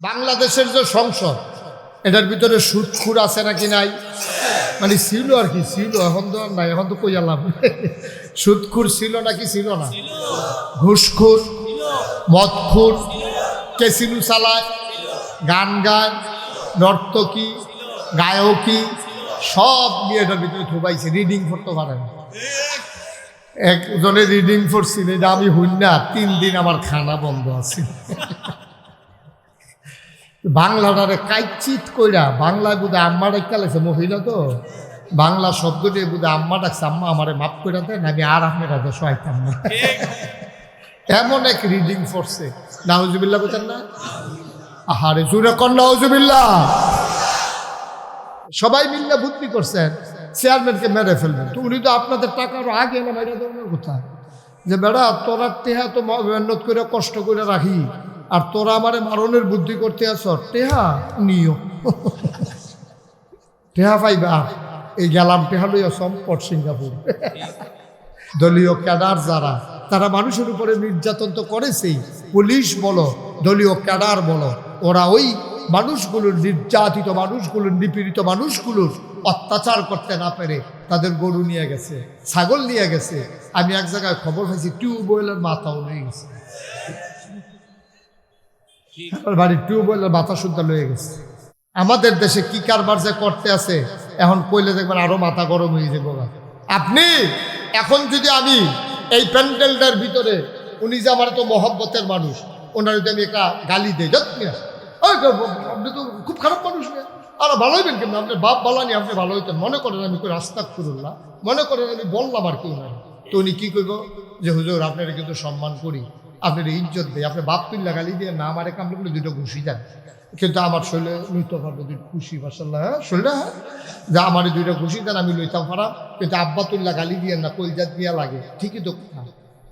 বাংলাদেশের যে সংসদ এটার ভিতরে সুদখুর আছে নাকি নাই, মানে ছিল আর কি ছিল, এখন তো আর নাই, এখন তো কই আলাম। সুদখুর ছিল নাকি ছিল না? ঘুষখুর, মদখুর, কেসিনু চালায়, গান গায়, নর্তকী, গায়কী সব নিয়ে এটার ভিতরে থুবাইছে। রিডিং করতে পারেন, একজনে রিডিং করছিল, এটা আমি হইন না, 3 দিন আমার খানা বন্ধ আছে। বাংলাটারে কাইচিত কইরা বাংলায় বুধে আম্মা ডাক্তার লাগছে, মহিলা তো বাংলা শব্দটি বুধে আম্মা ডাকছে, আম্মা আমারে মাফ করে দেন, আমি আর আপনার কাছে সহাইতাম না। এমন এক রিডিং করছে, নাউজুবিল্লাহ বলতেন না? আহারে জুরে কন নাউজুবিল্লাহ। সবাই মিল্লা বুদ্ধি করছেন চেয়ারম্যানকে মেরে ফেলবেন, তো উনি তো আপনাদের টাকারও আগে এলাম এটা ধরনের কথা, যে বেড়া তোরা টেহা তো মেহনত করে কষ্ট করে রাখি, আর তোরা আমারে মারণের বুদ্ধি করতে আস, টেহা নিও, টেহা পাইবা। এই গেলাম টেহা লইয়া সম্পট সিঙ্গাপুর। দলীয় ক্যাডার যারা, তারা মানুষের উপরে নির্যাতন তো করেছেই, পুলিশ বলো দলীয় ক্যাডার বলো, ওরা ওই মানুষগুলোর, নির্যাতিত মানুষগুলোর, নিপীড়িত মানুষগুলোর অত্যাচার করতে না পেরে তাদের গরু নিয়ে গেছে, ছাগল নিয়ে গেছে। আমি এক জায়গায় খবর পাইছি টিউবওয়েলের মাথাও নিয়ে গেছে, বাড়ির টিউবওয়েলের মাথা শুদ্ধা লয়ে গেছে। আমাদের দেশে কি কারবার যে করতে আছে, এখন কইলে দেখবেন আরো মাথা গরম হয়ে যাবো। আপনি এখন যদি আমি এই প্যান্ডেলটার ভিতরে, উনি যে আমার তো মহব্বতের মানুষ, ওনার যদি আমি একটা গালি দিই, আপনি তো খুব খারাপ মানুষ, আর ভালো হইবেন কেন, আপনার বাপ বালানি, আপনি ভালো হইতেন, মনে করেন আমি করে আস্তাগফিরুল্লাহ, মনে করেন আমি বললাম আর কি ওনার, তো উনি কি করবো যে হুজুর আপনারা কিন্তু সম্মান করি, আপনার ইজ্জত দেয়, আপনি বাপ তুল্লা গালি দিয়ে না আমারে কামড়ে বলে 2টা ঘুষি দেন, কিন্তু আমার শরীরে লইতে পারবো 2 খুশি, মাশাআল্লাহ, হ্যাঁ শরীরে, হ্যাঁ যা আমার 2টা ঘুষি দেন আমি লইতাম পারা, কিন্তু আব্বা তুল্লা গালি দিয়ে না, কলজাত দিয়া লাগে, ঠিকই তো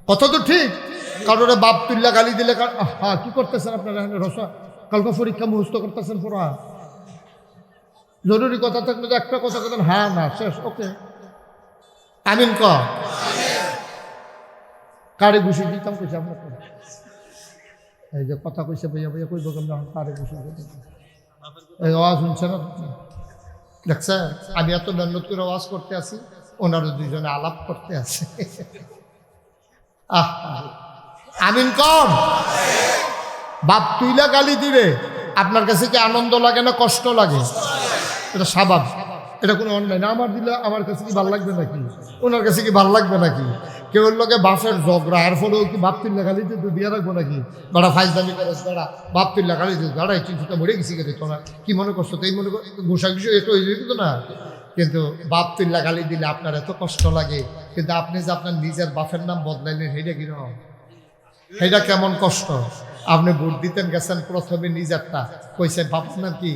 কথা তো ঠিক। কারণ ওরা বাপ তুল্লা গালি দিলে, হ্যাঁ কি করতেছেন আপনারা রসা, কালকে পরীক্ষা মুখস্থ করতেছেন পড়া, জরুরি কথা থাকলে তো একটা কথা কথা, হ্যাঁ না শেষ, ওকে আমিন ক কারে ঘুষি দিতাম কইছে আপনাকে, এই যে কথা কইছে ভাইয়া ভাইয়া কইব কেমন, কারে ঘুষি দিতাম, এই আওয়াজ শুনছে না দেখছে, আমি এত মেহনত করে আওয়াজ করতে আসি, ওনারা 2জনে আলাপ করতে আসে। আমিন কম। বাপ তুইলা গালি দিলে আপনার কাছে কি আনন্দ লাগে না কষ্ট লাগে? এটা স্বাভাবিক, এটা কোনো অন্যায় না। আমার দিলে আমার কাছে কি ভালো লাগবে নাকি, ওনার কাছে কি ভালো লাগবে নাকি? কেউ লোকে বাপের ঝগড়া, এর ফলেও কি বাপ তুল্লা গালি দিতে দিয়ে রাখবো নাকি? বেড়া ফাইজদামি করে, বেড়া বাপ তুল্লা গালি দিতে, বেড়া এই চিন্তা মরে গেছি কে তোমরা কি মনে করছো, তো এই মনে কর ঘুষা ঘুষি একটু হয়ে যেত না। কিন্তু বাপ তুল্লা গালি দিলে আপনার এত কষ্ট লাগে, কিন্তু আপনি যে আপনার নিজের বাপের নাম বদলাইলেন, সেইটা কিরকম, সেইটা কেমন কষ্ট। আপনি ভোট দিতেন গেছেন, প্রথমে নিজেরটা কইছেন, বাপের নাম কি,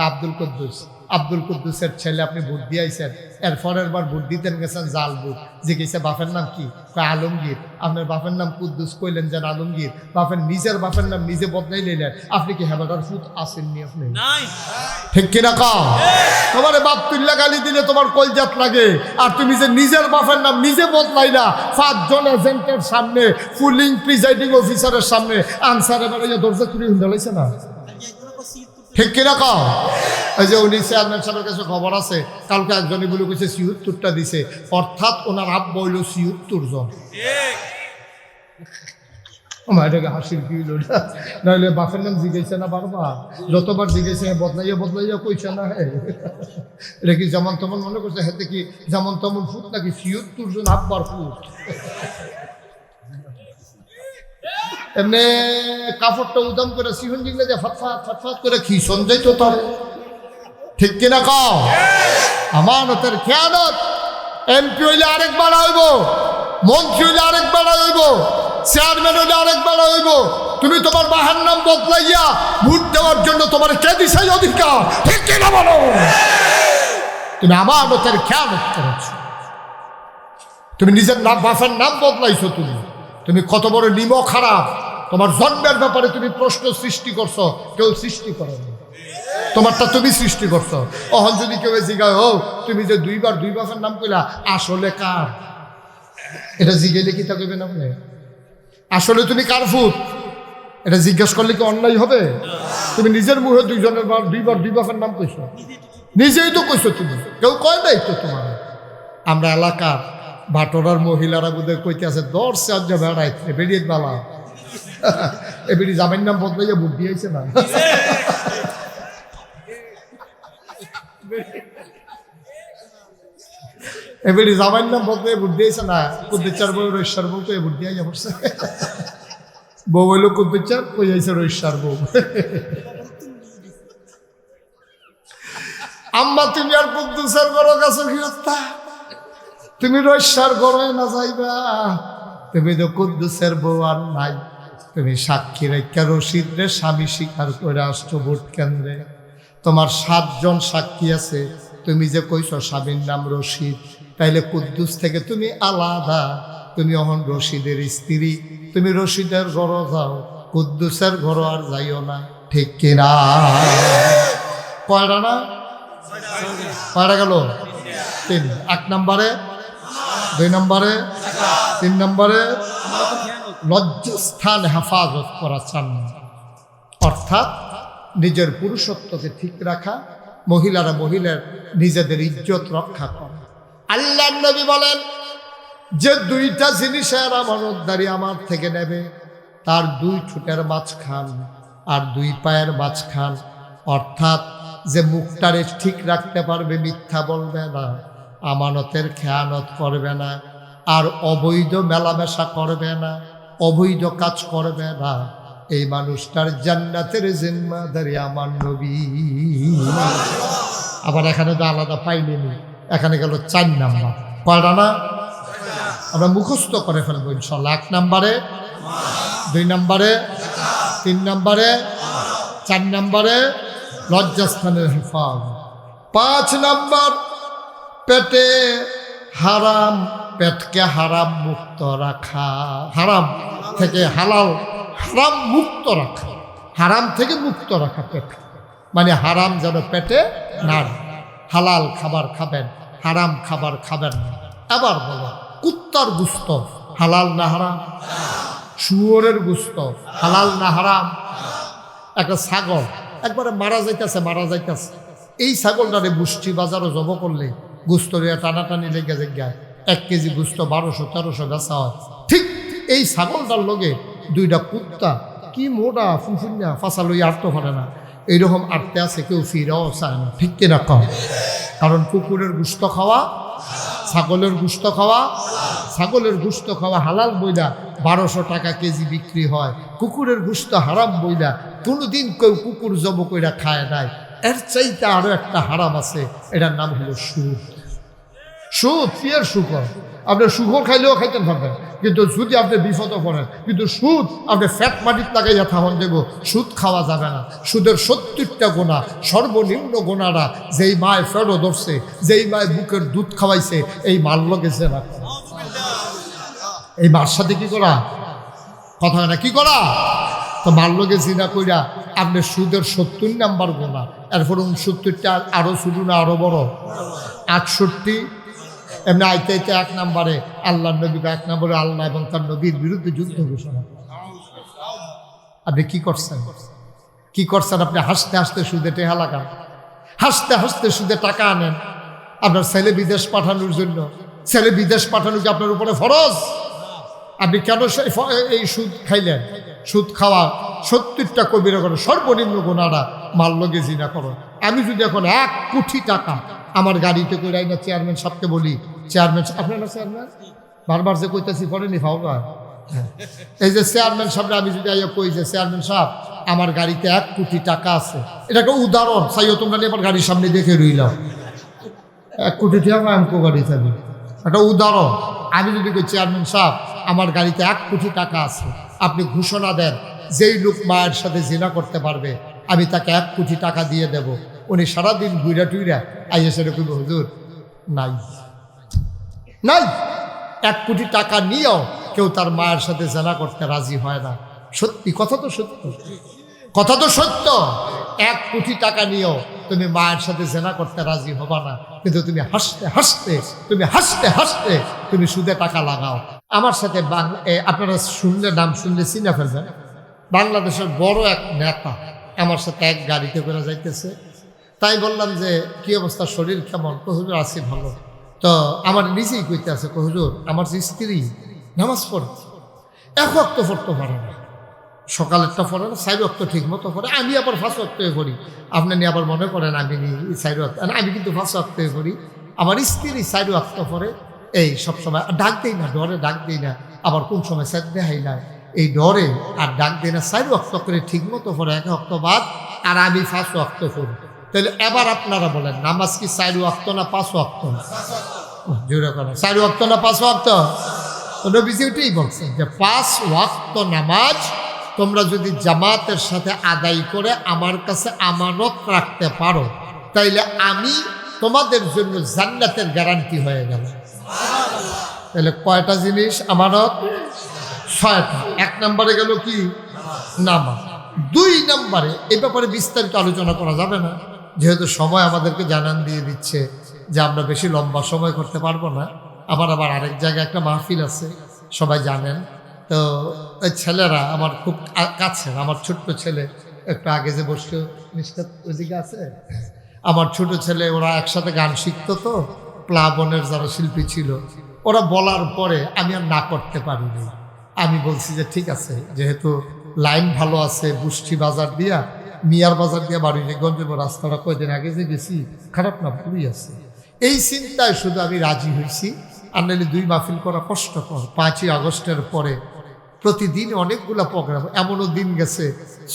আব্দুল কুদ্দুস, আব্দুল কুদ্দুসের ছেলে আপনি ভোট দিয়েছেন, এর পরের বার ভোট দিতেন গেছেন জাল ভোট, জিজ্ঞেসে বাপের নাম কি, আলমগীর, আপনার বাপের নাম কুদ্দুস, কইলেন যেন আলমগীর, বাপের নিজের বাপের নাম নিজে বদলাই নিলেন, আপনি কি হেবাটার ফুট আসেননি আপনি? ঠিক কিনা কও? তোমার বাপ তুল্লা গালি দিলে তোমার কলজাত লাগে, আর তুমি যে নিজের বাপের নাম নিজে বদলাইলা 5 জন এজেন্টের সামনে, ফুলিং প্রিজাইডিং অফিসারের সামনে, আনসারে বেড়াইয়া দরজা খুলে হুন্ডালাইছে না? ঠিক কিনা কও? এই যে উনি চেয়ারম্যান সাহেবের কাছে খবর আছে, কালকে একজনই বলে কইছে 76টা দিছে, অর্থাৎ ওনার আব্বা হইল 76 জন। আমার এটাকে হাসির কি হইল, নাহলে বাপের নাম জিজ্ঞাসা না বারবার, যতবার জিজ্ঞাসা বদলাইয়া বদলাইয়া কইছে না, হ্যাঁ এটা কি যেমন তেমন মনে করছে, হাতে কি যেমন তেমন ফুট নাকি 76 জন আব্বার ফুট। এমনি কাপড়টা উদাম করে সিহন জিগলে যে ফটফাট ফটফাট করে খিসন যাইতো তার। ঠিক কিনা কও? আমানতের খেয়ানত। এমপি হইলে আরেকবার হইব, মন্ত্রী হইলে আরেকবার হইব, চেয়ারম্যান হইলে আরেকবার হইব। তুমি তোমার বাহার নাম বদলাইয়া ভোট দেওয়ার জন্য তোমার কে দিছে অধিকার? ঠিক কিনা বলো? তুমি আমানতের খেয়ানত করেছ, তুমি নিজের নাম বাপের নাম বদলাইছো, তুমি কত বড় নিমক খারাপ। তোমার জন্মের ব্যাপারে তুমি প্রশ্ন সৃষ্টি করছো, কেউ সৃষ্টি করেনি, তোমারটা তুমি সৃষ্টি করছো। অহন যদি কেউ জিগায়, ও তুমি যে 2 বার 2 বাপের নাম কইলা, আসলে কার? এটা জিগাইলে কি তা কইবেন আপনি? আসলে তুমি কার ফুট? এটা জিজ্ঞেস করলে কি অন্যায় হবে? তুমি নিজের মুখে দুই বাপের নাম কইছো, নিজেই তো কইছো, তুমি কেউ কয় নাই তো তোমার। আমরা এলাকার ভাটোরার মহিলারা বোধহয় কইতে আছে 10 রাজ্য বেড়াইছে বেরিয়ে বালা এ বেরি জামাইয়ের নাম বদলাইয়া ভোট দিয়েছে না। এবারে জামাইয়ের নাম বদলে ভোট দিয়েছে না, কুদ্দুচার বউ রৈশ্বর বউ তো ভোট দিয়ে পড়ছে। বউ হইল কুদ্দুচার, কই যাইছে রৈশ্বর বউ। আম্মা তুমি আর কুদ্দুচার বড় কাছে গিরস্তা, তুমি রৈশ্বর গড়ায় না যাইবা, তুমি তো কুদ্দুসের বউ আর নাই। তুমি সাক্ষী রেখা রশিদরে স্বামী স্বীকার করে আসছো ভোট কেন্দ্রে, তোমার 7 জন সাক্ষী আছে। তুমি যে কইছো স্বামীর নাম রশিদ, তাইলে কুদ্দুস থেকে তুমি আলাদা, তুমি এখন রশিদের স্ত্রী, তুমি রশিদের ঘর যাও, কুদ্দুসের ঘর আর যাইও না, ঠিক কিনা? কয়টা না? কয়টা গেল? 3। 1 নম্বরে, 2 নম্বরে, 3 নম্বরে লজ্জাস্থান হেফাজত করা চান, অর্থাৎ নিজের পুরুষত্বকে ঠিক রাখা, মহিলারা মহিলার নিজেদের ইজ্জত রক্ষা করে। আল্লাহর নবী বলেন যে 2টা জিনিসের আমানতদারি আমার থেকে নেবে, তার 2 ঠোঁটের মাঝখান আর 2 পায়ের মাঝখান, অর্থাৎ যে মুখটারে ঠিক রাখতে পারবে, মিথ্যা বলবে না, আমানতের খেয়ানত করবে না, আর অবৈধ মেলামেশা করবে না, অবৈধ কাজ করবে না, এই মানুষটার জান্নাতের জিম্মাদারি আমার নবী। আবার এখানে তো আলাদা পাইনি, এখানে গেল 4 নাম্বার। কয়টা না? আমরা মুখস্থ করে ফেলবো ইনশাল্লাহ। 1 নম্বরে, 2 নম্বরে, 3 নম্বরে, 4 নম্বরে লজ্জাস্থানের হেফাজত। 5 নম্বর পেটে হারাম, পেটকে হারাম মুক্ত রাখা, হারাম থেকে হালাল, হারাম মুক্ত রাখা, হারাম থেকে মুক্ত রাখা পেট, মানে হারাম যেন পেটে না, হালাল খাবার খাবেন, হারাম খাবার খাবেন না। আবার বলো, কুত্তার গুস্ত হালাল না হারাম? শুয়োরের গুস্ত হালাল না হারাম? একটা ছাগল একবারে মারা যাইতেছে, এই ছাগলটারে বুষ্টি বাজারও জব করলে গুস্ত টানাটানি লেগে যায়, 1 কেজি গুস্ত 1200-1300 বেচা হয়। ঠিক এই ছাগলটার লগে 2টা কুত্তা কি মোটা ফুফুন্যা ফাঁসা লই আটতে পারে না, এইরকম আটতে আছে, কেউ ফিরাও চায় না, ঠিক কিনা কম? কারণ কুকুরের গুস্ত খাওয়া, ছাগলের গুস্ত খাওয়া, ছাগলের গুস্ত খাওয়া হালাল বইলা 1200 টাকা কেজি বিক্রি হয়, কুকুরের গুস্ত হারাম বইলা কোনোদিন কেউ কুকুর জব কইরা খায় নাই। এর চাইতে আরো একটা হারাম আছে, এটার নাম হলো সুদ। সুদ ফিয়ার শুকর, আপনি শুকর খাইলেও খাইতেন পারবেন, কিন্তু যদি আপনি বিপদে পড়েন, কিন্তু সুদ আপনি ফ্যাট মাটির লাগাইয়া থাকুন, দেব সুদ খাওয়া যাবে না। সুদের 70টা গোনা, সর্বনিম্ন গোনাটা যেই মায় ফেরো ধরছে, যেই মায় বুকের দুধ খাওয়াইছে, এই মাল লগেছে না, এই মার সাথে কি করা কথা হয় না, কি করা? তো মাল লগে জিনা কইরা আপনি সুদের 70 নাম্বার গোনা, এরপর 69টা আরো শুরু না আরো বড় 68, এমনি আইতে 1 নম্বরে আল্লাহ নবীকে, 1 নম্বরে আল্লাহ এবং তার নবীর বিরুদ্ধে যুদ্ধ ঘোষণা। আপনি কি করছেন? কি করছেন? আপনি হাসতে হাসতে সুদে টেহা লাগান, হাসতে হাসতে সুদে টাকা আনেন আপনার ছেলে বিদেশ পাঠানোর জন্য। ছেলে বিদেশ পাঠানো কি আপনার উপরে ফরজ? আপনি কেন এই সুদ খাইলেন? সুদ খাওয়া 70টা কবিরা করো, সর্বনিম্ন গোনাটা মাল লগে জিনা করো। আমি যদি এখন 1 কোটি টাকা আমার গাড়িতে করে না, চেয়ারম্যান সাহেবকে বলি, চেয়ারম্যান আপনার না চেয়ারম্যান বারবার যে কইতেছি পড়েনি ফাওকা, এই যে চেয়ারম্যান সাহেব, আমি যদি আইয়া কই যে চেয়ারম্যান সাহেব আমার গাড়িতে 1 কোটি টাকা আছে, এটাকে উদাহরণ চাইও, তোমরা নিয়ে আমার গাড়ির সামনে দেখে রইলাম 1 কোটি টাকা আমকো গাড়ি থাকবে, একটা উদাহরণ। আমি যদি কই চেয়ারম্যান সাহেব আমার গাড়িতে 1 কোটি টাকা আছে, আপনি ঘোষণা দেন যেই লোক মায়ের সাথে জিনা করতে পারবে আমি তাকে 1 কোটি টাকা দিয়ে দেব। উনি সারাদিন ঘুরা টুইরা আইয়া সেটা কইব, হুজুর নাই নাই, 1 কোটি টাকা নিয়েও কেউ তার মায়ের সাথে জেনা করতে রাজি হয় না। সত্যি কথা তো সত্য, কথা তো সত্য। 1 কোটি টাকা নিয়েও তুমি মায়ের সাথে জেনা করতে রাজি হবা না, কিন্তু তুমি হাসতে হাসতে, তুমি হাসতে হাসতে তুমি সুদে টাকা লাগাও। আমার সাথে আপনারা শুনলে, নাম শুনলে চিনা ফেলবেন, বাংলাদেশের বড় এক নেতা আমার সাথে এক গাড়িতে করে যাইতেছে। তাই বললাম যে কি অবস্থা, শরীর কেমন? হুজুর আছি ভালো। তো আমার নিজেই কইতে আছে, হুজুর আমার যে স্ত্রী নামাজ পড়ে এক ওয়াক্ত পড়তে পারে না, সকালেরটা পড়ে না, 4 ওয়াক্ত ঠিক মতো পড়ে, আমি আবার 5 ওয়াক্ত পড়ি। আপনি আবার মনে করেন আমি 4 ওয়াক্ত, আমি কিন্তু 5 ওয়াক্ত পড়ি। আমার স্ত্রী 4 ওয়াক্ত পড়ে, এই সবসময় ডাক দেই না, ডরে ডাক দেই না, আবার কোন সময় স্যার দেখাই না, এই ডরে আর ডাক দেই না। 4 ওয়াক্ত করে ঠিক মতো পড়ে, 1 ওয়াক্ত বাদ, আর আমি 5 ওয়াক্ত পড়ি। তাহলে এবার আপনারা বলেন নামাজ কি 4 ওয়াক্ত না 5 ওয়াক্ত? জোরে করেন, 4 ওয়াক্ত না 5 ওয়াক্ত? নবীজি ওইটাই বলছেন যে 5 ওয়াক্ত নামাজ তোমরা যদি জামাতের সাথে আদায় করে আমার কাছে আমানত রাখতে পারো, তাইলে আমি তোমাদের জন্য জান্নাতের গ্যারান্টি হয়ে গেল। তাহলে কয়টা জিনিস আমানত? 6টা। 1 নম্বরে গেল কি? নামাজ। 2 নম্বরে এই ব্যাপারে বিস্তারিত আলোচনা করা যাবে না, যেহেতু সময় আমাদেরকে জানান দিয়ে দিচ্ছে যে আমরা বেশি লম্বা সময় করতে পারবো না। আবার আরেক জায়গায় একটা মাহফিল আছে, সবাই জানেন। তো ওই ছেলেরা আমার খুব কাছে, আমার ছোট্ট ছেলে একটু আগে যে বসতো নিষ্কাত ওইদিকে আছে, আমার ছোট ছেলে, ওরা একসাথে গান শিখতো। তো প্লাবনের যারা শিল্পী ছিল, ওরা বলার পরে আমি আর না করতে পারিনি। আমি বলছি যে ঠিক আছে, যেহেতু লাইন ভালো আছে, বুষ্টি বাজার দিয়া মিয়ার বাজার দিয়া বাড়িগঞ্জ রাস্তাটা কয়দিন আগে যে গেছি, খারাপ না, খুবই আছে। এই চিন্তায় শুধু আমি রাজি হয়েছি। আর নাহলে 2 মাহফিল করা কষ্টকর। 5ই আগস্টের পরে প্রতিদিন অনেকগুলো প্রোগ্রাম, এমনও দিন গেছে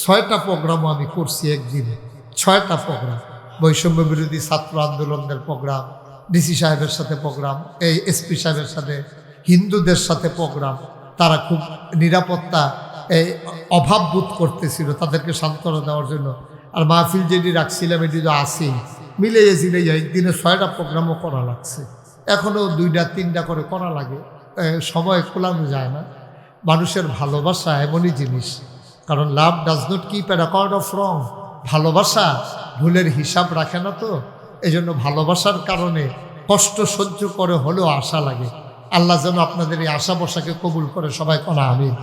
6টা প্রোগ্রামও আমি করছি একদিনে। 6টা প্রোগ্রাম, বৈষম্য বিরোধী ছাত্র আন্দোলনের প্রোগ্রাম, ডিসি সাহেবের সাথে প্রোগ্রাম, এই এসপি সাহেবের সাথে, হিন্দুদের সাথে প্রোগ্রাম। তারা খুব নিরাপত্তা এই অভাব বোধ করতেছিল, তাদেরকে সান্ত্বনা দেওয়ার জন্য। আর মাহফিল যেটি রাখছিলাম এটি তো আসেই, মিলিয়ে জিলিয়ে একদিনে 6টা প্রোগ্রামও করা লাগছে। এখনও 2টা 3টা করে করা লাগে, সময় খোলানো যায় না। মানুষের ভালোবাসা এমনই জিনিস, কারণ লাভ does not keep A record of রং। ভালোবাসা ভুলের হিসাব রাখে না। তো এই জন্য ভালোবাসার কারণে কষ্ট সহ্য করে হলেও আশা লাগে। আল্লাহ যেন আপনাদের এই আশা বসাকে কবুল করে, সবাই কোনা আমিন।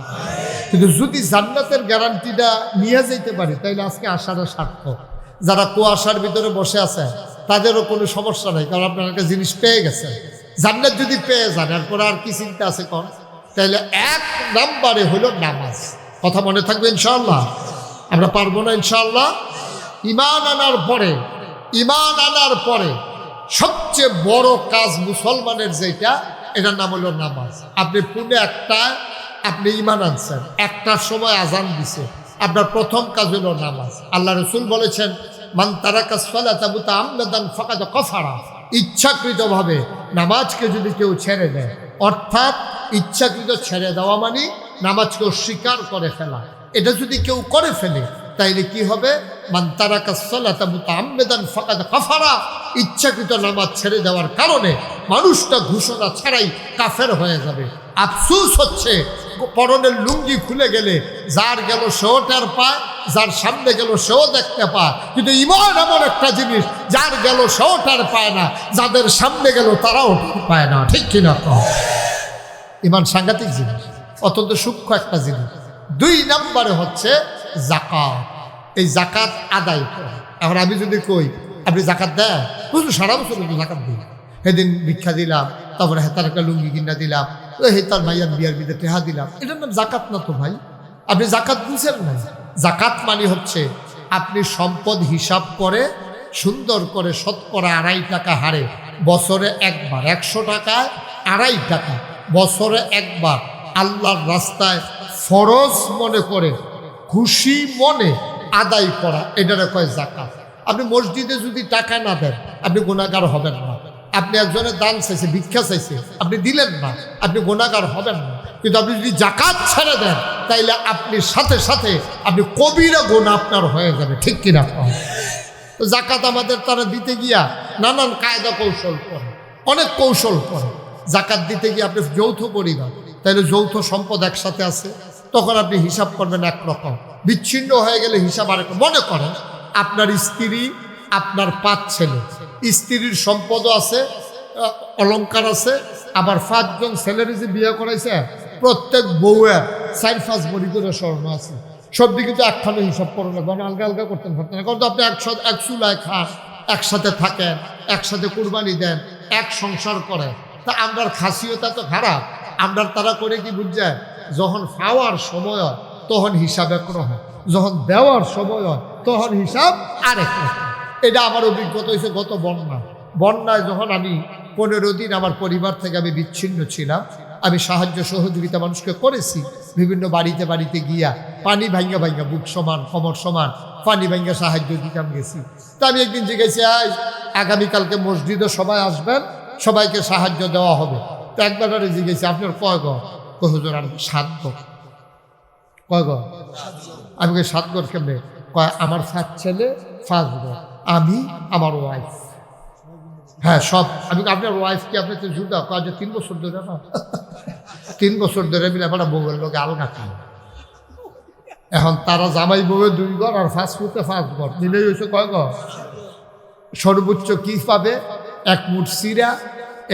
কিন্তু যদি জান্নাতের গ্যারান্টিটা নিয়ে যেতে পারি, তাইলে আজকে আশাটা সার্থক। যারা কুয়াশার ভিতরে বসে আছে তাদেরও কোনো সমস্যা নেই, কারণ আপনার একটা জিনিস পেয়ে গেছে। জান্নাত যদি পেয়ে যান, এরপরে আর কি চিন্তা আছে কর? তাইলে 1 নম্বরে হলো নামাজ। কথা মনে থাকবে ইনশাআল্লাহ? আমরা পারবো না ইনশাআল্লাহ? ঈমান আনার পরে সবচেয়ে বড় কাজ মুসলমানের যেটা, এটার নাম হলো নামাজ। আপনি পুনে আপনি ঈমান আনছেন, 1টার সময় আজান দিছে, আপনার প্রথম কাজ হলো নামাজ। আল্লাহ রসুল বলেছেন, মান তারাকা সালাতা মুতাআম্মিদান ফাকাদ কাফারা। ইচ্ছাকৃতভাবে নামাজকে যদি কেউ ছেড়ে দেয়, অর্থাৎ ইচ্ছাকৃত ছেড়ে দেওয়া মানে নামাজকে অস্বীকার করে ফেলা, এটা যদি কেউ করে ফেলে তাইলে কি হবে? মান তারাকা সালাতা মুতাআম্মিদান ফাকাদ কাফারা। ইচ্ছাকৃত নামাজ ছেড়ে দেওয়ার কারণে মানুষটা ঘোষণা ছাড়াই কাফের হয়ে যাবে। আফসোস হচ্ছে, পরনের লুঙ্গি খুলে গেলে যার গেল সেও টের পায়, যার সামনে গেল সেও দেখতে পায়। কিন্তু ঈমান এমন একটা জিনিস, যার গেল সেও টের পায় না, যাদের সামনে গেল তারাও টের পায় না। ঠিক কিনা? ঈমান সাংঘাতিক জিনিস, অত্যন্ত সূক্ষ্ম একটা জিনিস। 2 নম্বরে হচ্ছে যাকাত। এই যাকাত আদায় করা। এখন আমি যদি কই আপনি যাকাত দেন, বুঝলো সারা বছর কিন্তু যাকাত দিই, সেদিন ভিক্ষা দিলাম, তারপরে হেতার একটা লুঙ্গি কিনা দিলাম, হেতার মাইয়ার বিয়ার বিদে টেহা দিলাম, এটার নাম যাকাত না তো ভাই। আপনি যাকাত বুঝেন না। যাকাত মানে হচ্ছে আপনি সম্পদ হিসাব করে সুন্দর করে শতকরা 2.5 টাকা হারে বছরে একবার, 100 টাকায় 2.5 টাকা বছরে একবার আল্লাহর রাস্তায় ফরজ মনে করে খুশি মনে আদায় করা, এটারে কয় যাকাত। আপনি মসজিদে যদি টাকা না দেন, আপনি গুনাহগার হবেন না। আপনি একজনের দান চাইছে, ভিক্ষা চাইছে, আপনি দিলেন না, আপনি গুনাহগার হবেন না। কিন্তু আপনি যদি যাকাত ছেড়ে দেন, তাইলে আপনি সাথে সাথে আপনি কবিরা গুনাহ আপনার হয়ে যাবে। ঠিক কিনা? তো যাকাত আমাদের তারা দিতে গিয়া নানান কায়দা কৌশল করে, অনেক কৌশল করে। যাকাত দিতে গিয়ে আপনি যৌথ পরিবার, তাইলে যৌথ সম্পদ একসাথে আছে, তখন আপনি হিসাব করবেন একরকম, বিচ্ছিন্ন হয়ে গেলে হিসাব আরেক। মনে করেন আপনার স্ত্রী, আপনার 5 ছেলে, স্ত্রীর সম্পদও আছে, অলংকার আছে, আবার 5 জন ছেলের যে বিয়ে করাইছে, প্রত্যেক বউয়ের 4-5 ভরি করে স্বর্ণ আছে। সব দিকে তো একখানে হিসাব করে না, কারণ আলগা আলগা করতেন পারতেন না। কারণ তো আপনি এক চুলায় খান, একসাথে থাকেন, একসাথে কুরবানি দেন, এক সংসার করেন। তা আমরার খাসিয়তা তো খারাপ। আমরার তারা করে কি বুঝছেন, যখন খাওয়ার সময় হয় তখন হিসাব একরকম, যখন দেওয়ার সময় হয় তখন হিসাব আরেক রকম। এটা আমার অভিজ্ঞতা হয়েছে গত বন্যায় যখন আমি 15 দিন আমার পরিবার থেকে আমি বিচ্ছিন্ন ছিলাম। আমি সাহায্য সহযোগিতা মানুষকে করেছি, বিভিন্ন বাড়িতে বাড়িতে গিয়া পানি ভাঙ্গা বুক সমান কোমর সমান পানি ভাঙ্গা সাহায্য দিতাম গেছি। তা আমি একদিন জিজ্ঞেসি, আগামীকালকে মসজিদে সবাই আসবেন, সবাইকে সাহায্য দেওয়া হবে। তো একবার জিজ্ঞেসি, আপনার কয় ঘর? হুজুর আর 7 ঘর। কয় ঘর? আমি 7 ঘর কেমনে? কয় আমার 7 ছেলে 5 ঘর, আমি আমার ওয়াইফ। হ্যাঁ সব। আমি আপনার ওয়াইফ কি আপনার জুদা? কাজ 3 বছর ধরে না 3 বছর ধরে মিলে আপনার বউয়ের লোকে আলগা খায়। এখন তারা জামাই বউয়ের 2 ঘর আর ফাস্ট ফুডে 5 ঘর, মিলেই হয়েছে কয় ঘর? সর্বোচ্চ কি পাবে? 1 মুঠ চিরা,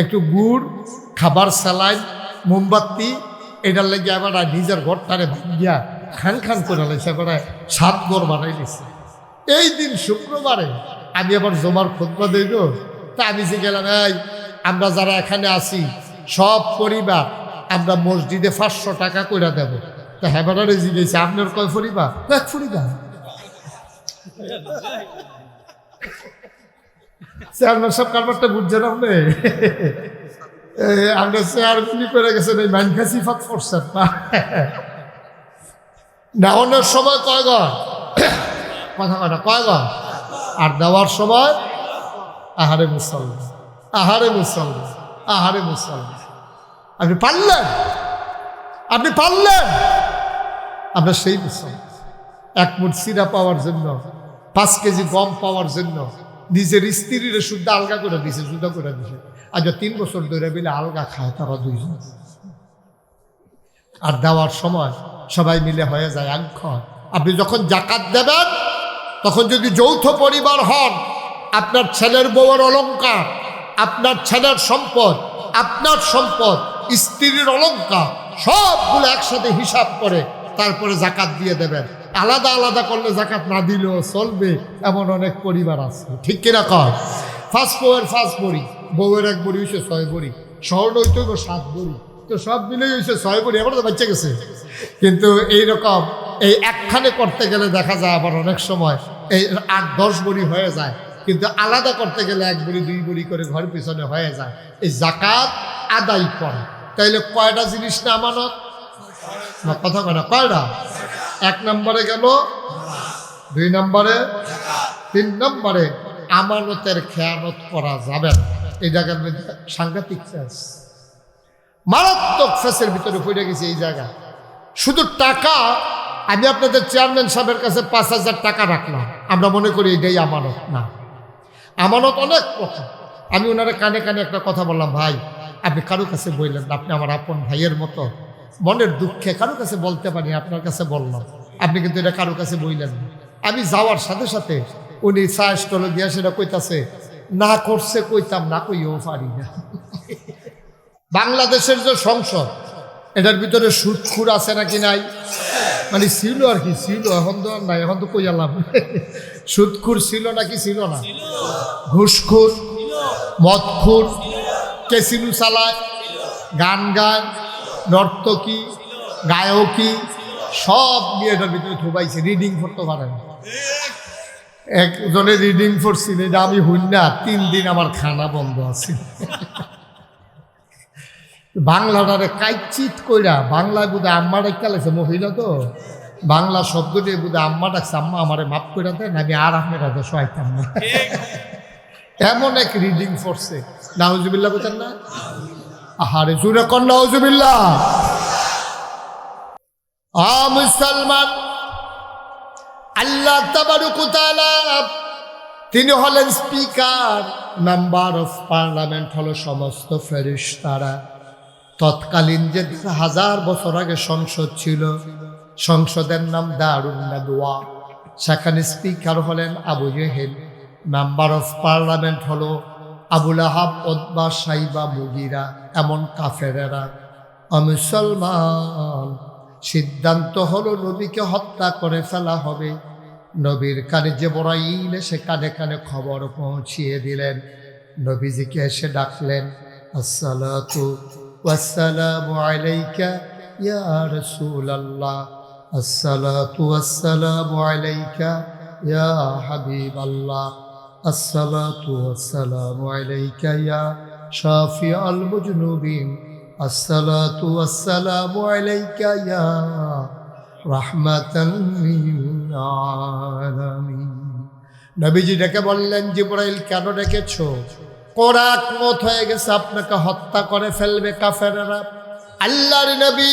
একটু গুড়, খাবার, স্যালাইন, মোমবাতি। এটার লেগে আবার নিজের ঘরটারে ভাঙ্গিয়া খান করে লাইছে, এবার 7 ঘর বানাই দিছে। এই দিন শুক্রবারে আমি আবার জমার খুতবা দেই তো। তা আমি যে গেলাম, আমরা যারা এখানে আছি সব পরিবার আমরা মসজিদে 500 টাকা করে দেব। তা হেবারে জিজ্ঞেস, আপনার কয় পরিবার? 1 পরিবার। চেয়ারম্যান সব কারবারটা বুঝছেন আপনি? আমরা চেয়ারম্যানই করে গেছেন, এই মাইনখাসি ফাত করছেন না। নেওয়ানোর সময় কয় ঘর? কথা কথা কয় ঘর? আর দেওয়ার সময় আহারে মুসলমান, আহারে মুসলমান, আহারে মুসলমান। আপনি পারলেন আমরা সেই মুসলমান। 1 মুঠ চিরা পাওয়ার জন্য, 5 কেজি গম পাওয়ার জন্য নিজের স্ত্রীর শুদ্ধ আলগা করে দিছে, জুদা করে দিছে। আজ 3 বছর ধরে মিলে আলগা খায় তারা 2 জন। আর দেওয়ার সময় সবাই মিলে হয়ে যায় আংক্ষর। আপনি যখন জাকাত দেবেন তখন যদি যৌথ পরিবার হন, আপনার ছেলের বউয়ের অলংকার, আপনার ছেলের সম্পদ, আপনার সম্পদ, স্ত্রীর অলংকার সবগুলো একসাথে হিসাব করে তারপরে জাকাত দিয়ে দেবেন। আলাদা আলাদা করলে জাকাত না দিলেও চলবে, এমন অনেক পরিবার আছে, ঠিক কিনা কর? 5 বড়ি, বউয়ের 1 বড়ি হয়েছে 6 বড়ি, স্বর্ণ হইতে 7 বড়ি, তো সব মিলেই হয়েছে 6 বড়ি। আবার তো বাচ্চা গেছে। কিন্তু এইরকম এই একখানে করতে গেলে দেখা যায় আবার অনেক সময় এই 8-10 বড়ি হয়ে যায়, কিন্তু আলাদা করতে গেলে 1 বড়ি 2 বড়ি করে ঘর পিছনে হয়ে যায়। এই জাকাত আদায় করে। তাইলে কয়টা জিনিস না আমানত? কথা কয় না, কয়টা? 1 নম্বরে গেল, 2 নম্বরে, 3 নম্বরে আমানতের খেয়ানত করা যাবে না। এই জায়গার সাংঘাতিক ফেস, মারাত্মক ফেসের ভিতরে পড়ে গেছে এই জায়গা। শুধু টাকা, আমি আপনাদের চেয়ারম্যান সাহেবের কাছে 5,000 টাকা রাখলাম, আমরা মনে করি এটাই আমানত না। আমানত অনেক প্রকার। আমি ওনারা কানে কানে একটা কথা বললাম, ভাই আপনি কারো কাছে বললেন না, আপনি আমার আপন ভাইয়ের মতো, মনের দুঃখে কারো কাছে বলতে পারি, আপনার কাছে বললাম, আপনি কিন্তু এটা কারো কাছে বললেন না। আমি যাওয়ার সাথে সাথে উনি চা স্টলে গিয়া সেটা কইতাছে, না করছে কইতাম না, কইও পারি না। বাংলাদেশের যে সংসদ, এটার ভিতরে সুদখুর আছে নাকি নাই? মানে ছিল আর কি, ছিল, এখন তো আর নাই, এখন তো কইয়ালাম। সুদখুর ছিল নাকি ছিল না? ঘুষখুর, মদখুর, কেসিনু চালায়, গান গায়, নর্তকী, গায়কী, সব নিয়ে এটার ভিতরে থুবাইছে। রিডিং করতে পারেন। একজনে রিডিং করছিল, এটা আমি হইন না, 3 দিন আমার খানা বন্ধ আছে। বাংলাটারে কাইচিত কইরা, বাংলায় বুধ আম্মা ডাক্তার লাগছে, মহিলা তো বাংলা শব্দ দিয়ে বুধ আম্মা ডাকছে, আম্মা আমারে মাফ করে দেন, আমি আর আপনার হাতে সহাইতাম না। এমন এক রিডিং করছে, নাউজুবিল্লাহ বলতেন না? আহারে জুড়ে কর নাউজুবিল্লাহ। মুসলমান, আল্লাহ তাবারক ওয়া তাআলা তিনি হলেন স্পিকার, মেম্বার অফ পার্লামেন্ট হলো সমস্ত ফেরেশতারা। তৎকালীন যে 1000 বছর আগে সংসদ ছিল, সংসদের নাম দারুন নাদওয়া, সেখানে স্পিকার হলেন Abu Jahl, member of parliament হলো আবুল আহাব, উতবা, সাইবা, মুগিরা, এমন কাফেরেরা। মুসলমান, সিদ্ধান্ত হলো নবীকে হত্যা করে ফেলা হবে। নবীর কানে জিবরাইল এসে কানে কানে খবর পৌঁছিয়ে দিলেন। নবীজিকে এসে ডাকলেন, আসসালাতু ওয়াসসালামু আলাইকা ইয়া রাসূলুল্লাহ, আসসালাতু ওয়াসসালামু আলাইকা ইয়া হাবিবাল্লাহ, আসসালাতু ওয়াসসালামু আলাইকা ইয়া শাফিআল মুজনুবিন, আসসালাতু ওয়াসসালামু আলাইকা ইয়া রাহমাতান লিল আলামিন। নবীজি ডেকে বললেন, জিবরাইল কেন ডেকেছো? কোরাক মত হয়ে গেছে, আপনাকে হত্যা করে ফেলবে কাফেররা। আল্লাহর নবী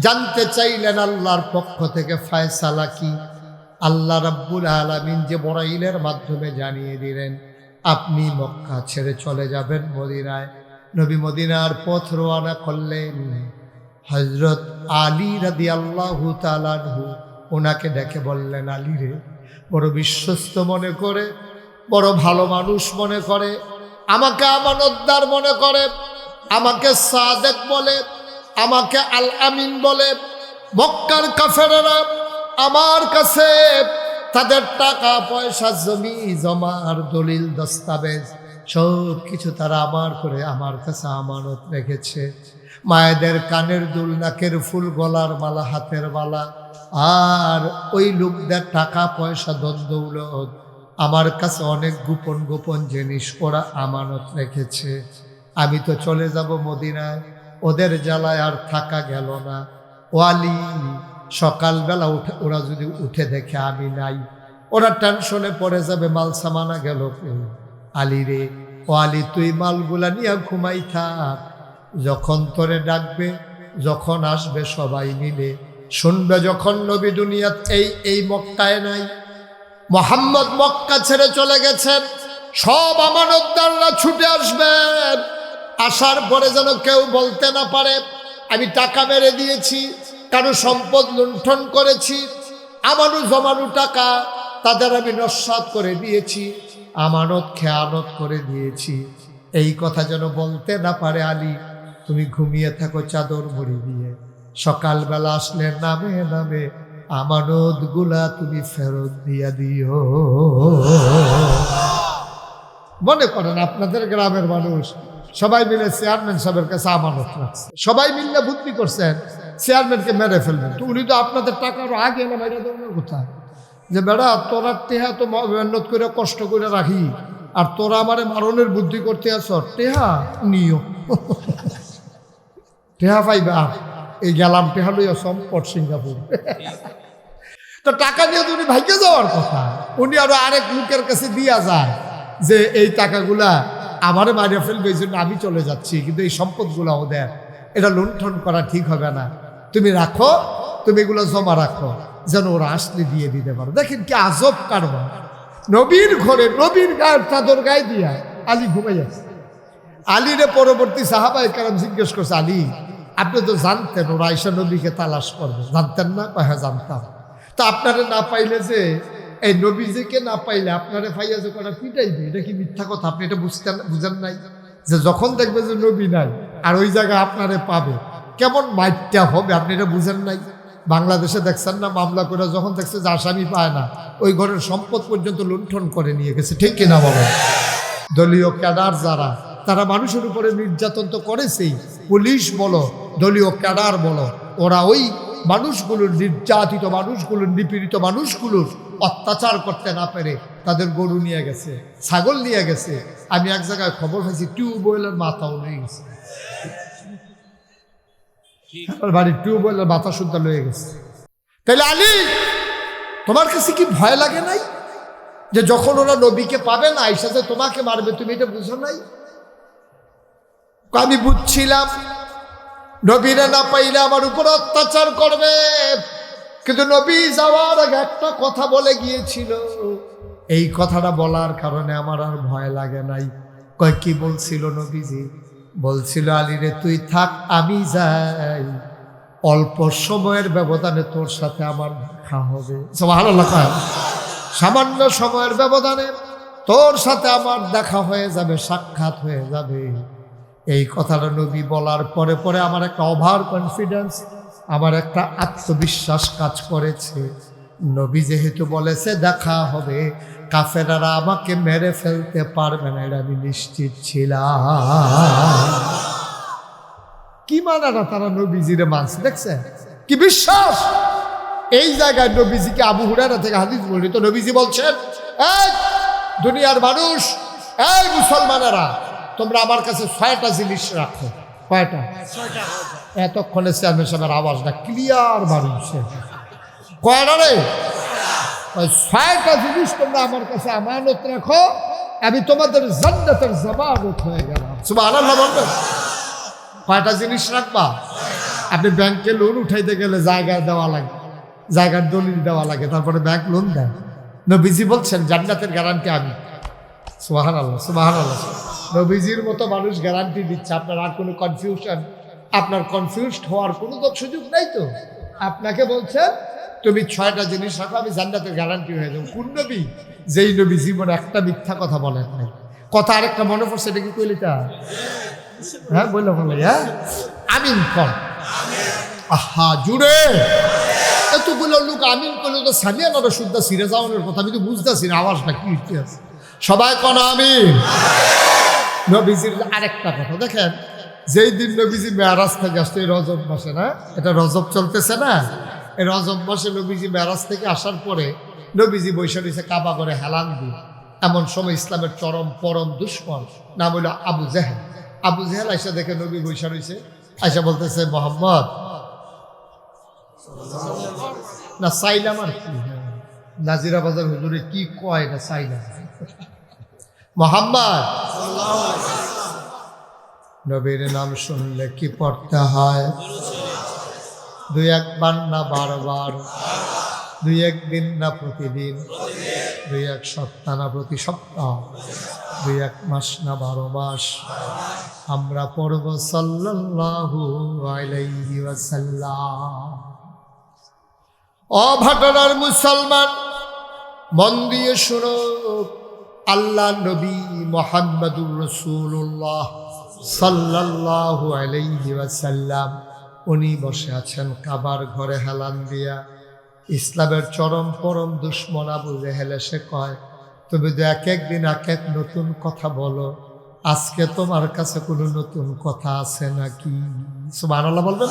জানতে চাইলেন আল্লাহর পক্ষ থেকে ফয়সালা কি। আল্লাহ রাব্বুল আলামিন জিবরাইলের মাধ্যমে জানিয়ে দিলেন, আপনি মক্কা ছেড়ে চলে যাবেন মদিনায়। নবী মদিনার পথ রওনা করলেন। হযরত আলী রাদিয়াল্লাহু তাআলা আনহু ওনাকে ডেকে বললেন, আলী রে, বড় বিশ্বস্ত মনে করে, বড় ভালো মানুষ মনে করে, আমাকে আমানতদার মনে করে, আমাকে সাদেক বলে, আমাকে আল আমিন বলে। মক্কার কাফেররা আমার কাছে তাদের টাকা পয়সা, জমি জমার দলিল দস্তাবেজ সব কিছু তারা আমার কাছে আমানত রেখেছে। মায়েদের কানের দুল, নাকের ফুল, গলার মালা, হাতের মালা, আর ওই লোকদের টাকা পয়সা, দৌলত, আমার কাছে অনেক গোপন গোপন জিনিস ওরা আমানত রেখেছে। আমি তো চলে যাব মদিনায়, ওদের জ্বালায় আর থাকা গেল না। ওয়ালি সকালবেলা ওরা যদি উঠে দেখে আমি নাই, ওরা টেনশনে পড়ে যাবে, মাল সামানা গেল। আলী রে, ও আলী, তুই মালগুলা নিয়ে ঘুমাই থাক, যখন তোরে ডাকবে, যখন আসবে সবাই মিলে শুনবে, যখন নবী দুনিয়াত এই মক্কায় নাই, মুহাম্মদ মক্কা ছেড়ে চলে গেছেন, সব আমানতদাররা ছুটে আসবেন। আসার পরে যেন কেউ বলতে না পারে আমি টাকা মেরে দিয়েছি, কারো সম্পদ লুণ্ঠন করেছি, আমানু জমানু টাকা তাদের আমি নস্যাৎ করে দিয়েছি, আমানত খেয়ানত করে দিয়েছি, এই কথা যেন বলতে না পারে। আলী, তুমি ঘুমিয়ে থাকো চাদর মুড়ি দিয়ে, সকালবেলা আসলে নামে নামে আমানত গুলা তুমি ফেরত দিয়া দিও। মনে করেন আপনাদের গ্রামের মানুষ সবাই মিলে চেয়ারম্যান সাহেবের কাছে আমানত রাখছে, সবাই মিলে বুদ্ধি করছেন চেয়ারম্যানকে মেরে ফেলবেন, তো উনি তো আপনাদের টাকার আগে না মেরে দেওয়ার কথা, যে বেড়া তোরা টেহা তো মেহনত করে কষ্ট করে রাখি, আর তোরা আমারে মারণের বুদ্ধি করতে আস, টেহা নিও, টেহা পাইবা, এই গেলাম টেহা লইয়া সম্পদ সিঙ্গাপুর। তো টাকা দিয়ে তো উনি ভাইকে যাওয়ার কথা, উনি আরো আরেক লোকের কাছে দিয়া যায় যে এই টাকাগুলা আমারে মারিয়া ফেলবে, এই জন্য আমি চলে যাচ্ছি, কিন্তু এই সম্পদগুলা ওদের, এটা লুণ্ঠন করা ঠিক হবে না, তুমি রাখো, তুমি এগুলো জমা রাখো, যেন ওরা আসলে দিয়ে দিতে পারো। দেখেন কি আজব কারবার, নবীর ঘরে নবীর গায়ের চাদর গায়ে দিয়া আলী ঘুমাই আছে। আলীরে পরবর্তী সাহাবায়ে কেরাম জিজ্ঞেস করছে, আলী আপনি তো জানতেন ওরা আয়েশা নবীকে তালাশ করবে, জানতেন না? হ্যাঁ জানতাম। তা আপনারে না পাইলে যে এই নবীজিকে না পাইলে আপনারে ফাইয়া যে কটা পিটাইবে, এটা কি মিথ্যা কথা? আপনি এটা বুঝেন নাই যে যখন দেখবে যে নবী নাই আর ওই জায়গায় আপনারে পাবে, কেমন মাইটটা হবে, আপনি এটা বুঝেন নাই? বাংলাদেশে দেখছেন না, মামলা করে যখন দেখছে যে আসামি পায় না, ওই ঘরের সম্পদ পর্যন্ত লুণ্ঠন করে নিয়ে গেছে, ঠিক কিনা বলেন? দলীয় ক্যাডার যারা, তারা মানুষের উপরে নির্যাতন তো করেছেই, পুলিশ বলো, দলীয় ক্যাডার বলো, ওরা ওই মানুষগুলোর, নির্যাতিত মানুষগুলোর, নিপীড়িত মানুষগুলোর অত্যাচার করতে না পেরে তাদের গরু নিয়ে গেছে, ছাগল নিয়ে গেছে। আমি এক জায়গায় খবর পাইছি টিউবওয়েলের মাথাও নিয়ে গেছে, বাড়ির টিউবওয়েলের মাথা শুদ্ধ লয়ে গেছে। তাহলে আলী, তোমার কাছে কি ভয় লাগে নাই যে যখন ওরা নবীকে পাবে না আয়েশা যে তোমাকে মারবে, তুমি এটা বুঝো নাই? আমি বুঝছিলাম নবীরা না পাইলে আমার উপর অত্যাচার করবে, কিন্তু নবী যাওয়ার আগে একটা কথা বলে গিয়েছিল, এই কথাটা বলার কারণে আমার আর ভয় লাগে নাই। কয় কি বলছিল নবীজি? বলছিল, আলী রে তুই থাক, আমি যাই, অল্প সময়ের ব্যবধানে তোর সাথে আমার দেখা হবে। সুবহানাল্লাহ। সামান্য সময়ের ব্যবধানে তোর সাথে আমার দেখা হয়ে যাবে, সাক্ষাৎ হয়ে যাবে। এই কথাটা নবী বলার পরে পরে আমার একটা ওভার কনফিডেন্স, আমার একটা আত্মবিশ্বাস কাজ করেছে। নবী যেহেতু বলেছে দেখা হবে, কাফেরারা আমাকে মেরে ফেলতে পারবে না, এটা আমি নিশ্চিত ছিলাম। কি মানে না, তারা নবীজিরে মানছে, দেখছে কি বিশ্বাস। এই জায়গায় নবীজিকে আবু হুরায়রা থেকে হাদিস বর্ণিত, নবীজি বলছেন, এই দুনিয়ার মানুষ, এই মুসলমানেরা, তোমরা আমার কাছে 6টা জিনিস রাখো। কয়টা? এতক্ষণে চেয়ারম্যান সাহেবের আওয়াজটা ক্লিয়ার বাড়ছে। কয়টা রে? 6টা জিনিস তোমরা আমার কাছে আমানত রাখো, আমি তোমাদের জান্নাতের জামানত হয়ে গেলাম। সুবহানাল্লাহ বলবেন। কয়টা জিনিস রাখবা? আপনি ব্যাংকে লোন উঠাইতে গেলে জায়গায় দেওয়া লাগে, জায়গার দলিল দেওয়া লাগে, তারপরে ব্যাংক লোন দেয়। নবীজি বলছেন জান্নাতের গ্যারান্টি আমি। সুবহানাল্লাহ, সুবহানাল্লাহ। নবীজির মতো মানুষ গ্যারান্টি দিচ্ছে, আপনার আর কোনো কনফিউশন, আপনার কনফিউজড হওয়ার কোনো সুযোগ নাই তো। আপনাকে বলছেন তুমি 6টা জিনিস রাখো, আমি জান্নাতের গ্যারান্টি হয়ে যাবো। কোন নবী? যেই নবী জীবনে একটা মিথ্যা কথা বলেন নাই। কথা আরেকটা মনে পড়ছে, এটা কি কইলিটা? হ্যাঁ বললো বলে, হ্যাঁ আমিন কর। আহা জুড়ে এতগুলো লোক আমিন করলো, তো সানিয়া না শুদ্ধ সিরে যাওয়ানোর কথা আমি তো বুঝতেছি না, আওয়াজটা কি আছে। সবাই কোন আমিন। নবীজির আরেকটা কথা দেখেন, যেই দিন নবীজি মেরাজ থেকে আসতো, এই রজব মাসে, না এটা রজব চলতেছে না, এই রজব মাসে নবীজি মেরাজ থেকে আসার পরে নবীজি বৈশা রয়েছে কাবা করে হেলান দিয়ে। এমন সময় ইসলামের চরম পরম দুশ্মন নাম হইল আবু জেহেল। আবু জেহেল আইসা দেখে নবী বৈশা রয়েছে, আইসা বলতেছে মোহাম্মদ না সাইলাম, আর কি নাজিরা বাজার হুজুরে কি কয় না সাইলাম, মোহাম্মদ। নবীর নাম শুনলে কি পড়তে হয়? 2-1 না 12 2-1 না প্রতিদিন, 2-1 সপ্তাহ না প্রতি সপ্তাহ, 2-1 মাস না 12 মাস আমরা পড়ব সাল্লাল্লাহু আলাইহি ওয়াসাল্লাম। অভাটনার মুসলমান মন দিয়ে শুনো, আল্লাহ নবী মুহাম্মদুর রাসূলুল্লাহ সাল্লাল্লাহু আলাইহি ওয়াসাল্লাম উনি বসে আছেন কাবার ঘরে হেলান দিয়া। ইসলামের চরম পরম দুশ্মন আবু জেহেল এসে কয়, তুমি তো এক দিন এক নতুন কথা বলো, আজকে তোমার কাছে কোনো নতুন কথা আছে নাকি? সুবহানাল্লাহ বলবেন।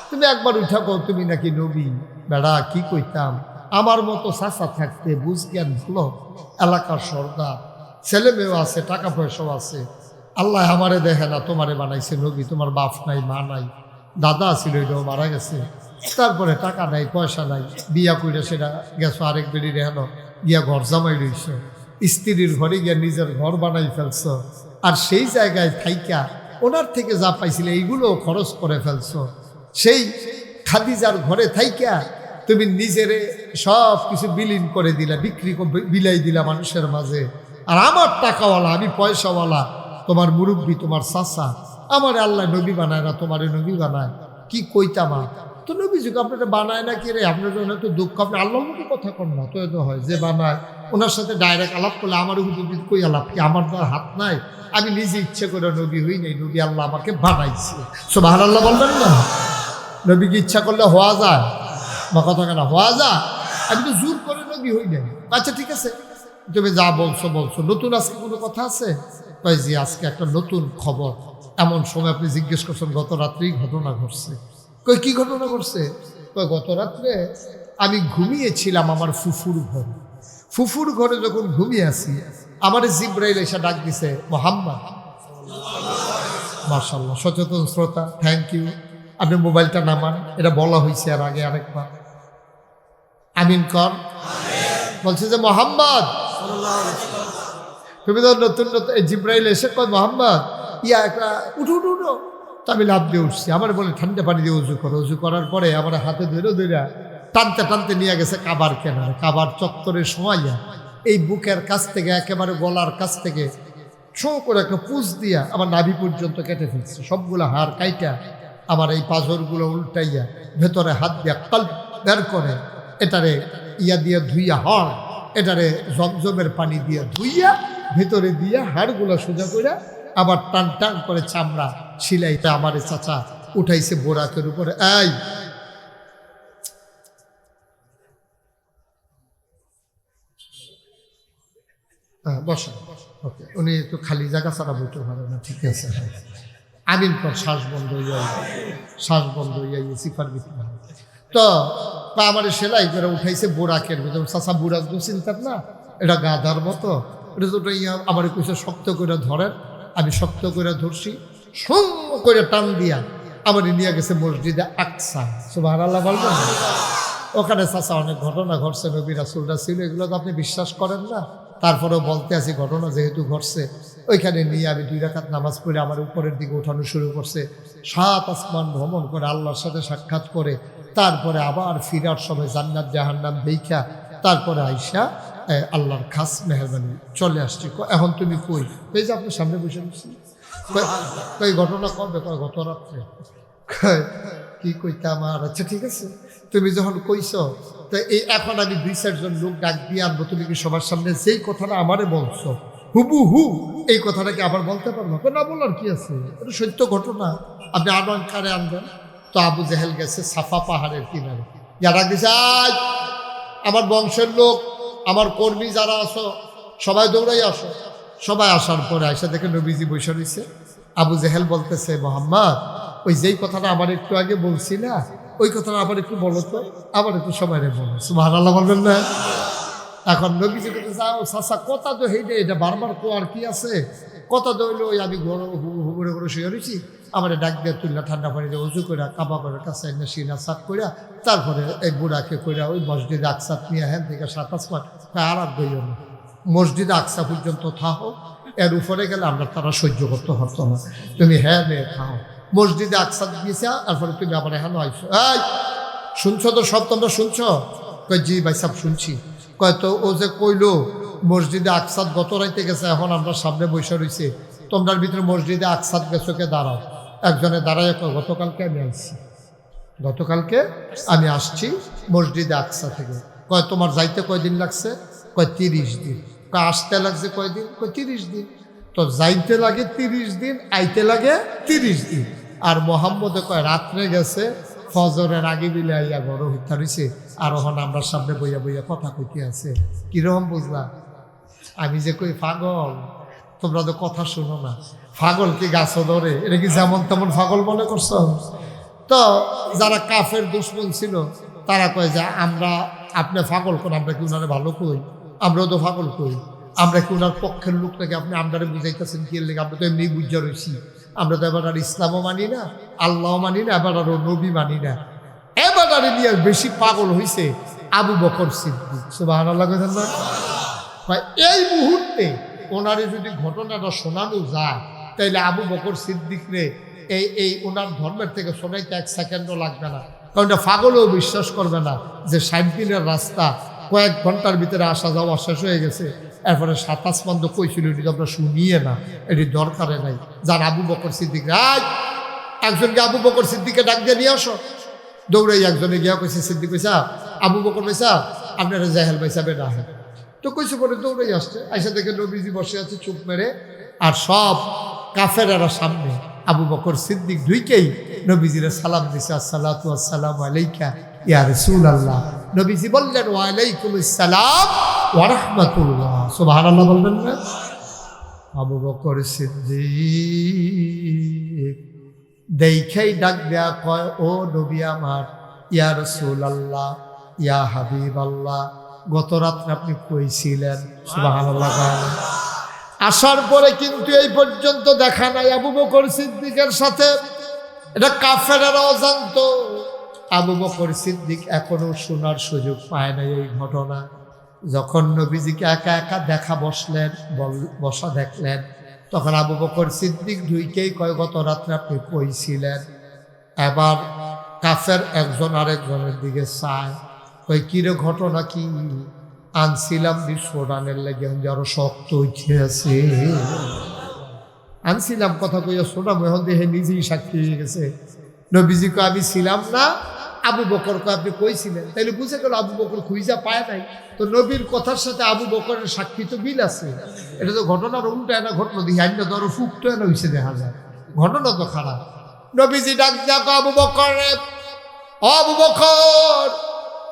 তুমি একবার উঠা কও তুমি নাকি নবী। বেড়া কি কইতাম, আমার মতো চাচা থাকতে বুঝ জ্ঞান ভালো, এলাকার সর্দার, ছেলে মেয়েও আছে, টাকা পয়সাও আছে, আল্লাহ আমারে দেখে না, তোমারে বানাইছে নবী, তোমার বাপ নাই মা নাই, দাদা ছিল এটাও মারা গেছে, তারপরে টাকা নাই পয়সা নাই, বিয়া কইরা সেটা গেছো আরেক বেড়ি রেহানো গিয়া ঘর জামাই রইছ, স্ত্রীর ঘরে গিয়া নিজের ঘর বানাই ফেলছ, আর সেই জায়গায় থাইকা ওনার থেকে যা পাইছিলে এইগুলো খরচ করে ফেলছ, সেই খাদিজার ঘরে থাইকা তুমি নিজেরে সব কিছু বিলীন করে দিলা, বিলাই দিলা মানুষের মাঝে। আর আমার টাকাওয়ালা, আমি পয়সাওয়ালা, তোমার মুরব্বী, তোমার চাচা, আমার আল্লাহ নবী বানায় না, তোমার নবী বানায়, কি কইতামা তো নবী যুগ আপনারা বানায় না কি রে, আপনার জন্য তো দুঃখ, আপনি আল্লাহর মতো কথা কর না, তো এত হয় যে বানায় ওনার সাথে ডাইরেক্ট আলাপ করলে আমার হুজুর কই আলাপ কি, আমার তো হাত নাই, আমি নিজে ইচ্ছে করে নবী হই নাই, নবী আল্লাহ আমাকে বানাইছে। সুবহানাল্লাহ বলবেন না? নবীকে ইচ্ছা করলে হওয়া যায় বা কথা কেনা হওয়া যায়, আমি তো জোর করে নবী হই নাই। আচ্ছা ঠিক আছে, তুমি যা বলছো বলছো, নতুন আজকে কোনো কথা আছে? কই জি আজকে একটা নতুন খবর। এমন সময় আপনি জিজ্ঞেস করছেন গত রাত্রেই ঘটনা ঘটছে। কই কি ঘটনা ঘটছে? কই গত রাত্রে আমি ঘুমিয়েছিলাম আমার ফুফুর ঘরে। ফুফুর ঘরে যখন ঘুমিয়ে আছি, আমার জিব্রাইল এসে ডাক দিছে মোহাম্মদ। মাশাআল্লাহ, সচেতন শ্রোতা, থ্যাংক ইউ। আপনি মোবাইলটা নামান, এটা বলা হয়েছে আর আগে আরেকবার। আমিন কর। বলছে যে মোহাম্মদ তুমি তো নতুন নতুন, জিব্রাইল এসে কয় মোহাম্মদ ইয়া একটা উঠো উঠো উঠো, তো আমি লাভ দিয়ে উঠছি। আমার বলে ঠান্ডা পানি দিয়ে উজু করো। উজু করার পরে আমার হাতে ধরে ধরে টানতে টানতে নিয়ে গেছে কাবার কেনারে, কাবার চত্বরে শোয়াইয়া এই বুকের কাছ থেকে একেবারে গলার কাছ থেকে ছো করে একটা পুষ দিয়া আমার নাভি পর্যন্ত কেটে ফেলছে, সবগুলো হাড় কাইটা আমার এই পাঁজরগুলো উল্টাইয়া ভেতরে হাত দিয়া কাল বের করে এটারে ইয়া দিয়ে ধুইয়া হড়, এটারে জমজমের পানি দিয়ে ধুইয়া ভেতরে দিয়া হাড়গুলো সোজা করে আবার টান টান করে চামড়া সিলাইতে আমার চাচা উঠাইছে বোরাকের উপরে। এই বসেন, ওকে, উনি একটু খালি জায়গা ছাড়া বইতে পারে না, ঠিক আছে। আমিন পর শ্বাস বন্ধ হইয়া সিফার ভিতরে তো আমার সেলাই করে উঠাইছে বোরাকের ভিতরে। চাষা বুড়াক তো চিন্তার না, এটা গাধার মতো, এটা তো আমার কিছু শক্ত করে ধরেন। আমি শক্ত করে ধরছি, সং করে টান দিয়া আমার নিয়ে গেছে মসজিদে আকসা। সুবহানাল্লাহ বলবেন। ওখানে চাষা অনেক ঘটনা ঘটছে, নবী রাসূলরা ছিল, এগুলো তো আপনি বিশ্বাস করেন না, তারপরেও বলতে আছি ঘটনা যেহেতু ঘটছে। ওইখানে নিয়ে আমি 2 রাকাত নামাজ পড়ে আমার উপরের দিকে ওঠানো শুরু করছে। 7 আসমান ভ্রমণ করে আল্লাহর সাথে সাক্ষাৎ করে তারপরে আবার ফিরার সময় জান্নাত জাহান্নাম দেখা তারপরে আইসা আল্লাহর খাস মেহরবানি চলে আসছি। এখন তুমি কই? এই যে আপনার সামনে বসে বসছি। এই ঘটনা কবে? গত রাত্রে। কি কইতে আমার? আচ্ছা ঠিক আছে, তুমি যখন কইছ তো এই এখন আমি 2-4 জন লোক ডাক দিয়ে আনবো, তুমি কি সবার সামনে যেই কথাটা আমারে বলছো হুবহু এই কথাটাকে আবার বলতে পারবো? না, বলার কি আছে, এটা সত্য ঘটনা, আপনি আনকারে আনবেন। তো আবু জেহেল গেছে সাফা পাহাড়ের কিনারে, যারা গেছে আমার বংশের লোক, আমার কর্মী যারা আছো সবাই দৌড়াই আসো। সবাই আসার পরে আয়সা দেখে নবীজি বসে রয়েছে। আবু জেহেল বলতেছে, মোহাম্মদ ওই যেই কথাটা আমার একটু আগে বলছি না, ওই কথাটা আবার একটু বলো তো, আবার একটু সময় রে বলো। সুবহানাল্লাহ বলবেন না? এখন নবীজি বলতে যাও চাচা, কথা তো হেঁটে এটা বারবার কোয়ার কি আছে, কথা তো হইলো ওই আমি হুবুরে করে শুয়ে রয়েছি, আমার ডাক দিয়ে তুললা ঠান্ডা পানিতে উঁচু করে কাবা করে কাছে এনে সিনা সাত করে তারপরে এই বুড়াকে করে ওই মসজিদে আকসাত নিয়ে হ্যান থেকে 7 আসমান আর গইও না, মসজিদে আকসা পর্যন্ত থাকো, এর উপরে গেলে আমরা তারা সহ্য করতে পারতো না, তুমি হ্যাঁ মেয়ে থাকো। মসজিদে আকসাত গিয়েছে, তারপরে তুমি আবার এখানে আইসো। এই শুনছো তো সব, তোমরা শুনছো? কয় জি ভাই সাহেব শুনছি। কয় তো ও যে কইলো মসজিদে আকসাত গত রাইতে গেছে, এখন আমরা সামনে বসে রয়েছে, তোমরার ভিতরে মসজিদে আকসাত গেছো কে? দাঁড়াও। একজনে দাঁড়ায় কয় গতকালকে আমি আসছি, গতকালকে আমি আসছি মসজিদে আকসা থেকে। কয় তোমার যাইতে কয়দিন লাগছে? কয় 30 দিন। কয় আসতে লাগছে কয়দিন? কয় 30 দিন। তো যাইতে লাগে 30 দিন, আইতে লাগে 30 দিন। আর মোহাম্মদে কয় রাত্রে গেছে, ফজরের আগে বিলে আইয়া বড় হত্যা রয়েছে, আর ওখানে আমরা সামনে বইয়া বইয়া কথা কইতে আছে। কিরকম বুঝলা? আমি যে কই পাগল, তোমরা তো কথা শুনো না। পাগল কি গাছ ধরে? এটা কি যেমন তেমন পাগল মনে করছো? তো যারা কাফের দুশ্মন ছিল তারা কয় যে আমরা আপনি পাগল কোন, আমরা কি উনারে ভালো কই? আমরাও তো পাগল কই, আমরা কি উনার পক্ষের লোক নাকি? আপনি আমরারে বুঝাইতেছেন কি লেগে? আমরা তো এমনি বুঝা রয়েছি, আমরা তো এবার আর ইসলামও মানি না, আল্লাহও মানি না, এবার আরও নবী মানি না। এবার আর নিয়ে বেশি পাগল হয়েছে আবু বকর সিদ্দিক। সুবহানাল্লাহ না? এই মুহূর্তে ওনারে যদি ঘটনাটা শোনানো যায় তাইলে আবু বকর সিদ্দিক রে এই ওনার ধর্মের থেকে শোনাইতে 1 সেকেন্ডও লাগবে না, কারণ এটা পাগলেও বিশ্বাস করবে না যে 60 দিনের রাস্তা কয়েক ঘন্টার ভিতরে আসা যাওয়া শেষ হয়ে গেছে। এরপরে 7 আসমান তো কইছিল, এটি আমরা শুনিয়ে না, এটি দরকারে নাই। যার আবু বকর সিদ্দিক, একজনকে আবু বকর সিদ্দিককে ডাক দিয়ে নিয়ে আসো। দৌড়াই একজনে গিয়া কইছে, সিদ্দিক কইসা আবু বকর ভাইসা আপনারা জাহেল ভাইসা বেড়া হয়। তো কইছে পরে দৌড়াই আসছে, আইসা দেখে নবীজি বসে আছে চুপ মেরে, আর সব কাফেরারা সামনে। আবু বকর সিদ্দিক ঢুইকেই নবীজিরে সালাম দিছে, আসসালাতু আসসালামু আলাইকা ইয়া রাসূলুল্লাহ। নবীজি বললেন ওয়া আলাইকুমুস সালাম ওয়া রাহমাতুল্লাহ। সুবহানাল্লাহ বলবেন না? আবু বকর সিদ্দিক দেখাই ডাক দেয়া কয়, ও নবী আমার, ইয়া রাসূলুল্লাহ, ইয়া হাবিবাল্লাহ, গত রাত্রে আপনি কইছিলেন। সুবহানাল্লাহ। আসার পরে কিন্তু এই পর্যন্ত দেখা নাই আবু বকর সিদ্দিকের সাথে, এটা কাফেরেরাও জানতো। আবু বকর সিদ্দিক এখনো শোনার সুযোগ পায় না এই ঘটনা। যখন নবীজিকে একা একা দেখা বসা দেখলেন, তখন আবু বকর সিদ্দিক ঢুইকেই কয়, গত রাত্রে আপনি কইছিলেন। এবার কাফের একজন আরেকজনের দিকে চায়, কই কিরে ঘটনা কি? আনছিলাম বিস্ফোরণের লেগে আরো শক্ত উঠে আছে, আনছিলাম কথা কইয়া শোনা এখন দেহে নিজেই সাক্ষী হয়ে গেছে। নবীজিকে আমি ছিলাম না, আবু বকরকে আপনি কইছিলেন। তাইলে বুঝে গেল আবু বকর খুঁজা পায় নাই, তো নবীর কথার সাথে আবু বকরের সাক্ষী তো মিল আছে। এটা তো ঘটনার উল্টা না ঘটনা, দিয়ে আইনটা ধরো ফুকটো এনে হয়েছে দেখা যায়, ঘটনা তো খারাপ। নবীজি ডাক দেখো আবু বকর রে, আবু বকর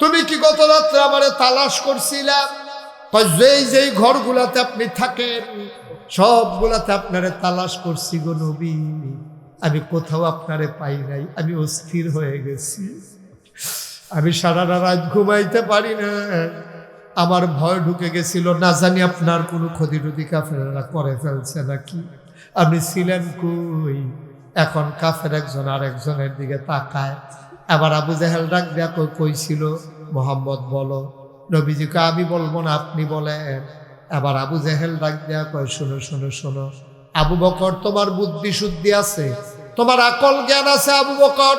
তুমি কি গত রাত্রে আমারে তালাশ করছিলাম? যেই যেই ঘরগুলাতে আপনি থাকেন সবগুলাতে আপনারে তালাশ করছি গো নবী, আমি কোথাও আপনারে পাই নাই, আমি অস্থির হয়ে গেছি, আমি সারা রাত ঘুমাইতে পারি না, আমার ভয় ঢুকে গেছিল, না জানি আপনার কোনো ক্ষতি টুতি কাফেররা করে ফেলছে নাকি, আপনি ছিলেন কই? এখন কাফের একজন আর একজনের দিকে তাকায়। আবার আবু জেহেল ডাক দেয়া কইছিল মোহাম্মদ বলো, নবীজিকে আমি বলবো না আপনি বলেন। আবার আবু জেহেল ডাক দেয়া কয় শোনো শোনো শোনো আবু বকর, তোমার বুদ্ধি শুদ্ধি আছে, তোমার আকল জ্ঞান আছে আবু বকর,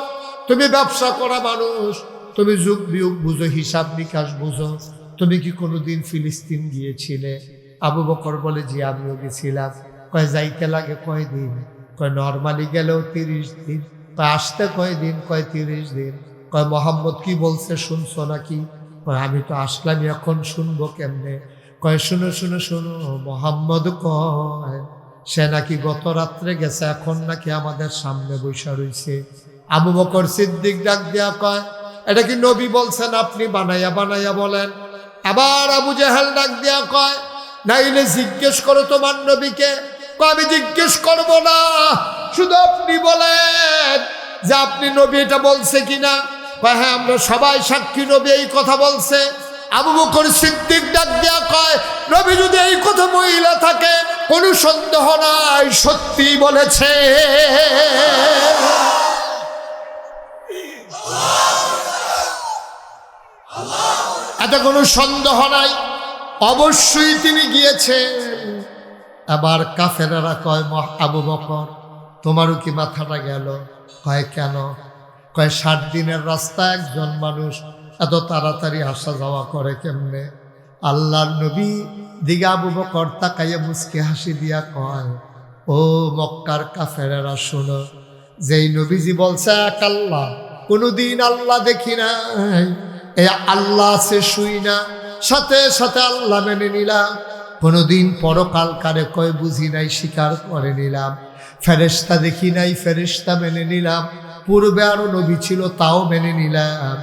তুমি ব্যবসা করা মানুষ, তুমি যুগ বিয়োগ বুঝো, হিসাব নিকাশ বুঝো, তুমি কি কোনোদিন ফিলিস্তিন গিয়েছিলে? আবু বকর বলে জি আমিও গেছিলাম। কয় যাইতে লাগে কয়দিন? কয় নর্মালি গেলেও 30 দিন। কয় আসতে কয়দিন? কয় 30 দিন। কয় মোহাম্মদ কি বলছে শুনছো নাকি? কয় আমি তো আসলাম, এখন শুনবো কেমনে? কয় শুনো শুনো শোনো, মোহাম্মদ কয় সে নাকি গত রাত্রে গেছে, এখন নাকি আমাদের সামনে বৈশা রইছে। আবু বকর সিদ্দিক ডাক দেয়া কয় এটা কি নবী বলছেন আপনি বানাইয়া বানাইয়া বলেন? আবার আবু জেহেল ডাক দেয়া কয় নাইলে জিজ্ঞেস করো তোমার নবীকে। কয় আমি জিজ্ঞেস করবো না, শুধু আপনি বলেন যে আপনি নবী এটা বলছে কিনা। কয় হ্যাঁ আমরা সবাই সাক্ষী, নবী এই কথা বলছে। আবু বকর সিদ্দিক ডাক দেয়া কয় নবী যদি এই কথা মহিলা থাকে কোনো সন্দেহ নাই, সত্যি বলেছে। এতে কোনো সন্দেহ নাই, অবশ্যই তিনি গিয়েছেন। আবার কাফেরেরা কয় আবু বকর তোমারও কি মাথাটা গেল? কয় কেন? কয় 60 দিনের রাস্তা একজন মানুষ এত তাড়াতাড়ি আসা যাওয়া করে কেমনে? আল্লাহর নবী দিকে আবু বকর তাকাইয়া মুচকি হাসি দিয়া কয় ও মক্কার কাফেরেরা শোনো, যেই নবীজি বলছে এক আল্লাহ, কোনোদিন আল্লাহ দেখি নাই, এই আল্লাহ আছে শুই না, সাথে সাথে আল্লাহ মেনে নিলাম। কোনোদিন পরকাল কারে কয় বুঝি নাই, স্বীকার করে নিলাম। ফেরেশতা দেখি নাই, ফেরেশতা মেনে নিলাম। পূর্বে আরো নবী ছিল তাও মেনে নিলাম।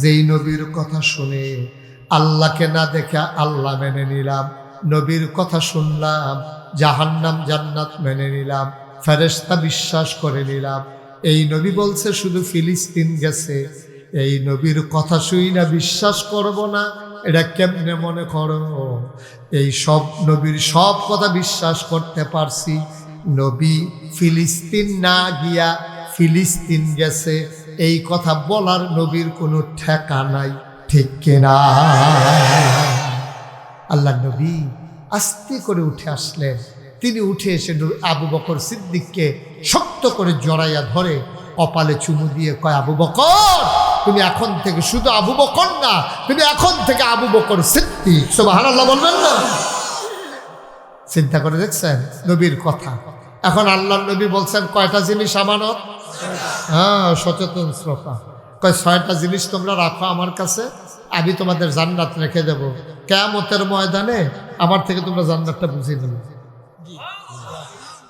যেই নবীর কথা শুনে আল্লাহকে না দেখে আল্লাহ মেনে নিলাম, নবীর কথা শুনলাম, জাহান্নাম জান্নাত মেনে নিলাম, ফেরেশতা বিশ্বাস করে নিলাম। এই নবী বলছে শুধু ফিলিস্তিন গেছে, এই নবীর কথা শুই না বিশ্বাস করব না, এটা কেমনে মনে করো? এই সব নবীর সব কথা বিশ্বাস করতে পারছি, নবী ফিলিস্তিন না গিয়া ফিলিস্তিন গেছে এই কথা বলার নবীর কোনো ঠেকা নাই, ঠিক কিনা? আল্লাহ নবী আস্তে করে উঠে আসলেন। তিনি উঠে এসে আবু বকর সিদ্দিককে শক্ত করে জড়াইয়া ধরে কপালে চুমু দিয়ে কয় আবু বকর তুমি এখন থেকে শুধু আবু বকর না, তুমি এখন থেকে আবু বকর সিদ্দিক। সুবহানাল্লাহ বলবেন না? চিন্তা করে দেখছেন নবীর কথা। এখন আল্লাহর নবী বলছেন কয়টা জিনিস আমানত? হ্যাঁ, সচেতন শ্রোতা কয় 6টা জিনিস তোমরা রাখো আমার কাছে, আমি তোমাদের জান্নাত রেখে দেব। কিয়ামতের ময়দানে আমার থেকে তোমরা জান্নাতটা বুঝে নিও।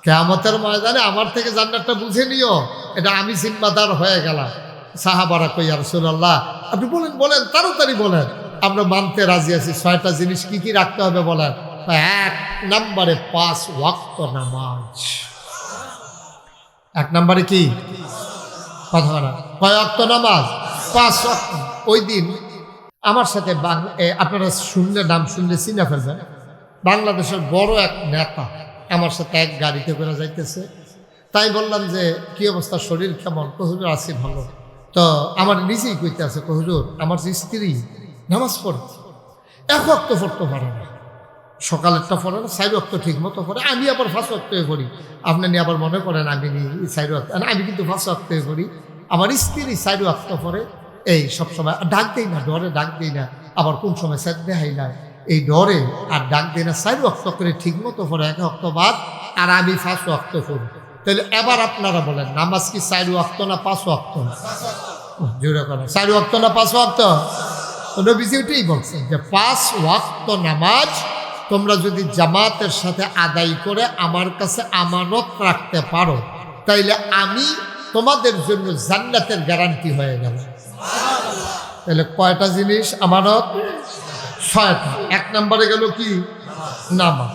কিয়ামতের ময়দানে আমার থেকে জান্নাতটা বুঝে নিও, এটা আমি জিম্মাদার হয়ে গেলাম। সাহাবারা কই ইয়া রাসূলুল্লাহ আপনি বলেন বলেন তাড়াতাড়ি বলেন, আমরা মানতে রাজি আছি। 6টা জিনিস কি কি রাখতে হবে বলেন? 1 নম্বরে 5 ওয়াক্ত নামাজ। 1 নম্বরে কি কথা না? কয় ওয়াক্ত নামাজ? 5 ওয়াক্ত। ওই দিন আমার সাথে আপনারা শুনলে নাম শুনলে চিনে ফেলবেন, বাংলাদেশের বড় এক নেতা আমার সাথে এক গাড়িতে করে যাইতেছে। তাই বললাম যে কি অবস্থা, শরীর কেমন? হুজুর আছি ভালো। তো আমার নিজেই কইতে আছে হুজুর আমার যে স্ত্রী নামাজ পড়ে 1 ওয়াক্ত পড়তে পারে না, সকালেরটা পড়ে না, 4 ওয়াক্ত ঠিক মতো পড়ে, আমি আবার 5 ওয়াক্তই পড়ি। আপনি আবার মনে করেন আমি 4 ওয়াক্ত, আমি কিন্তু 5 ওয়াক্তই পড়ি। আমার স্ত্রী 4 ওয়াক্ত পড়ে। এই সবসময় ডাক দেই না, ডরে ডাক দেই না, আবার কোন সময় স্যার দেখাই না, এই ডরে আর ডাক দেই না। 4 ওয়াক্ত করে ঠিক মতো পড়ে, 1 ওয়াক্ত বাদ, আর আমি 5 ওয়াক্ত পড়ি। তাহলে এবার আপনারা বলেন নামাজ কি 4 ওয়াক্ত না 5 ওয়াক্ত? জোরে করেন, 4 ওয়াক্ত না 5 ওয়াক্ত? নবীজি ওইটাই বলছেন যে 5 ওয়াক্ত নামাজ তোমরা যদি জামাতের সাথে আদায় করে আমার কাছে আমানত রাখতে পারো, তাইলে আমি তোমাদের জন্য জান্নাতের গ্যারান্টি হয়ে গেল। তাহলে কয়টা জিনিস আমানত? 6টা। 1 নম্বরে গেল কি? নামাজ।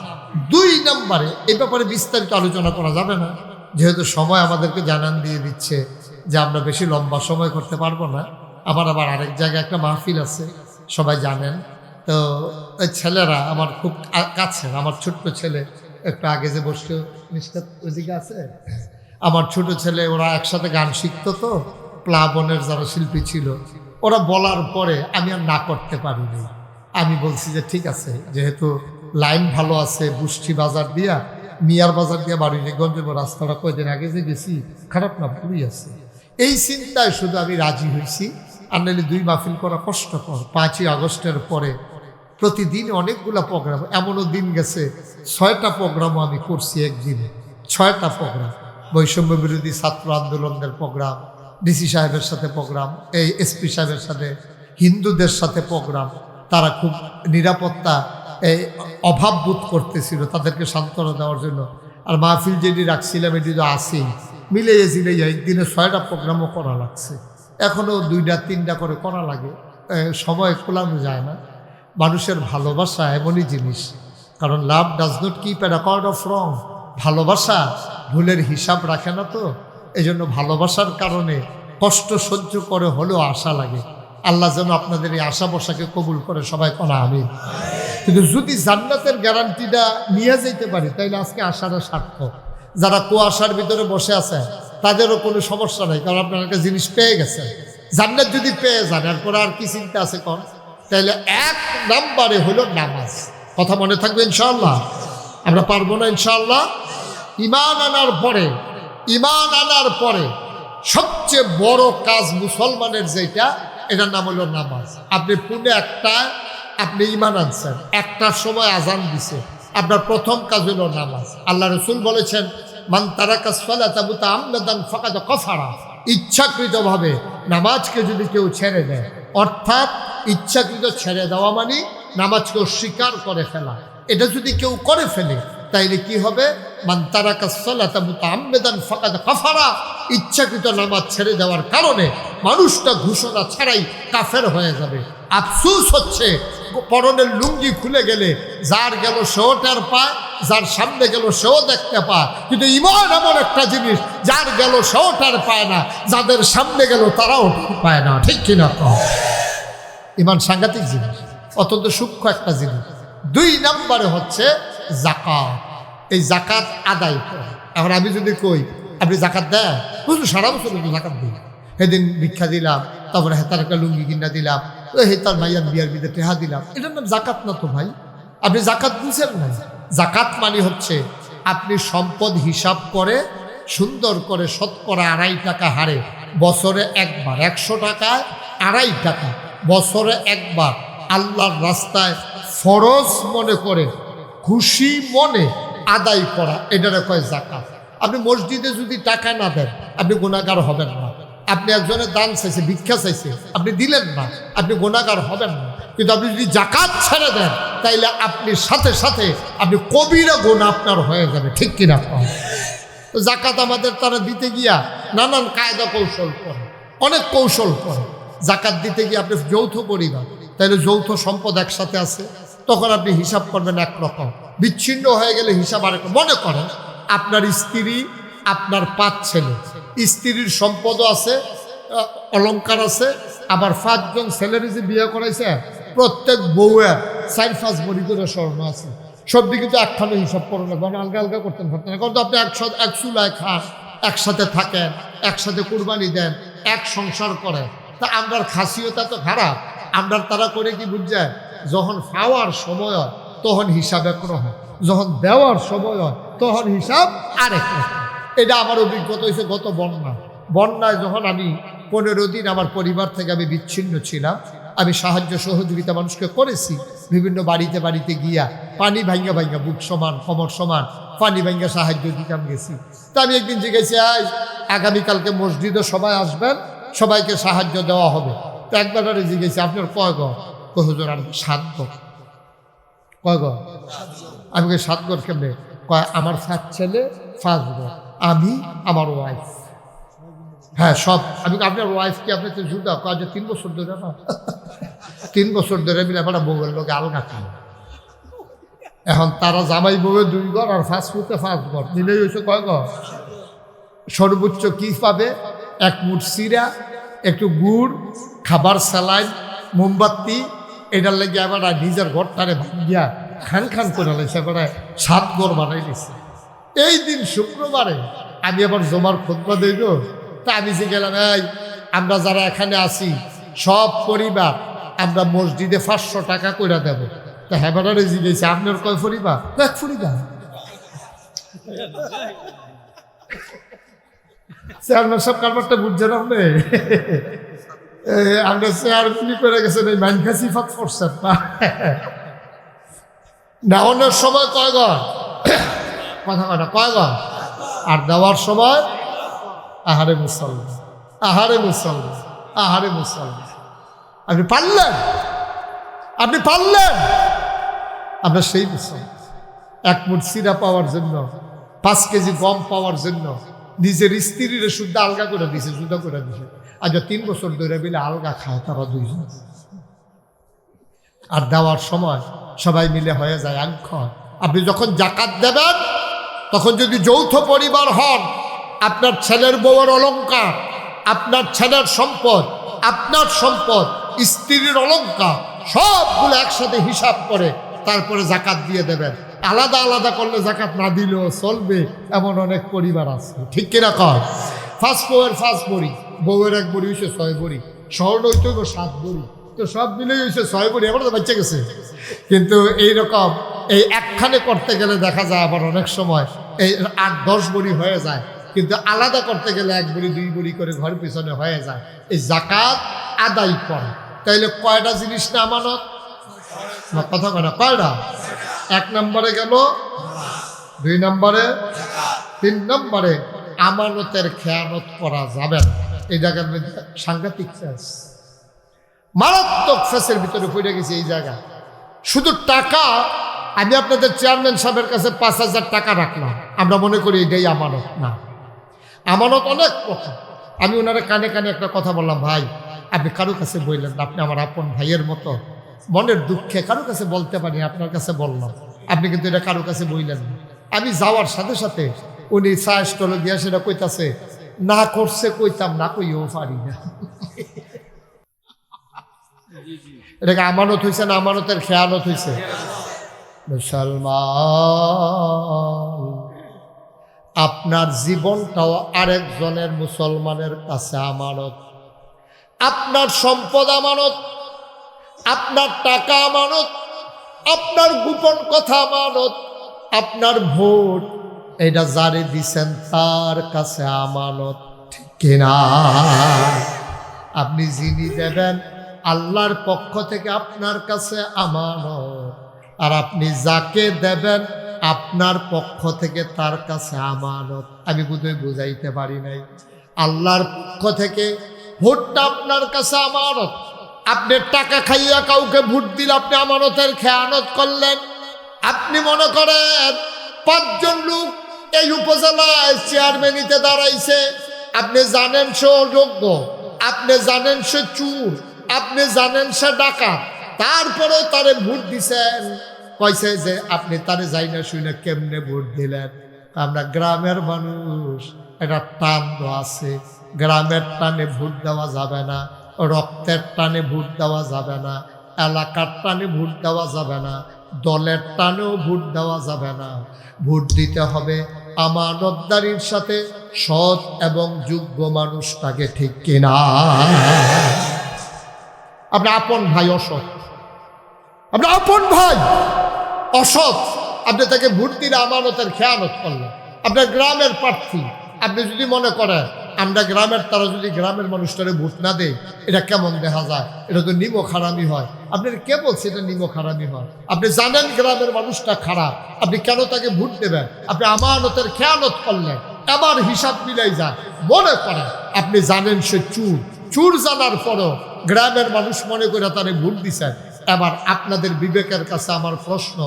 2 নম্বরে এই ব্যাপারে বিস্তারিত আলোচনা করা যাবে না, যেহেতু সময় আমাদেরকে জানান দিয়ে দিচ্ছে যে আমরা বেশি লম্বা সময় করতে পারবো না। আবার আরেক জায়গায় একটা মাহফিল আছে, সবাই জানেন। তো ওই ছেলেরা আমার খুব কাছের, আমার ছোট্ট ছেলে একটু আগে যে বসে নিষ্কাত ওইদিকে আছে, আমার ছোট ছেলে, ওরা একসাথে গান শিখতো। তো প্লাবনের যারা শিল্পী ছিল, ওরা বলার পরে আমি আর না করতে পারিনি। আমি বলছি যে ঠিক আছে, যেহেতু লাইন ভালো আছে, বুষ্টি বাজার দিয়া মিয়ার বাজার দিয়া বাড়িগঞ্জে রাস্তাটা কয়েকদিন আগে যে গেছি, খারাপ না, পুরী আছে। এই চিন্তায় শুধু আমি রাজি হয়েছি। আর নাহলে 2 মাহফিল করা কষ্টকর। 5ই আগস্টের পরে প্রতিদিন অনেকগুলো প্রোগ্রাম, এমনও দিন গেছে 6টা প্রোগ্রামও আমি করছি একদিনে। 6টা প্রোগ্রাম, বৈষম্য বিরোধী ছাত্র আন্দোলনের প্রোগ্রাম, ডিসি সাহেবের সাথে প্রোগ্রাম, এই এসপি সাহেবের সাথে, হিন্দুদের সাথে প্রোগ্রাম। তারা খুব নিরাপত্তা অভাব বোধ করতেছিল, তাদেরকে সান্ত্বনা দেওয়ার জন্য। আর মাহফিল যেটি রাখছিলাম এটি তো আসেই, মিলিয়ে জিলিয়ে একদিনে 6টা প্রোগ্রামও করা লাগছে। এখনও 2টা 3টা করে করা লাগে, সময় কোলানো যায় না। মানুষের ভালোবাসা এমনই জিনিস, কারণ লাভ does not keep A record of রং। ভালোবাসা ভুলের হিসাব রাখে না। তো এই জন্য ভালোবাসার কারণে কষ্ট সহ্য করে হলেও আশা লাগে। আল্লাহ যেন আপনাদের এই আশা বসাকে কবুল করে, সবাই কোনা আমিন। কিন্তু যদি জান্নাতের গ্যারান্টিটা নিয়ে যেতে পারি, তাইলে আজকে আশাটা সার্থক। যারা কুয়াশার ভিতরে বসে আছে তাদেরও কোনো সমস্যা নেই, কারণ আপনার একটা জিনিস পেয়ে গেছে। জান্নাত যদি পেয়ে যান, এরপরে আর কি চিন্তা আছে কোন? তাইলে 1 নম্বরে হলো নামাজ। কথা মনে থাকবে ইনশাআল্লাহ? আমরা পারবো না ইনশাআল্লাহ? ঈমান আনার পরে সবচেয়ে বড় কাজ মুসলমানের যেটা, এটার নাম হলো নামাজ। আপনি পুনে আপনি ঈমান আনছেন, 1টার সময় আজান দিছে, আপনার প্রথম কাজ হলো নামাজ। আল্লাহ রসুল বলেছেন, মান তারাকা সালাতা মুতাআম্মিদান ফাকাদ কাফারা। ইচ্ছাকৃতভাবে নামাজকে যদি কেউ ছেড়ে দেয়, অর্থাৎ ইচ্ছাকৃত ছেড়ে দেওয়া মানে নামাজকে অস্বীকার করে ফেলা, এটা যদি কেউ করে ফেলে, তাইলে কি হবে? মান তারাকা সালাতা মুতাআম্মিদান ফাকাদ কাফারা। ইচ্ছাকৃত নামাজ ছেড়ে দেওয়ার কারণে মানুষটা ঘোষণা ছাড়াই কাফের হয়ে যাবে। আফসোস হচ্ছে, পরনের লুঙ্গি খুলে গেলে যার গেল সেও টের পায়, যার সামনে গেল সেও দেখতে পায়। কিন্তু ঈমান এমন একটা জিনিস, যার গেল সেও টের পায় না, যাদের সামনে গেল তারাও পায় না। ঠিক কিনা? ঈমান সাংঘাতিক জিনিস, অত্যন্ত সূক্ষ্ম একটা জিনিস। 2 নম্বরে হচ্ছে যাকাত। এই যাকাত আদায় করে। এখন আমি যদি কই আপনি যাকাত দেন, বুঝলো সারা বছর কিন্তু যাকাত দিই, সেদিন ভিক্ষা দিলাম, তারপরে হেতার একটা লুঙ্গি কিনা দিলাম, হেতার মাইয়ার বিয়ার বিদে টেহা দিলাম, এটার নাম যাকাত না তো ভাই। আপনি যাকাত বুঝেন না। যাকাত মানে হচ্ছে আপনি সম্পদ হিসাব করে সুন্দর করে শতকরা 2.5 টাকা হারে বছরে একবার, 100 টাকায় 2.5 টাকা বছরে একবার আল্লাহর রাস্তায় ফরজ মনে করে খুশি মনে আদায় করা, এটারে কয় যাকাত। আপনি মসজিদে যদি টাকা না দেন, আপনি গুনাহগার হবেন না। আপনি একজনের দান চাইছে, ভিক্ষা চাইছে, আপনি দিলেন না, আপনি গুনাহগার হবেন না। কিন্তু আপনি যদি যাকাত ছেড়ে দেন, তাইলে আপনি সাথে সাথে আপনি কবিরা গুনাহ আপনার হয়ে যাবে। ঠিক কিনা? তো যাকাত আমাদের তারা দিতে গিয়া নানান কায়দা কৌশল করে, অনেক কৌশল করে। যাকাত দিতে গিয়ে আপনি যৌথ পরিবার, তাইলে যৌথ সম্পদ একসাথে আছে, তখন আপনি হিসাব করবেন একরকম, বিচ্ছিন্ন হয়ে গেলে হিসাব আরেক। মনে করেন আপনার স্ত্রী, আপনার 5 ছেলে, স্ত্রীর সম্পদও আছে, অলংকার আছে, আবার 5 জন ছেলের যে বিয়ে করাইছে, প্রত্যেক বউয়ের 4-5 ভরি করে স্বর্ণ আছে। সব দিকে তো একখানে হিসাব করে না, কারণ আলগা আলগা করতেন পারতেন না। কারণ তো আপনি এক চুলায় খান, একসাথে থাকেন, একসাথে কুরবানি দেন, এক সংসার করেন। তা আমরার খাসিয়তা তো খারাপ। আমরার তারা করে কি বুঝছেন, যখন খাওয়ার সময় হয় তখন হিসাব একরকম, যখন দেওয়ার সময় হয় তখন হিসাব আরেক রকম। এটা আমার অভিজ্ঞতা হয়েছে গত বন্যায় যখন আমি 15 দিন আমার পরিবার থেকে আমি বিচ্ছিন্ন ছিলাম। আমি সাহায্য সহযোগিতা মানুষকে করেছি, বিভিন্ন বাড়িতে বাড়িতে গিয়া পানি ভাঙ্গা ভাঙ্গা, বুক সমান কোমর সমান পানি ভাঙ্গা সাহায্য দিতাম গেছি। তা আমি একদিন জিজ্ঞেছি, আগামীকালকে মসজিদে সবাই আসবেন, সবাইকে সাহায্য দেওয়া হবে। তো একবার জিজ্ঞেছি, আপনার কয় ঘর? হুজুর আমি 7 ঘর। কয় ঘর? আমি 7 ঘর কেমনে? কয় আমার 7 ছেলে 5 ঘর, আমি আমার ওয়াইফ। হ্যাঁ সব। আমি আপনার ওয়াইফ কি আপনি তো জুদা কাজে 3 বছর ধরে না 3 বছর ধরে মিলে আপনার বউয়ের লোকে আলগা খায়। এখন তারা জামাই বউয়ের 2 ঘর আর ফাস্ট ফুডে 5 ঘর মিলেই হয়েছে কয় ঘর। সর্বোচ্চ কি পাবে? 1 মুঠ চিরা, একটু গুড়, খাবার, স্যালাইন, মোমবাতি, এটার লেগে আবার নিজের ঘরটারে ভাঙ্গিয়া খান খান করে লেছে, এবার 7 ঘর বানাই দিচ্ছে। এই দিন শুক্রবারে আমি আবার জমার খুতবা দেব, তা আমি যে গেলাম, এই আমরা যারা এখানে আছি সব পরিবার আমরা মসজিদে 500 টাকা করে দেব। তা হেবারে জিগেছে আপনার কয় পরিবার? 1 পরিবার। চেয়ারম্যান সব কারবারটা বুঝছেন আপনি? আমরা চেয়ারম্যানই করে গেছেন, এই মাইনখা সিফাত করছেন না। অন্যের সময় কয় ঘর কথা কয় না, কয় ঘর। আর দেওয়ার সময় আহারে মুসলমান, আহারে মুসলমান, আহারে মুসলমান। আপনি পারলেন, আপনি পারলেন। আমরা সেই মুসলমান 1 মুঠ চিরা পাওয়ার জন্য, 5 কেজি গম পাওয়ার জন্য নিজের স্ত্রীর শুদ্ধ আলগা করে দিছে, জুদা করে দিছে। আজ 3 বছর ধরে মিলে আলগা খায় তারা 2 জন। আর দেওয়ার সময় সবাই মিলে হয়ে যায় আংক্ষর। আপনি যখন জাকাত দেবেন তখন যদি যৌথ পরিবার হন, আপনার ছেলের বউয়ের অলংকার, আপনার ছেলের সম্পদ, আপনার সম্পদ, স্ত্রীর অলংকার সবগুলো একসাথে হিসাব করে তারপরে জাকাত দিয়ে দেবেন। আলাদা আলাদা করলে জাকাত না দিলেও চলবে, এমন অনেক পরিবার আছে, ঠিক কিনা কর। 5 বউয়ের 5 বড়ি, বউয়ের 1 বড়ি হয়েছে 6 বড়ি, শহর হইতে 7 বড়ি, তো সব মিলেই হয়েছে 6 বড়ি। এবার তো বাচ্চা গেছে। কিন্তু এইরকম এই একখানে করতে গেলে দেখা যায় আবার অনেক সময় এই 8-10 বড়ি হয়ে যায়, কিন্তু আলাদা করতে গেলে 1 বড়ি 2 বড়ি করে ঘর পিছনে হয়ে যায়। এই জাকাত আদায় করে তাইলে কয়টা জিনিস না আমানত? কথা কয় না, কয়টা? 1 নম্বরে গেল, 2 নম্বরে, 3 নম্বরে আমানতের খেয়ানত করা যাবে না। এই জায়গার মধ্যে সাংঘাতিক ফেস, মারাত্মক ফেসের ভিতরে পড়ে গেছে এই জায়গা। শুধু টাকা, আমি আপনাদের চেয়ারম্যান সাহেবের কাছে 5,000 টাকা রাখলাম, আমরা মনে করি এটাই আমানত না। আমানত অনেক কথা। আমি ওনারা কানে কানে একটা কথা বললাম, ভাই আপনি কারো কাছে বললেন না, আপনি আমার আপন ভাইয়ের মতো, মনের দুঃখে কারো কাছে বলতে পারি, আপনার কাছে বললাম, আপনি কিন্তু এটা কারো কাছে বললেন না। আমি যাওয়ার সাথে সাথে উনি চা স্টলে গিয়া সেটা কইতাছে, না করছে কইতাম না, কইও পারি না। এটাকে আমানত হয়েছে না আমানতের খেয়ানত হয়েছে? মুসলমান, আপনার জীবনটাও আরেকজনের মুসলমানের কাছে আমানত। আপনার সম্পদ আমানত, আপনার টাকা আমানত, আপনার গোপন কথা আমানত, আপনার ভোট এটা যারে দিছেন তার কাছে আমানত, ঠিক কিনা? আপনি যিনি দেবেন আল্লাহর পক্ষ থেকে আপনার কাছে আমানত, আর আপনি যাকে দেবেন আপনার পক্ষ থেকে তার কাছে আমানত। আমি বোধহয় বুঝাইতে পারি নাই। আল্লাহর পক্ষ থেকে ভোটটা আপনার কাছে আমানত। আপনি টাকা খাইয়া কাউকে ভোট দিলে আপনি আমানতের খেয়ানত করলেন। আপনি মনে করেন 5 জন লোক এই উপজেলায় চেয়ারম্যানিতে দাঁড়াইছে, আপনি জানেন সে অযোগ্য, আপনি জানেন সে চুর, আপনি জানেন সে ডাকাত, তারপরেও তারে ভোট দিছেন। কইছে যে আপনি তারে যাই না শুনে কেমনে ভোট দিলেন? আমরা গ্রামের মানুষ, একটা টান আছে, গ্রামের টানে ভোট দেওয়া যাবে না, রক্তের টানে ভোট দেওয়া যাবে না, এলাকার টানে ভোট দেওয়া যাবে না, দলের টানেও ভোট দেওয়া যাবে না। ভোট দিতে হবে আমানতদারির সাথে সৎ এবং যোগ্য মানুষটাকে, ঠিক কিনা? আপনার আপন ভাই অসৎ, আপনার আপন ভাই অসৎ, আপনি তাকে ভোট দিলে আমানতের খেয়ানত করলেন। আপনার গ্রামের প্রার্থী, আপনি যদি মনে করেন আমরা গ্রামের, তারা যদি গ্রামের মানুষটারে ভোট না দেয় এটা কেমন দেখা যায়, এটা তো নিমক হারামি হয়। আপনার কে বলছে এটা নিমক হারামি হয়? আপনি জানেন গ্রামের মানুষটা খারাপ, আপনি কেন তাকে ভোট দেবেন? আপনি আমানতের খেয়ানত করলেন। আবার হিসাব মিলাই যায়, মনে করেন আপনি জানেন সে চুর, চুর জানার পরও গ্রামের মানুষ মনে করে তারে ভোট দিচ্ছেন। এবার আপনাদের বিবেকের কাছে আমার প্রশ্ন,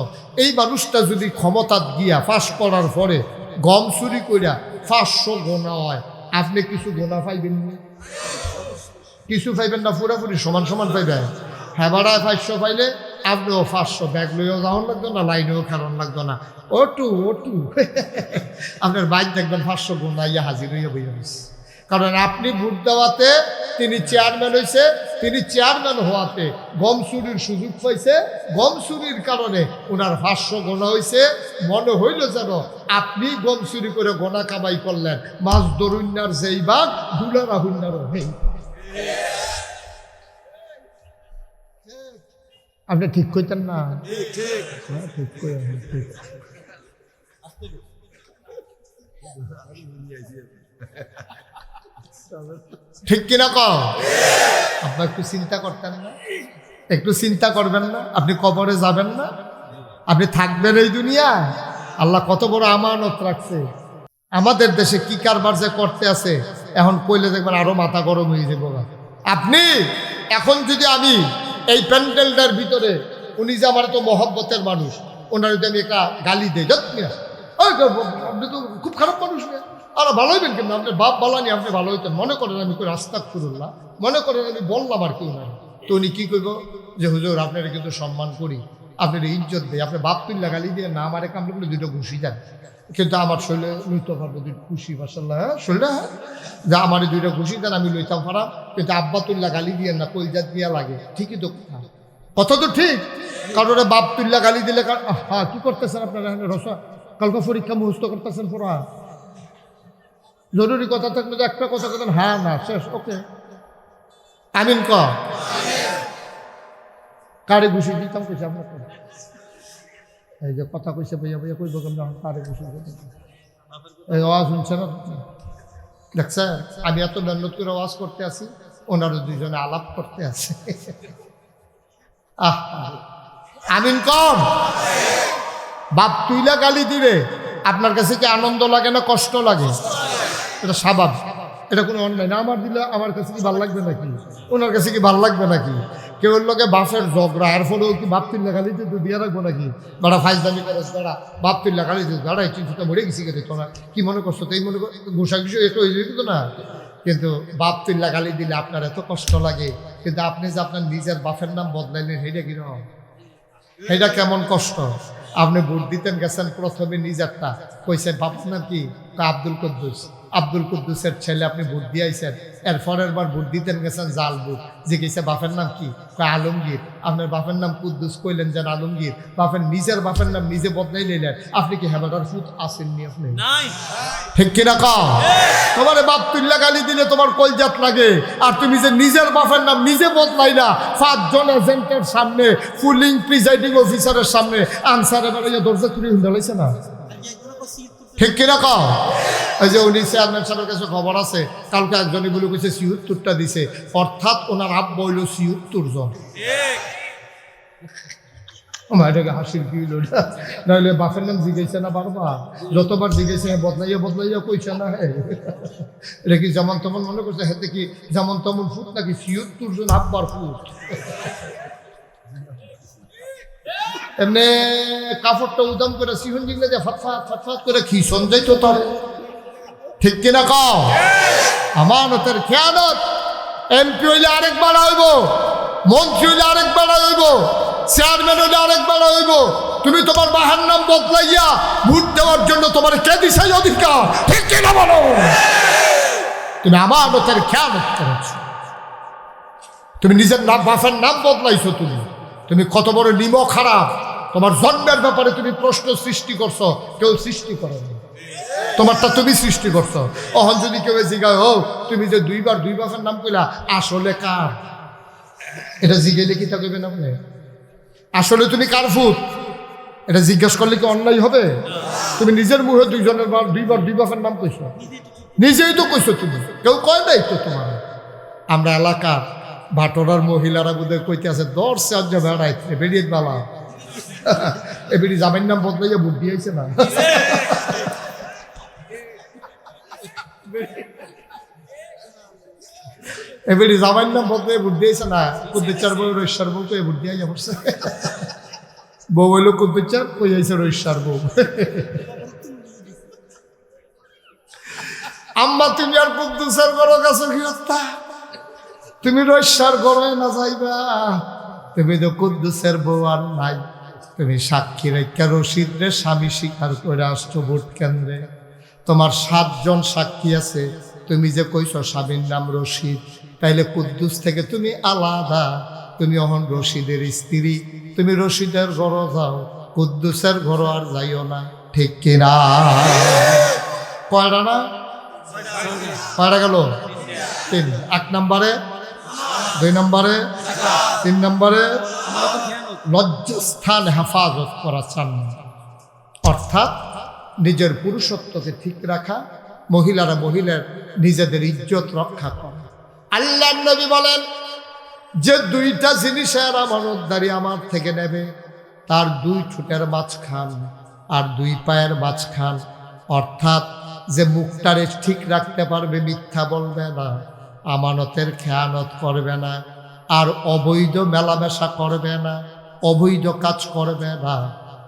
এই মানুষটা যদি ক্ষমতা গিয়া পাস করার পরে গম চুরি কইরা 500 গোনা হয়, আপনি কিছু গোনা পাইবেন না, কিছু পাইবেন না, পুরাপুরি সমান সমান পাইবেন। হ্যাঁ বাড়ায় 500 পাইলে আপনিও 500 ব্যাগ লইয়াও যাওয়ার লাগতো না, লাইনেও খেলার লাগতো না। ওটু আপনার বাইক দেখবেন 500 গোনা ইয়া হাজির হইয়া বইয়া গেছে। কারণ আপনি ভোট দেওয়াতে তিনি চেয়ারম্যান হয়েছে, তিনি চেয়ারম্যান হওয়াতে গম চুরির সুযোগ পাইছে, গম চুরির কারণে ওনার 500 গোনা হয়েছে। মনে হইল যেন আপনি গম চুরি করে গোনা কামাই করলেন, মাছ দরুন্যার যেই বাঘ দুলারা হুন্যারও নেই। আপনি ঠিক কইতেন না? ঠিক ঠিক ঠিক কিনা কও? আপনার একটু চিন্তা করতেন না? একটু চিন্তা করবেন না? আপনি কবরে যাবেন না? আপনি থাকবেন এই দুনিয়ায়? আল্লাহ কত বড় আমানত রাখছে। আমাদের দেশে কি কারবার যে করতে আছে, এখন কইলে দেখবেন আরো মাথা গরম হয়ে যাবো। আপনি এখন যদি আমি এই প্যান্ডেলটার ভিতরে, উনি যে আমার তো মহব্বতের মানুষ, ওনার যদি আমি একটা গালি দিই, আপনি তো খুব খারাপ মানুষ না, আর ভালো হইবেন কেন? আপনার বাপ বালানি, আপনি ভালো হইতেন। মনে করেন আমি করে আস্তাগফিরুল্লাহ, মনে করেন আমি বললাম আর কি ওনার, তো উনি কি করবো যে হুজুর আপনারা কিন্তু সম্মান করি, আপনার ইজ্জত দেয়, আপনি বাপ তুল্লা গালি দিয়ে না আমার কামড়ে বলে দুটো ঘুষি দেন, কিন্তু আমার শরীরে লইতে পারবো দুই খুশি মাসাল্লাহ, হ্যাঁ শরীরে, হ্যাঁ যা আমার দুইটা ঘুষি দেন আমি লইতাম পারাম, কিন্তু আব্বা তুল্লা গালি দিয়ে না, কলজাত দিয়া লাগে। ঠিকই তো কথা তো ঠিক। কারণ বাপ তুল্লা গালি দিলে, হ্যাঁ কি করতেছেন আপনারা রসা কালকে পরীক্ষা মুহূর্ত করতেছেন পড়া, জরুরি কথা থাকলে যে একটা কথা কথা হ্যাঁ না শেষ, ওকে আমিন ক কারে ঘুষি দিতাম কইছে আপনাকে, এই যে কথা কইছে ভাইয়া ভাইয়া কইব কেমন কারে ঘুষি দিতাম, এই আওয়াজ শুনছে না? দেখছেন আমি এত মেহনত করে আওয়াজ করতে আছি, ওনারও দুইজনে আলাপ করতে আছে। আমিন কম। বাপ তুইলা গালি দিলে আপনার কাছে কি আনন্দ লাগে না কষ্ট লাগে? এটা স্বাভাবিক, এটা কোনো অন্যায় না। আমার দিলে আমার কাছে কি ভালো লাগবে নাকি? ওনার কাছে কি ভালো লাগবে নাকি? কেউ লোকে বাপের ঝগড়া, এর ফলেও কি বাপ তুল্লা গালি দিতে দিয়ে রাখবো নাকি? বেড়া ফাইজদামি করে বেড়া বাপ তুল্লা গালি দিতে, বেড়া এই চিন্তা মরে গেছি কে তোমরা কি মনে করছো? তো এই মনে কর ঘুষা ঘুষি একটু হয়ে যেত না, কিন্তু বাপ তুল্লা গালি দিলে আপনার এত কষ্ট লাগে, কিন্তু আপনি যে আপনার নিজের বাপের নাম বদলাইলেন, সেইটা কিরকম? সেইটা কেমন কষ্ট? আপনি ভোট দিতেন গেছেন, প্রথমে নিজেরটা কইছেন বাপের নাম কি? আব্দুল কুদ্দুস। আব্দুল কুদ্দুসের ছেলে আপনি ভোট দিয়েছেন, এর পরের বার ভোট দিতেন গেছেন জাল ভোট, যে গেছে বাপের নাম কি? আলমগীর। আপনার বাপের নাম কুদ্দুস কইলেন যেন আলমগীর, বাপের নিজের বাপের নাম নিজে বদলাই নিলেন। আপনি কি হেবাটার ফুট আসেননি? আপনি ঠিক কিনা কও? তোমার বাপ তুল্লা গালি দিলে তোমার কলজাত লাগে, আর তুমি যে নিজের বাপের নাম নিজে বদলাই না, 5 জন এজেন্টের সামনে, ফুলিং প্রিজাইডিং অফিসারের সামনে আনসার এবার দরজা খুলে হুন্ডালাইছে না? ঠিক কিনা কও? এই যে উনি চেয়ারম্যান সাহেবের কাছে খবর আছে, কালকে একজনই বলে কইছে ৭৬টা দিছে, অর্থাৎ ওনার আব্বা হইল ৭৬ জন। আমার এটাকে হাসির কি হইল? নাহলে বাপের নাম জিজ্ঞাসা না বারবার, যতবার জিজ্ঞাসা বদলাইয়া বদলাইয়া কইছে না। এটা কি যেমন তেমন মনে করছে? হাতে কি যেমন তেমন ফুট নাকি? ৭৬ জন আব্বার ফুট। এমনি কাপড়টা উদাম করে সিহন জিগলে যে ফটফাট ফটফাট করে খিসন যাইতো তার। ঠিক কিনা কও? আমানতের খেয়ানত। এমপি হইলে আরেকবার হইব, মন্ত্রী হইলে আরেকবার হইব, চেয়ারম্যান হইলে আরেকবার হইব। তুমি তোমার বাহার নাম বদলাইয়া ভোট দেওয়ার জন্য তোমার কে দিছে অধিকার? ঠিক কিনা বলো? তুমি আমানতের খেয়ানত করেছ, তুমি নিজের নাম বাপের নাম বদলাইছো, তুমি কত বড় নিমক খারাপ। তোমার জন্মের ব্যাপারে তুমি প্রশ্ন সৃষ্টি করছো, কেউ সৃষ্টি করেনি, তোমারটা তুমি সৃষ্টি করছো। অহন যদি কেউ জিজ্ঞাসা, ও তুমি যে দুইবার দুই বাপের নাম কইলা, আসলে কার? এটা জিজ্ঞাসা কি তা কইবেন আপনি? আসলে তুমি কার ফুট? এটা জিজ্ঞাসা করলে কি অন্যায় হবে? তুমি নিজের মুখে দুইবার দুই বাপের নাম কইছো, নিজেই তো কইছো, তুমি কেউ কয় নাই তো তোমার। আমরা এলাকার ভাটোরার মহিলারা বোধহয় কইতে আছে, 10 রাজ্য বেড়াইছে বেরিয়ে বালা, এ বেরি জামাইয়ের নাম বদলাইয়া ভোট দিয়েছে না। এবারে জামাইয়ের নাম বদলে ভোট দিয়েছে না, কুদ্দুচার বউ রৈশ্বার বউ কয়ে ভোট দিয়ে পড়ছে। বউ হইল কুদ্দুচার, কই আইছে রৈশ্বার বউ। আম্মা তুমি আর কুদ্দুসের ঘর কাছে গিয়েতা, তুমি রৈশার ঘরে না যাইবা, তুমি তো কুদ্দুসের বউ আর নাই, তুমি সাক্ষী রেখা রশিদরে স্বামী স্বীকার করে আসছো ভোট কেন্দ্রে, তোমার 7 জন সাক্ষী আছে, তুমি যে কইছো স্বামীর নাম রশিদ, তাইলে কুদ্দুস থেকে তুমি আলাদা, তুমি এখন রশিদের স্ত্রী, তুমি রশিদের ঘর যাও, কুদ্দুসের ঘর আর যাইও না, ঠিক কিনা? কয়টা না? কয়টা গেল? 3। 1 নম্বরে, 2 নম্বরে, 3 নম্বরে লজ্জাস্থান হেফাজত করা চান, অর্থাৎ নিজের পুরুষত্বকে ঠিক রাখা, মহিলারা মহিলার নিজেদের ইজ্জত রক্ষা করে। আল্লাহর নবী বলেন যে 2টা জিনিসের আমানতদারি আমার থেকে নেবে, তার 2 ঠোঁটের মাঝখান আর 2 পায়ের মাঝখান, অর্থাৎ যে মুখটারে ঠিক রাখতে পারবে, মিথ্যা বলবে না, আমানতের খেয়ানত করবে না, আর অবৈধ মেলামেশা করবে না, অবৈধ কাজ করবে না,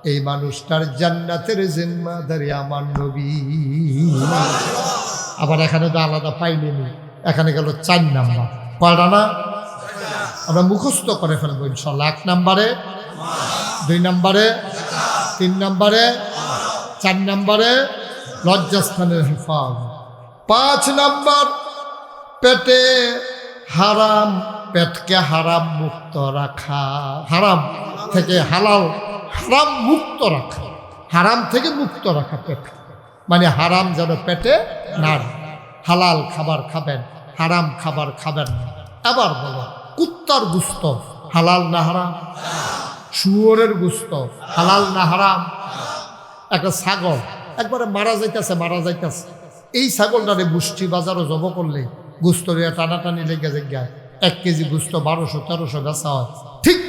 এই মানুষটার জান্নাতের জিম্মাদারি আমার নবী। আবার এখানে তো আলাদা পাইনি, এখানে গেল 4 নাম্বার। কয়টা না? আমরা মুখস্থ করে ফেলবো ইনশাল্লাহ। 1 নম্বরে, 2 নম্বরে, 3 নম্বরে, 4 নম্বরে লজ্জাস্থানের হেফাজত। 5 নম্বর পেটে হারাম, পেটকে হারাম মুক্ত রাখা, হারাম থেকে হালাল, হারাম মুক্ত রাখা, হারাম থেকে মুক্ত রাখা পেট, মানে হারাম যেন পেটে না, হালাল খাবার খাবেন, হারাম খাবার খাবেন না। আবার বলো, কুত্তার গুস্ত হালাল না হারাম? শুয়োরের গুস্ত হালাল না হারাম? একটা ছাগল একবারে মারা যাইতেছে, এই ছাগলটারে বুষ্টি বাজারও জব করলে গুস্ত টানাটানি লেগে যায়, 1 কেজি গুস্ত 1200-1300 বেচা হয়। ঠিক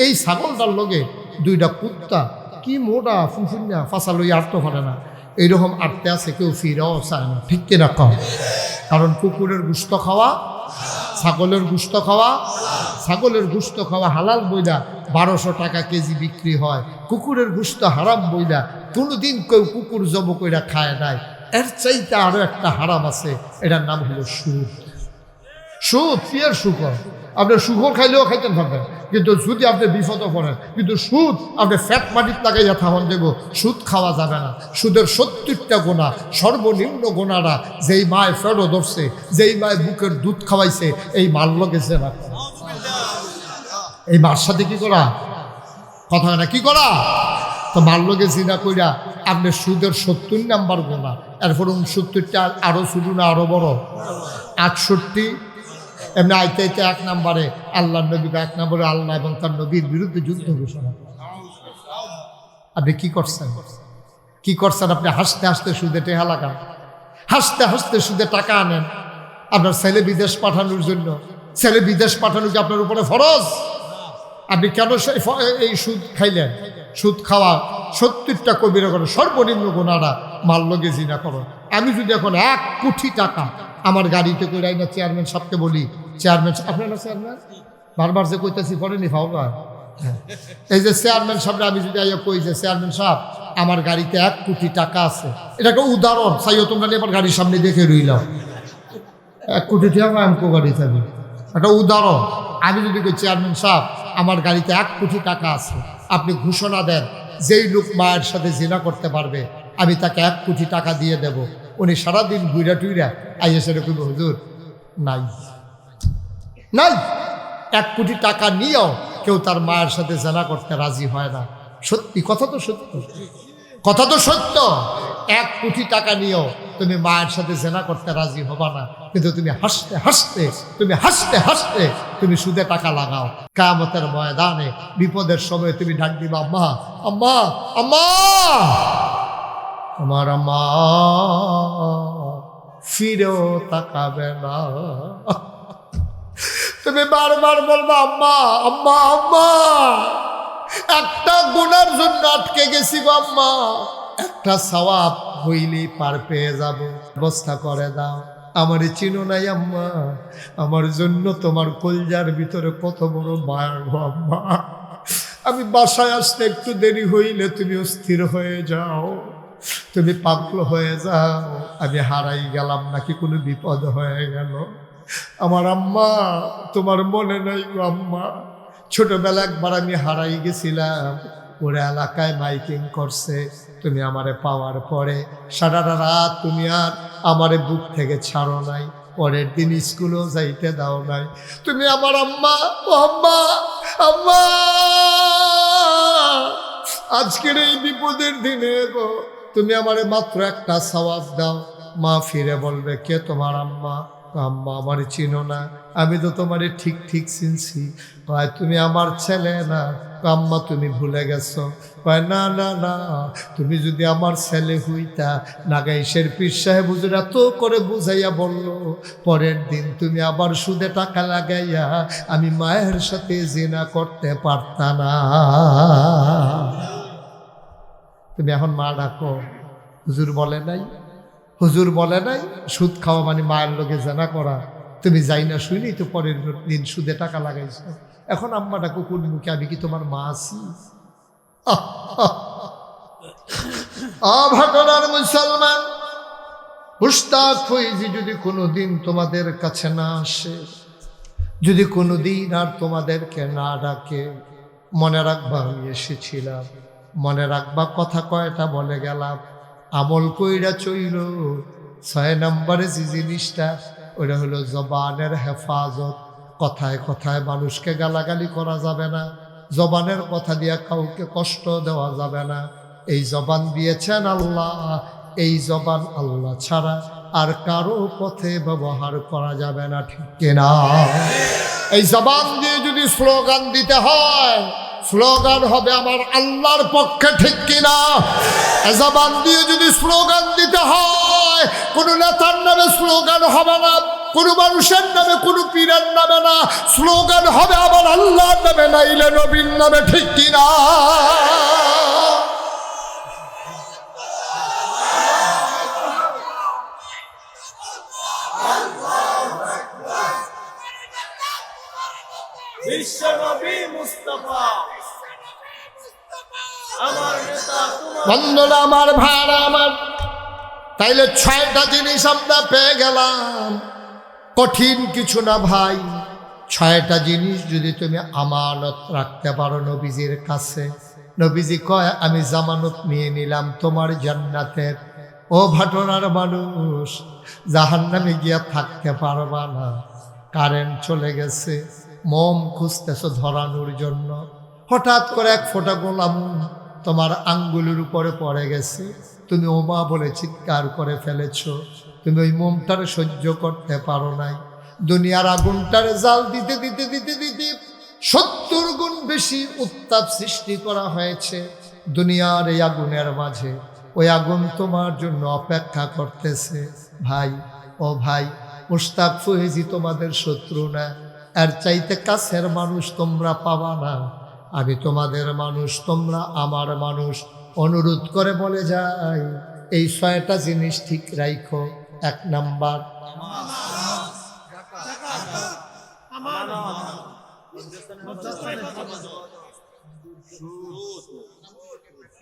এই ছাগলটার লগে 2টা কুত্তা কি মোটা ফুনফুন্যা ফাঁসা লই আটতে পারে না, এইরকম আটতে আছে, কেউ ফিরেও চায় না, ঠিক কিনা কম? কারণ কুকুরের গুস্ত খাওয়া, ছাগলের গুস্ত খাওয়া, ছাগলের গুস্ত খাওয়া হালাল বইলা 1200 টাকা কেজি বিক্রি হয়, কুকুরের গুস্ত হারাম বইলা কোনোদিন কেউ কুকুর জব কইরা খায় নাই। এর চাইতে আরো একটা হারাম আছে, এটার নাম হলো সুদ। সুদ পিয়ার শুকর, আপনি শুকর খাইলেও খাইতে পারবেন, কিন্তু যদি আপনি বিপদে পড়েন, কিন্তু সুদ আপনি ফ্যাট মাটির লাগাইয়া থাকুন, দেখবো সুদ খাওয়া যাবে না। সুদের 70টা গোনা, সর্বনিম্ন গোনাটা যেই মায় ফেরো ধরছে, যেই মায় বুকের দুধ খাওয়াইছে, এই মার লগেছে না, এই মার সাথে কি করা কথা হয় না, কি করা? তো মার লগে জিনা কইরা আপনি সুদের 70 নাম্বার গোনা, এরপর 69টা আরো শুরু না আরো বড় 68, এমনি আইতে 1 নম্বরে আল্লাহ নবী, 1 নম্বরে আল্লাহ এবং তার নবীর বিরুদ্ধে যুদ্ধ ঘোষণা। আপনি কি করছেন? কি করছেন? আপনি হাসতে হাসতে সুদে টেহা লাগান, হাসতে হাসতে সুদে টাকা আনেন আপনার ছেলে বিদেশ পাঠানোর জন্য। ছেলে বিদেশ পাঠানো কি আপনার উপরে ফরজ? আপনি কেন এই সুদ খাইলেন? সুদ খাওয়া 70টা কবিরা করো, সর্বনিম্ন গোনাটা মাল লগে জিনা করো। আমি যদি এখন 1 কোটি টাকা আমার গাড়িতে করে আইনা চেয়ারম্যান সাহেবকে বলি, চেয়ারম্যান আপনার না চেয়ারম্যান বারবার যে কইতেছি পড়েনি ভাওগা, এই যে চেয়ারম্যান সাহেব, আমি যদি আইয়া কই যে চেয়ারম্যান সাহেব আমার গাড়িতে 1 কোটি টাকা আছে, এটা একটা উদাহরণ, চাইও তোমরা এবার গাড়ির সামনে দেখে রইলাম 1 কোটি টাকা আমি গাড়ি থাকবে, একটা উদাহরণ। আমি যদি কই চেয়ারম্যান সাহেব আমার গাড়িতে 1 কোটি টাকা আছে, আপনি ঘোষণা দেন যেই লোক মায়ের সাথে জিনা করতে পারবে আমি তাকে 1 কোটি টাকা দিয়ে দেব। উনি সারাদিন ঘুরা টুইরা আইয়া সেটা কইব হুজুর নাই নাই, 1 কোটি টাকা নিয়েও কেউ তার মায়ের সাথে জেনা করতে রাজি হয় না। সত্যি কথা তো সত্য, কথা তো সত্য। 1 কোটি টাকা নিয়েও তুমি মায়ের সাথে জেনা করতে রাজি হবা না, কিন্তু তুমি হাসতে হাসতে তুমি সুদে টাকা লাগাও। কিয়ামতের ময়দানে বিপদের সময় তুমি ডাক দিবা আম্মা আম্মা আম্মা, আমার আম্মা ফিরেও তাকাবে না। তুমি বারবার বলবা আম্মা আম্মা আম্মা, একটা গুনার জন্য আটকে গেছি গো আম্মা, একটা সওয়াব হইলেই পার পেয়ে যাব, ব্যবস্থা করে দাও। আমারে চিনো নাই আম্মা, আমার জন্য তোমার কলজার ভিতরে কত বড় মায়া গো আম্মা, আমি বাসায় আসতে একটু দেরি হইলে তুমি অস্থির হয়ে যাও, তুমি পাগল হয়ে যাও, আমি হারাই গেলাম নাকি কোনো বিপদ হয়ে গেল। আমার আম্মা, তোমার মনে নাই গো আম্মা, ছোটবেলা একবার আমি হারাই গেছিলাম, ওরা এলাকায় মাইকিং করছে, তুমি আমারে পাওয়ার পরে সারাটা রাত তুমি আর আমারে বুক থেকে ছাড়ো নাই, পরের দিন স্কুলেও যাইতে দাও নাই। তুমি আমার আম্মা, ও আম্মা, আম্মা, আজকের এই বিপদের দিনে গো তুমি আমারে মাত্র একটা সওয়াব দাও। মা ফিরে বলবে, কে তোমার আম্মা? আম্মা, আমার চিনো না, আমি তো তোমারে ঠিক ঠিক চিনছি। কয়, তুমি আমার ছেলে না? আম্মা, তুমি ভুলে গেছো। কয়, না না না, তুমি যদি আমার ছেলে হইতা, নাগাইশের পীর সাহেব হুজুর এত করে বুঝাইয়া বলল, পরের দিন তুমি আবার সুদে টাকা লাগাইয়া আমি মায়ের সাথে জিনা করতে পারতা না। তুমি এখন মা ডাকো। হুজুর বলে নাই, হুজুর বলে নাই সুদ খাওয়া মানে মায়ের লোকে জানা করা। তুমি যাই না শুইনি তো পরের দিন সুদে টাকা লাগাইছ। এখন আম্মা ডাকো কোন মুখে? আমি কি তোমার মা আছি? ভাটরার মুসলমান, মুশতাক ফৈজি যদি কোনোদিন তোমাদের কাছে না আসে, যদি কোনোদিন আর তোমাদেরকে না ডাকে, মনে রাখবা আমি এসেছিলাম, মনে রাখবা কথা কয়টা বলে গেলাম, আমল কইরা চইল। 6 নম্বরে যে জিনিসটা, ওটা হলো জবানের হেফাজত। কথায় কথায় মানুষকে গালাগালি করা যাবে না, জবানের কথা দিয়ে কাউকে কষ্ট দেওয়া যাবে না। এই জবান দিয়েছেন আল্লাহ, এই জবান আল্লাহ ছাড়া আর কারো পথে ব্যবহার করা যাবে না, ঠিক কিনা? এই জবান দিয়ে যদি স্লোগান দিতে হয়, স্লোগান হবে আমার আল্লাহর পক্ষে, ঠিক কিনা? জবান দিয়ে যদি স্লোগান দিতে হয়, কোনো নেতার নামে স্লোগান হবে না, কোনো মানুষের নামে, কোনো পীরের নামে না, স্লোগান হবে আমার আল্লাহর নামে, নাইলে নবীর নামে, ঠিক কিনা? বন্ধুরা আমার, ভাইরা আমার, তাইলে 6টা জিনিস আমরা পেয়ে গেলাম। কঠিন কিছু না ভাই, 6টা জিনিস যদি তুমি আমানত রাখতে পারো নবীজির কাছে, নবীজি কয় আমি জামানত নিয়ে নিলাম তোমার জান্নাতের। ও ভাটরার মানুষ, জাহান্নামে গিয়া থাকতে পারবা না। কারেন্ট চলে গেছে, মোম খুঁজতেছো ধরানোর জন্য, হঠাৎ করে এক ফোঁটা গোলাম তোমার আঙ্গুলের উপরে পড়ে গেছে, তুমি ওমা বলে চিৎকার করে ফেলেছ। তুমি ওই মোমটারে সহ্য করতে পারো নাই। দুনিয়ার আগুনটারে জাল দিতে দিতে দিতে দিতে 70 গুণ বেশি উত্তাপ সৃষ্টি করা হয়েছে দুনিয়ার এই আগুনের মাঝে। ওই আগুন তোমার জন্য অপেক্ষা করতেছে। ভাই, ও ভাই, মুশতাক ফৈজি তোমাদের শত্রু না, এর চাইতে কাছের মানুষ তোমরা পাবা না। আমি তোমাদের মানুষ, তোমরা আমার মানুষ। অনুরোধ করে বলে যাই, এই 6টা জিনিস ঠিক রাখো। 1 নাম্বার,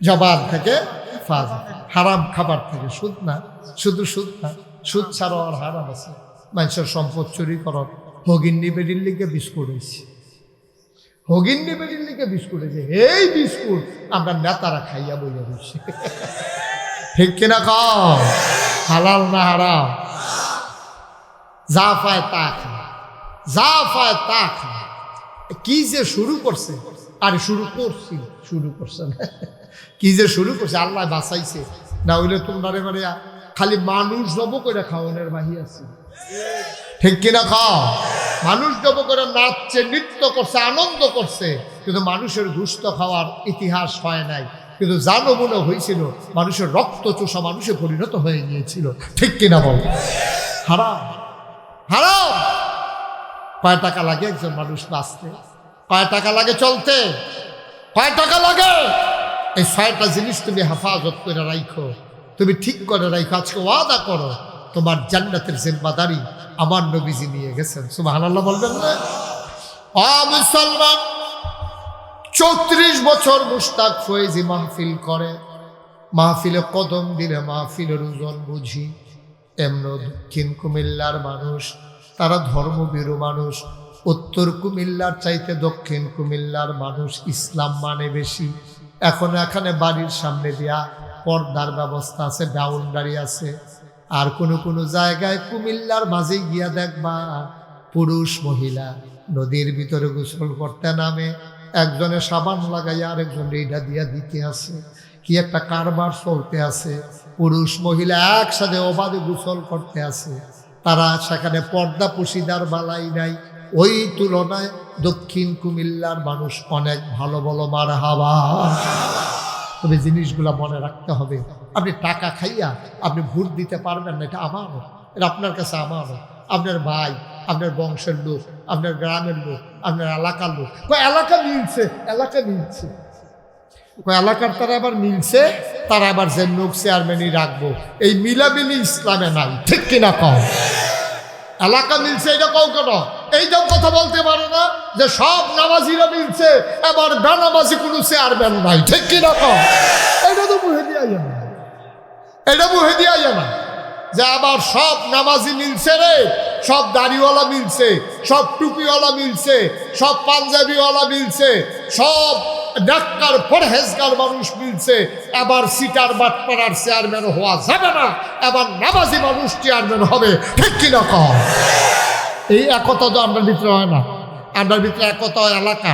জবান থেকে হেফাজত, হারাম খাবার থেকে। সুদ না, শুধু সুদ না, সুদ ছাড়াও আর হারাম আছে। মানুষের সম্পদ চুরি করার, হগিন্নি বেডির লিগে বিস্কুট হয়েছে, হগিন্নি বেডির লিগে বিস্কুট হয়েছে। এই বিস্কুট আমরা নেতারা খাইয়া বইয়া রয়েছি, ঠিক কিনা? খাও, হালাল না হারাম? যা পায় তা খা, যা পায় তা খা। কি যে শুরু করছে, আরে শুরু করছে না, কি যে শুরু করছে, আল্লাহ বাঁচাইছে। না হইলে তোমরা মানে খালি মানুষ জব করে খাওয়ানোর বাহি আছে, ঠিক কিনা? খাও, মানুষ জব করে নাচছে, নৃত্য করছে, আনন্দ করছে, কিন্তু মানুষের গোশত খাওয়ার ইতিহাস হয় নাই। কিন্তু যা নমুনা হয়েছিল, মানুষের রক্ত চোষা মানুষে পরিণত হয়ে গিয়েছিল, ঠিক কিনা বল? হারাম, হারাম। কয় টাকা লাগে একজন মানুষ বাঁচতে? কয় টাকা লাগে চলতে? কয় টাকা লাগে? এই 6টা জিনিস তুমি হেফাজত করে রাখো, তুমি ঠিক করে রাখো। আজকে ওয়াদা করো, তোমার জান্নাতের জিম্মাদারি আমার নবীজি নিয়ে গেছেন। সুবহানাল্লাহ বলবেন না? মুসলমান, 34 বছর মুশতাক ফৈজি মাহফিল করে, মাহফিলে কদম দিলে মাহফিলের ওজন বুঝি। এমন দক্ষিণ কুমিল্লার মানুষ, তারা ধর্মভীরু মানুষ। উত্তর কুমিল্লার চাইতে দক্ষিণ কুমিল্লার মানুষ ইসলাম মানে বেশি। এখন এখানে বাড়ির সামনে দিয়া পর্দার ব্যবস্থা আছে, বাউন্ডারি আছে। আর কোনো জায়গায় কুমিল্লার মাঝে গিয়া দেখবা পুরুষ মহিলা নদীর ভিতরে গোসল করতে নামে, একজনে সাবান লাগাইয়া আরেকজন এইটা দিয়া দিতে আছে। কি একটা কারবার চলতে আছে, পুরুষ মহিলা একসাথে অবাধে গোসল করতে আছে। তারা সেখানে পর্দা পুশিদার বালাই নাই। ওই তুলনায় দক্ষিণ কুমিল্লার মানুষ অনেক ভালো বলো মারহাবা। তবে জিনিসগুলা মনে রাখতে হবে। আপনি টাকা খাইয়া আপনি ভোট দিতে পারবেন না, এটা আমারও, এটা আপনার কাছে আমারও। আপনার ভাই, আপনার বংশের লোক, আপনার গ্রামের লোক, আপনার এলাকার লোক। এলাকা মিলছে, এলাকা মিলছে, এলাকার তারা আবার মিলছে, তারা আবার যে লোক চেয়ারম্যানই রাখবো, এই মিলামিলি ইসলামে নাই। ঠিক কিনা কও? এলাকা মিলছে এটা কও কেন? এইটাও কথা বলতে পারো না যে সব নামাজিরা মিলছে, এবার বেনামাজি কোনো চেয়ারম্যান নাই। ঠিক কিনা কও? এটা তো মুহে দিয়া যায় না, এটা মুহে দিয়া যায় না যে আবার সব নামাজি মিলছে রে, সব দাড়িওয়ালা মিলছে, সব টুপিওয়ালা মিলছে, সব পাঞ্জাবিওয়ালা মিলছে, সব ডাক্তার পরহেজগার মানুষ মিলছে। এবার সিটার বাটপাড়ার চেয়ারম্যান হওয়া যাবে না, এবার নামাজি মানুষ চেয়ারম্যান হবে। ঠিক কিনা কও? এই একতা তো আপনার ভিতরে হয় না। আপনার ভিতরে একতা হয় এলাকা,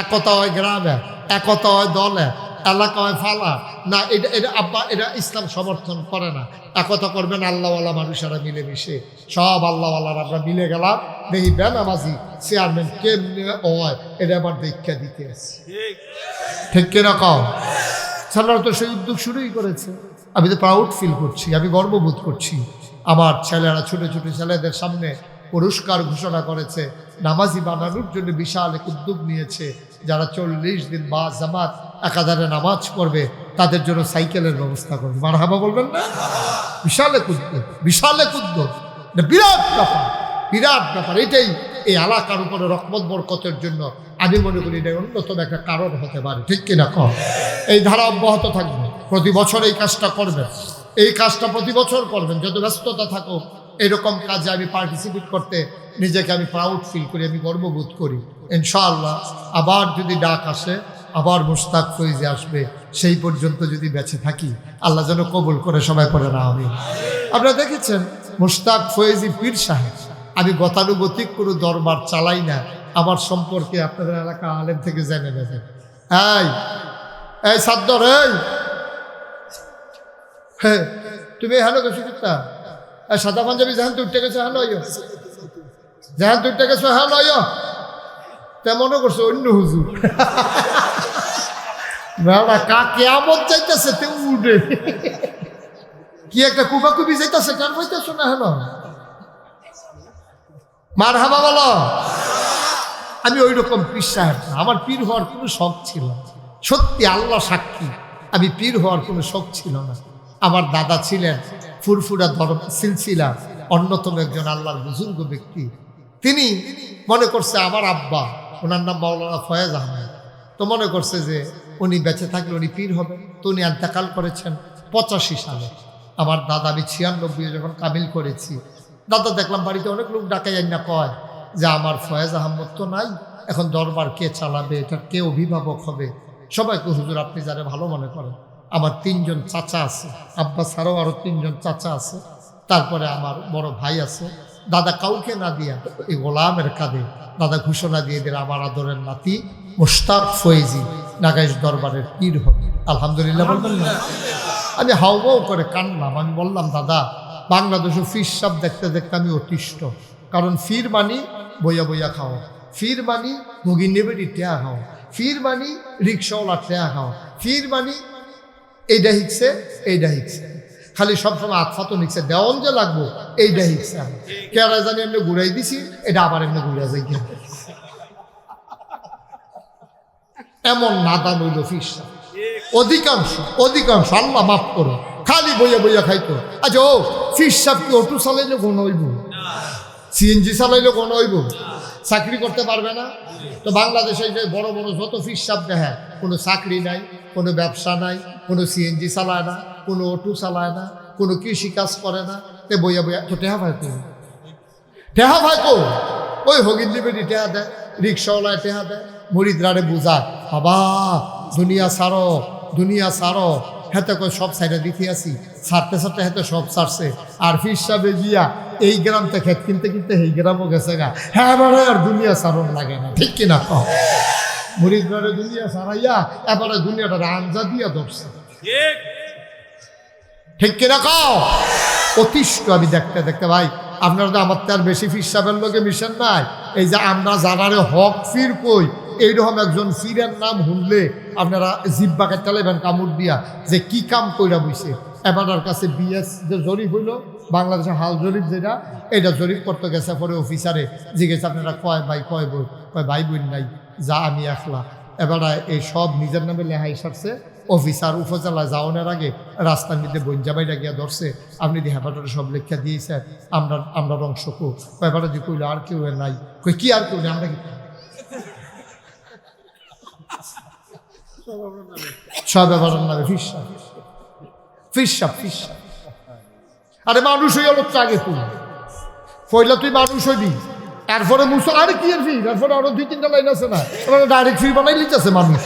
একতা হয় গ্রামে, একতা হয় দলে, এলাকা হয় ফালা না। এটা আব্বা, এটা ইসলাম সমর্থন করে না। একতা করবেন আল্লাহওয়ালা মানুষেরা মিলেমিশে, সব আল্লাহওয়ালার আমরা মিলে গেলাম। দেখি বেনামাজি চেয়ারম্যান কেমনি হয়, এটা আবার দীক্ষা দিতে আছে। ঠিক কিরকম? সালার তো সেই উদ্যোগ শুরুই করেছে। আমি তো প্রাউড ফিল করছি, আমি গর্ববোধ করছি। আমার ছেলেরা ছোট ছোট ছেলেদের সামনে পুরস্কার ঘোষণা করেছে, নামাজি বানানোর জন্য বিশাল এক উদ্যোগ নিয়েছে। যারা 40 দিন বা জামাত একাধারে নামাজ পড়বে তাদের জন্য সাইকেলের ব্যবস্থা করবে। মারহাবা বলবেন না? বিশাল এক উদ্যোগ, বিশাল এক উদ্যোগ, বিরাট ব্যাপার, বিরাট ব্যাপার। এটাই এই এলাকার উপরে রহমত বরকতের জন্য আমি মনে করি এটা অন্যতম একটা কারণ হতে পারে। ঠিক কিনা কম? এই ধারা অব্যাহত থাকবে, প্রতি বছর এই কাজটা করবেন, এই কাজটা প্রতি বছর করবেন। যত ব্যস্ততা থাকুক, এরকম কাজে আমি পার্টিসিপেট করতে নিজেকে আমি প্রাউড ফিল করি, আমি গর্ববোধ করি। ইনশাআল্লাহ আবার যদি ডাক আসে, আবার মুশতাক ফয়েজি আসবে। সেই পর্যন্ত যদি বেঁচে থাকি, আল্লাহ যেন কবুল করে সবাই পড়ে না। আমি আপনারা দেখেছেন মুশতাক ফয়েজি পীর সাহেব, আমি গতানুগতিক কোনো দরবার চালাই না। আমার সম্পর্কে আপনাদের এলাকা আলেম থেকে জেনে নেবেন। এই সাদ্দর, হ্যাঁ তুমি হ্যালো গেছো কিতা সাদা পাঞ্জাবি জাহান তুই উঠতে গেছো, হ্যালো জাহান তুই উঠতে গেছো, হ্যালো তেমনও করছো অন্য হুজুর। কেমন চাইতেছে তে উঠে কি একটা কুবাকুবি যাইতেছে, কেন বইতেছো না? হ্যালো মারহাবা বলো। আমি ওই রকম পীর সাহেব না, আমার পীর হওয়ার কোনো শখ ছিল না। সত্যি আল্লাহ সাক্ষী, আমি পীর হওয়ার কোনো শখ ছিল না। আমার দাদা ছিলেন ফুরফুরা ধর্ম সিলসিলা অন্যতম একজন আল্লাহর বুজুর্গ ব্যক্তি। তিনি মনে করছে আমার আব্বা, ওনার নাম মাওলানা ফয়েজ আহমেদ, তো মনে করছে যে উনি বেঁচে থাকলে উনি পীর হবেন। তো উনি ইন্তেকাল করেছেন 85 সালে। আমার দাদা, আমি 96 যখন কামিল করেছি, দাদা দেখলাম বাড়িতে অনেক লোক ডাকাই না, কয় যে আমার ফয়েজ আহমদ তো নাই, এখন দরবার কে চালাবে, এটার কে অভিভাবক হবে? সবাইকে হুজুর আপনি যারা ভালো মনে করেন। আমার 3 জন চাচা আছে, আব্বা ছাড়াও আরও 3 জন চাচা আছে, তারপরে আমার বড় ভাই আছে। দাদা কাউকে না দিয়া এই গোলামের কাঁধে দাদা ঘোষণা দিয়ে দিল আমার আদরের নাতি মুশতাক ফয়েজি নাগাইশ দরবারের পীর হবে। আলহামদুলিল্লাহ বলবেন না? আমি হাউমাউ করে কানলাম। আমি বললাম দাদা, বাংলাদেশে ফির সাপ দেখতে দেখতে আমি অতিষ্ঠ। কারণ ফির মানি বইয়া বইয়া খাওয়া, ফির মানি মুগি নেবেরি টেয়া খাওয়া, ফির মানি রিক্সাওয়ালা টেয়া খাওয়া, ফির মানি এইটা হিকছে এইটা হিকছে, খালি সবসময় আতফাতো নিচ্ছে, দেওয়ান যে লাগবো এইটা হিকছে। কেরা জানি এমনি ঘুরাই দিছি, এটা আবার এমনি ঘুরা যাই। এমন নাদান হইল ফির সাপ। অধিকাংশ আল্লাহ মাফ করো, খালি বইয়া বইয়া খাইতো। আচ্ছা ও ফির সাপ কি অটো চালাইলে কোন হইব? সিএনজি চালাইলে কোন হইব? চাকরি করতে পারবে না? তো বাংলাদেশে যে বড় বড় যত ফির সাপ দেখে, কোনো চাকরি নাই, কোনো ব্যবসা নাই, কোনো সিএনজি চালায় না, কোনো অটো চালায় না, কোনো কৃষি কাজ করে না, তে বইয়া বইয়া তো টেহা ভাই কো, টেহা ভাই কো, ওই হগিন্দি বেটি টেহা দেয়, রিক্সাওয়ালায় টেহা দেয়, মুরিদরারে বুঝায় বাবা দুনিয়া সারো, দুনিয়া সারো। হেতে কই সব সাইডে দিতে আসি, ছাড়তে ছাড়তে হেতে সব ছাড়ছে। আর ফিরসাবে গিয়া এই গ্রাম থেকে খেত কিনতে কিনতে এই গ্রামও গেছে গা। হ্যাঁ এবারে আর দুনিয়া সারণ লাগে না, ঠিক কিনা কও? মুরিদরারে দুনিয়া সারাইয়া এবারে দুনিয়াটা আঞ্জা দিয়া ধরছে, ঠিক কিনা কও? অতিষ্ঠ আমি দেখতে দেখতে ভাই, আপনারা তো আমার তার বেশি ফিরসাবের লোকে মিশেন নাই। এই যে আমরা যারারে হক ফির কই, এইরকম একজন ফিরের নাম শুনলে আপনারা জিব্বা কাটালেবেন কামড় দিয়া যে কি কাম কইরা বইছে। এবারের কাছে বিএস যে জরিপ হইল, বাংলাদেশের হাল জরিপ যেটা, এটা জরিপ করতে গেছে পরে অফিসারে জিজ্ঞেস আপনারা কয় ভাই কয় বই, কয় ভাই বোন নাই, যা আমি একলা। এবার এই সব নিজের নামে লেহাই সারছে। অফিসার উপজেলা যাওয়ানোর আগে রাস্তার মধ্যে বঞ্জামাইরা গিয়া ধরছে, আপনি দি হেপাটারে সব লেখা দিয়েছে, আমরা অংশ কো। এবারে যে কইল আর কেউ নাই, কই কি আর কেউ নেই, আমরা কি সব এবারের নামে ফিরসাব, ফিরসাব, ফিরসাব। আরে মানুষ হইয়া লোক আগে তুই পয়লা তুই মানুষ হইবি, এরপরে মুসল আরে কি এর ফির, এরপরে আরো 2-3টা লাইন আছে না, এবার ডাইরেক্ট ফির বানাই লিতেছে মানুষ।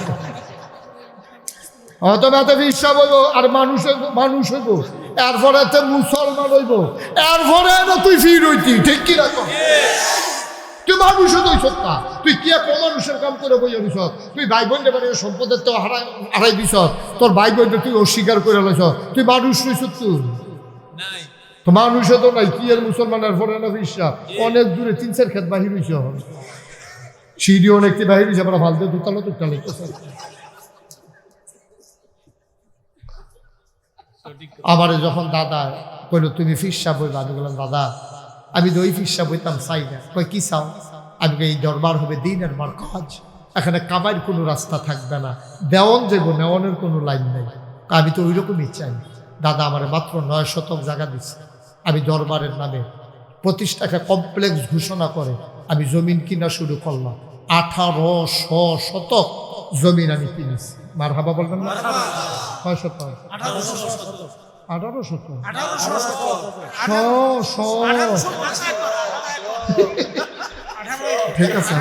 অথবা ফিরসাব হইব আর মানুষ হইব, মানুষ হইব, এরপরে মুসলমান হইব, এরপরে তুই ফির হইতি, ঠিক কি রাখো? তুই মানুষ হইছ না, তুই কি এক মানুষের কাম করে বইয়া দিছ? তুই ভাই বোন এবারে সম্পদের তো হারাই দিছ, তোর ভাই বোনটা তুই অস্বীকার করে লইছ, তুই মানুষ হইছ তুই তো মানুষে তো নাই। কি এর মুসলমানের ফোরে না ফিরসাব অনেক দূরে 3-4 ক্ষেত বাহির হইছ, সিঁড়ি অনেকটি বাহির হইছে, আমরা ফালতে দুতালো তুটালো। আমার যখন দাদা কইল তুমি ফিরসাব হইবা, আমি বললাম দাদা আমি তো ওই ফিরসাব হইতাম চাই না। কই কি চাও? আমি এই দরবার হবে দিনের মার কাজ, এখানে কামাইয়ের কোনো রাস্তা থাকবে না, দেওয়ান যাবো নেওয়ানের কোনো লাইন নেই, আমি তো ওই রকমই চাই। দাদা আমার মাত্র 9 শতক জায়গা দিচ্ছে, আমি দরবারের নামে প্রতিষ্ঠাকে কমপ্লেক্স ঘোষণা করে আমি জমিন কিনা শুরু করলাম। 1800 শতক জমিন আমি কিনেছি। মার হাবা বললাম না, 6 শতক, 18 শতক, ঠিক আছে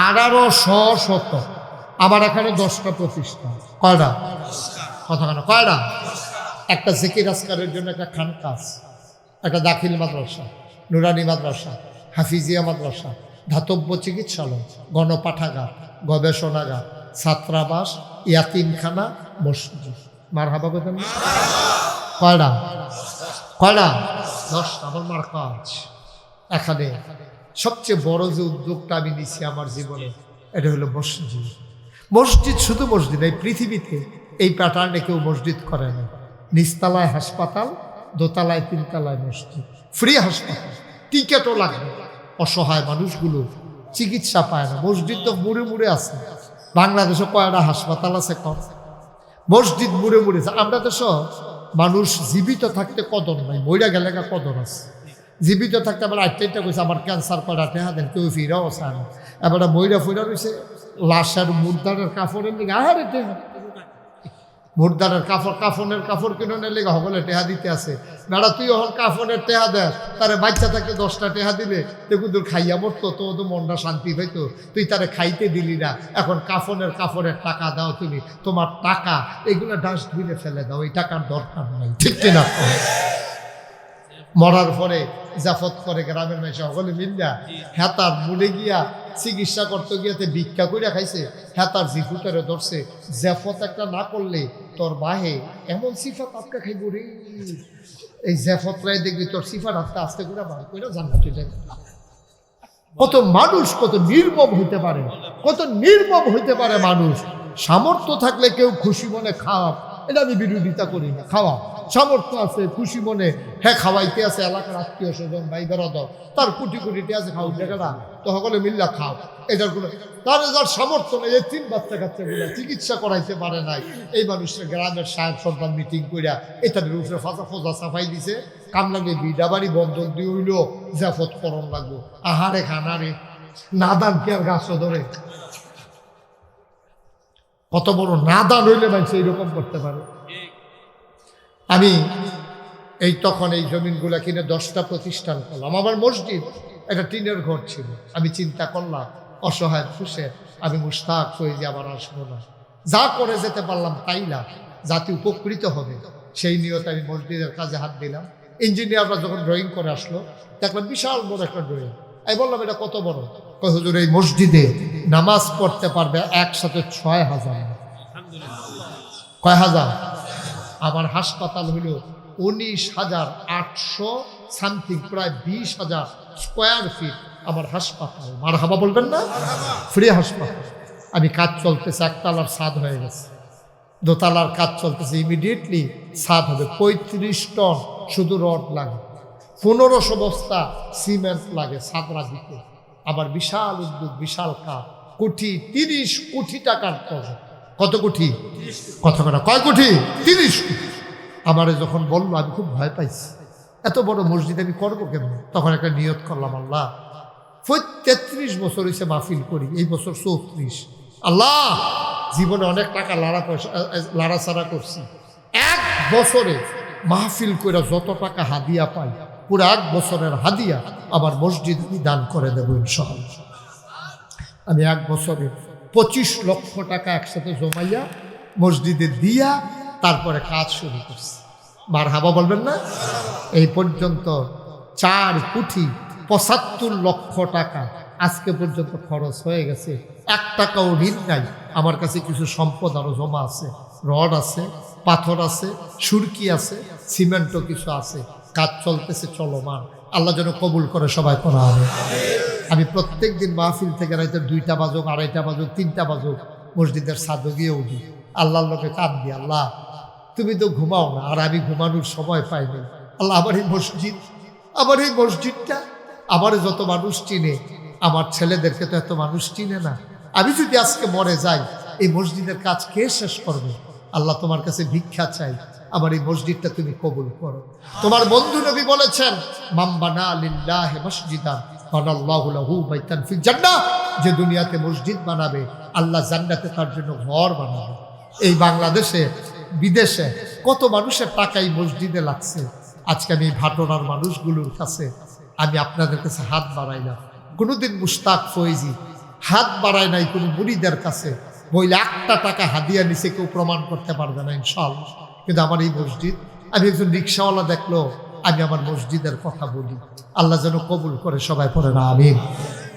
1800 শতক। আমার এখানে 10টা প্রতিষ্ঠান, কয়টা কথা কেন, কয়টা? একটা জিকির আজকারের জন্য একটা খানকাস, একটা দাখিল মাদ্রাসা, নুরানি মাদ্রাসা, হাফিজিয়া মাদ্রাসা, ধাতব্য চিকিৎসালয়, গণপাঠাগার, গবেষণাগার, ছাত্রাবাস, ইয়াতিমখানা, মসজিদ। মার হাবা বলতেন কয়টা, কয়টা? 10টা। আমার মার কাজ এখানে সবচেয়ে বড় যে উদ্যোগটা আমি নিছি আমার জীবনে, এটা হলো মসজিদ। মসজিদ শুধু মসজিদ, এই পৃথিবীতে এই প্যাটার্নে কেউ মসজিদ করে না। নিচতলায় হাসপাতাল, দোতলায় 3তলায় মসজিদ, ফ্রি হাসপাতাল, টিকেটও লাগবে। অসহায় মানুষগুলো চিকিৎসা পায় না, মসজিদ তো মুড়ে মুড়ে আছে। বাংলাদেশে কয়টা হাসপাতাল আছে কম, মসজিদ মুড়ে মুড়ে আছে। আমরা দেশ মানুষ জীবিত থাকতে কদর নাই, মইরা গেলে কদর আছে। জীবিত থাকতে আবার 8টা কইছে আমার ক্যান্সার করা টেহা দেন, কেউ ফিরাও চায় না। এবার মইরা ফিরা রয়েছে লাশের মুর্দারের কাপড়ের লিগে, আরে টেহা মুর্দারের কাপড়, কাফনের কাপড় কিনে লেগে হবলে টেহা দিতে আছে। বেড়া তুই এখন কাফনের টেহা দেয়, তারে বাচ্চা থাকতে 10টা টেহা দিলে দেখুন তোর খাইয়া মরতো, তো তো মনটা শান্তি পাইতো, তুই তারে খাইতে দিলি না। এখন কাফনের টাকা দাও তুমি, তোমার টাকা এগুলো ডাস্টবিনে ফেলে দাও, এই টাকার দরকার নাই, ঠিক কিনা? মরার পরে জাফত করে গ্রামের মেয়ে সকলে মিল্লা হেতার মুড়ে গিয়া চিকিৎসা করতে গিয়াতে ভিক্ষা করিয়া খাইছে। হেতার জিফুটারে ধরছে, জাফত একটা না করলে তোর বাহে এমন সিফাত আপকা খাইব রে, এই জাফত রায় দেখবি তোর সিফাত আস্তে আস্তে করে বার করে জান্নাতে যাবে। কত মানুষ কত নির্মম হইতে পারে, কত নির্মম হইতে পারে মানুষ। সামর্থ্য থাকলে কেউ খুশি মনে খাওয়া, এটা আমি বিরোধিতা করি না। খাওয়া সামর্থ্য আছে, খুশি মনে হ্যাঁ খাওয়াইতে আছে, এলাকার আত্মীয় স্বজন ভাই বেড়াদর তার কোটি কোটিতে আছে, খাও টাকাটা তো সকলে মিল্লা খাও। এটার কোনো তার যার সামর্থ্য নেই, এই 3 বাচ্চা কাচ্চাগুলো চিকিৎসা করাইতে পারে নাই, এই মানুষের গ্রামের সাহেব সন্তান মিটিং করিয়া এটাদের উপরে ফোজা সাফাই দিছে। কাম লাগে বিডা বাড়ি বন্ধক দিয়ে হইল জাফত করণ লাগবো। আহারে খানারে নাদান কে আর গাছ ধরে কত বড় নাদান হইলে মানুষ এইরকম করতে পারে। আমি এই তখন এই জমিনগুলা কিনে 10টা প্রতিষ্ঠান করলাম। আমার মসজিদ একটা টিনের ঘর ছিল। আমি চিন্তা করলাম অসহায় খুশে আমি মুশতাক হয়ে যে আবার আসবো না, যা করে যেতে পারলাম তাই না, জাতি উপকৃত হবে সেই নিয়তে আমি মসজিদের কাজে হাত দিলাম। ইঞ্জিনিয়াররা যখন ড্রয়িং করে আসলো দেখলাম বিশাল বড় একটা ড্রয়িং। আমি বললাম এটা কত বড়? কয় হুজুর এই মসজিদে নামাজ পড়তে পারবে একসাথে 6,000। কয় হাজার? আমার হাসপাতাল হলো 19,800 সামথিং, প্রায় 20,000 স্কোয়ার ফিট আমার হাসপাতাল। মারহাবা বলবেন না? ফ্রি হাসপাতাল। আমি কাজ চলতেছে, একতলার ছাদ হয়ে গেছে, দোতলার কাজ চলতেছে, ইমিডিয়েটলি ছাদ হবে। 35 টন শুধু রড লাগে, 1500 বস্তা সিমেন্ট লাগে ছাদরা দিতে। আবার বিশাল উদ্যোগ, বিশাল কাজ, 30 কোটি টাকার প্রজেক্ট। কত কোটি? কত করে? কয় কোটি? 30 কোটি। আমারে যখন বললো আমি খুব ভয় পাইছি, এত বড় মসজিদ আমি করবো কেমন? তখন একটা নিয়ত করলাম, আল্লাহ 33 বছর হয়েছে মাহফিল করি, এই বছর 34। আল্লাহ জীবনে অনেক টাকা লাড়াছাড়া করছি, 1 বছরে মাহফিল করে যত টাকা হাদিয়া পাই পুরো 1 বছরের হাদিয়া আমার মসজিদ দান করে দেবো ইনশাআল্লাহ। আমি 1 বছরে 25 লক্ষ টাকা একসাথে জমাইয়া মসজিদে দিয়া তারপরে কাজ শুরু করছি। মারহাবা বলবেন না? এই পর্যন্ত 4 কোটি 75 লক্ষ টাকা আজকে পর্যন্ত খরচ হয়ে গেছে। 1 টাকাও ঋণ নাই। আমার কাছে কিছু সম্পদ আরো জমা আছে, রড আছে, পাথর আছে, সুরকি আছে, সিমেন্টও কিছু আছে। কাজ চলতেছে, চলমান। আল্লাহ যেন কবুল করে সবাই করা হবে। আমি প্রত্যেক দিন মাহফিল থেকে রাইতে 2টা বাজুক, 2:30 বাজুক, 3টা বাজুক মসজিদের ছাদে গিয়ে উঠি, আল্লাহর লোকে কাঁদ দিই, আল্লাহ তুমি তো ঘুমাও না, আর আমি ঘুমানোর সময় পাইনি। আল্লাহ আমার এই মসজিদ, আমার এই মসজিদটা, আমার যত মানুষ চিনে, আমার ছেলেদেরকে তো এত মানুষ চিনে না। আমি যদি আজকে মরে যাই এই মসজিদের কাজ কে শেষ করবে? আল্লাহ তোমার কাছে ভিক্ষা চাই, আমার এই মসজিদটা তুমি কবুল করো। তোমার বন্ধু নবী বলেছেন, মান বানা লিল্লাহি মসজিদান বানাল্লাহু লাহু বাইতান ফিল জান্নাহ, যে দুনিয়াতে মসজিদ বানাবে আল্লাহ জান্নাতে তার জন্য ঘর বানাবে। এই বাংলাদেশে বিদেশে কত মানুষের টাকা এই মসজিদে লাগছে। আজকে আমি ভাটোরার মানুষগুলোর কাছে আমি আপনাদের কাছে হাত বাড়াইলাম। কোনোদিন মুশতাক ফয়েজি হাত বাড়ায় নাই কোনো মুরিদের কাছে, বইলে 1টা টাকা হাদিয়া নিচে কেউ প্রমাণ করতে পারবে না ইনশাআল্লাহ। কিন্তু আমার এই মসজিদ, আমি একজন রিক্সাওয়ালা দেখলো আমি আমার মসজিদের কথা বলি, আল্লাহ যেন কবুল করে সবাই পড়ে না আমিন।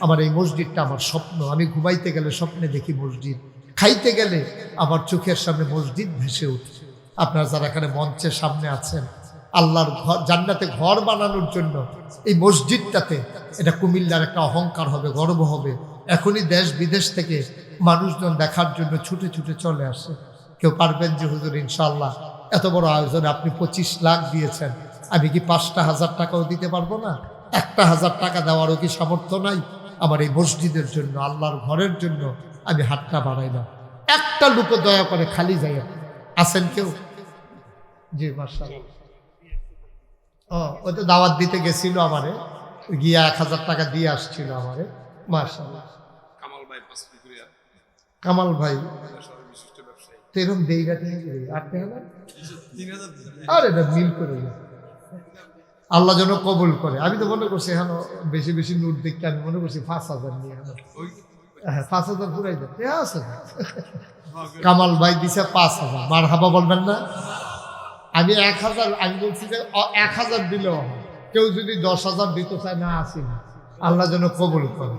আমার এই মসজিদটা আমার স্বপ্ন। আমি ঘুমাইতে গেলে স্বপ্নে দেখি মসজিদ, খাইতে গেলে আমার চোখের সামনে মসজিদ ভেসে উঠছে। আপনারা যারা এখানে মঞ্চের সামনে আছেন, আল্লাহর ঘর, জান্নাতে ঘর বানানোর জন্য এই মসজিদটাতে, এটা কুমিল্লার একটা অহংকার হবে, গর্ব হবে। এখনই দেশ বিদেশ থেকে মানুষজন দেখার জন্য ছুটে ছুটে চলে আসে। কেউ পারবেন যে হুজুর ইনশাআল্লাহ এত বড় আয়োজনে আপনি 25 লাখ দিয়েছেন, আমি কি 5টা হাজার টাকাও দিতে পারবো না? 1,000 টাকা দেওয়ারও কি সামর্থ্য নাই? আমার এই মসজিদের জন্য, আল্লাহর ঘরের জন্য আমি হাতটা বাড়াই না। একটা লোক দয়া করে খালি যায় আছেন কেউ? জি মাশাআল্লাহ। ওই তো দাওয়াত দিতে গেছিল, আমারে গিয়া 1000 টাকা দিয়ে আসছিল আমারে। মাশাআল্লাহ। কামাল ভাই এরকম দেইগাতে 8,000 আরে না মিল করে আল্লাহ যেন কবুল করে। আমি তো মনে করছি এখন বেশি বেশি নোট দেখতে, আমি মনে করছি 5,000 নিয়ে 5,000 পুরাই যাচ্ছে আছে। কামাল ভাই দিছে 5,000। মারহাবা বলবেন না? আমি 1,000, আমি বলছি যে 1,000 দিলেও কেউ যদি 10,000 দিতে চায় না, আসি না, আল্লাহ যেন কবুল করে।